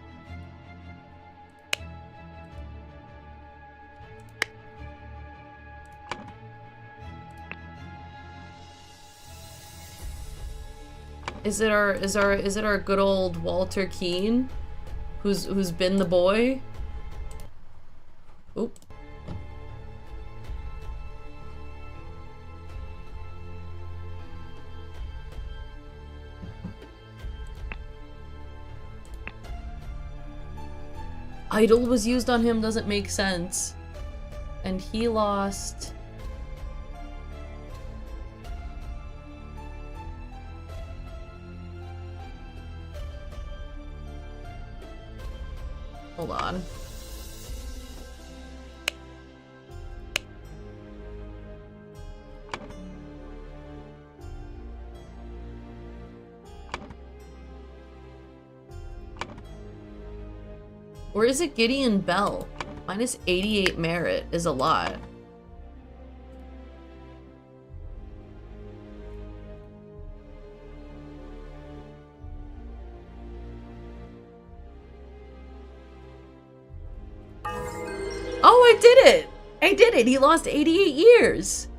Is it our good old Walter Keane, who's been the boy? Oop. Idol was used on him doesn't make sense. And he lost. Hold on. Or is it Gideon Bell? Minus 88 merit is a lot. Oh, I did it! I did it! He lost 88 years!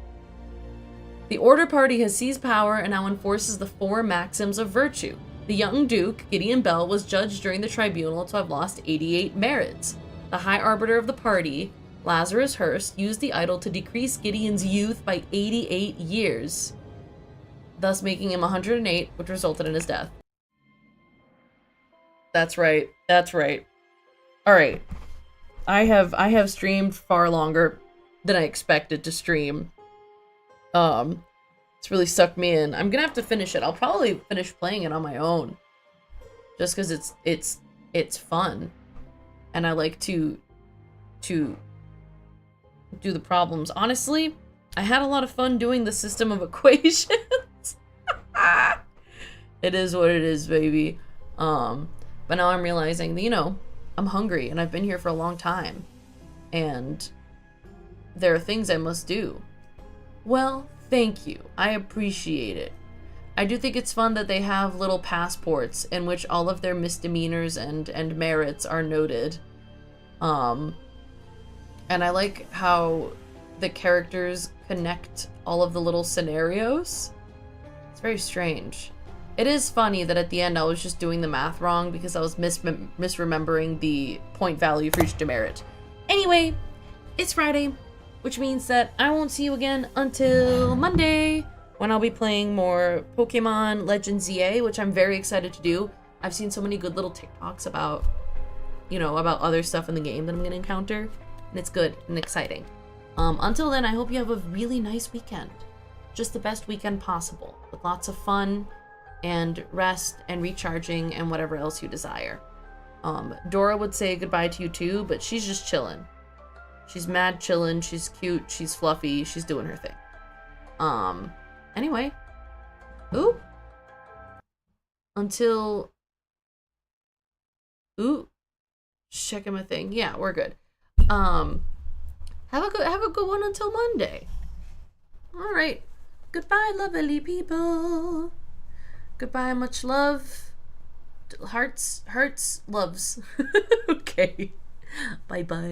The Order Party has seized power and now enforces the 4 maxims of virtue. The young Duke, Gideon Bell, was judged during the tribunal to have lost 88 merits. The High Arbiter of the party, Lazarus Hurst, used the idol to decrease Gideon's youth by 88 years, thus making him 108, which resulted in his death. That's right. That's right. All right. I have streamed far longer than I expected to stream. It's really sucked me in. I'm gonna have to finish it. I'll probably finish playing it on my own, just because it's fun, and I like to do the problems. Honestly, I had a lot of fun doing the system of equations. It is what it is, baby. But now I'm realizing that, you know, I'm hungry and I've been here for a long time, and there are things I must do. Well, thank you. I appreciate it. I do think it's fun that they have little passports in which all of their misdemeanors and merits are noted. And I like how the characters connect all of the little scenarios. It's very strange. It is funny that at the end I was just doing the math wrong because I was misremembering the point value for each demerit. Anyway, it's Friday, which means that I won't see you again until Monday, when I'll be playing more Pokemon Legends ZA, which I'm very excited to do. I've seen so many good little TikToks about, you know, about other stuff in the game that I'm gonna encounter, and it's good and exciting. Until then, I hope you have a really nice weekend. Just the best weekend possible, with lots of fun and rest and recharging and whatever else you desire. Dora would say goodbye to you too, but she's just chilling. She's mad chillin', she's cute, she's fluffy, she's doing her thing. Anyway. Ooh. Until... Ooh. Just checking my thing. Yeah, we're good. Have a good one until Monday. Alright. Goodbye, lovely people. Goodbye, much love. Hearts, loves. Okay. Bye-bye.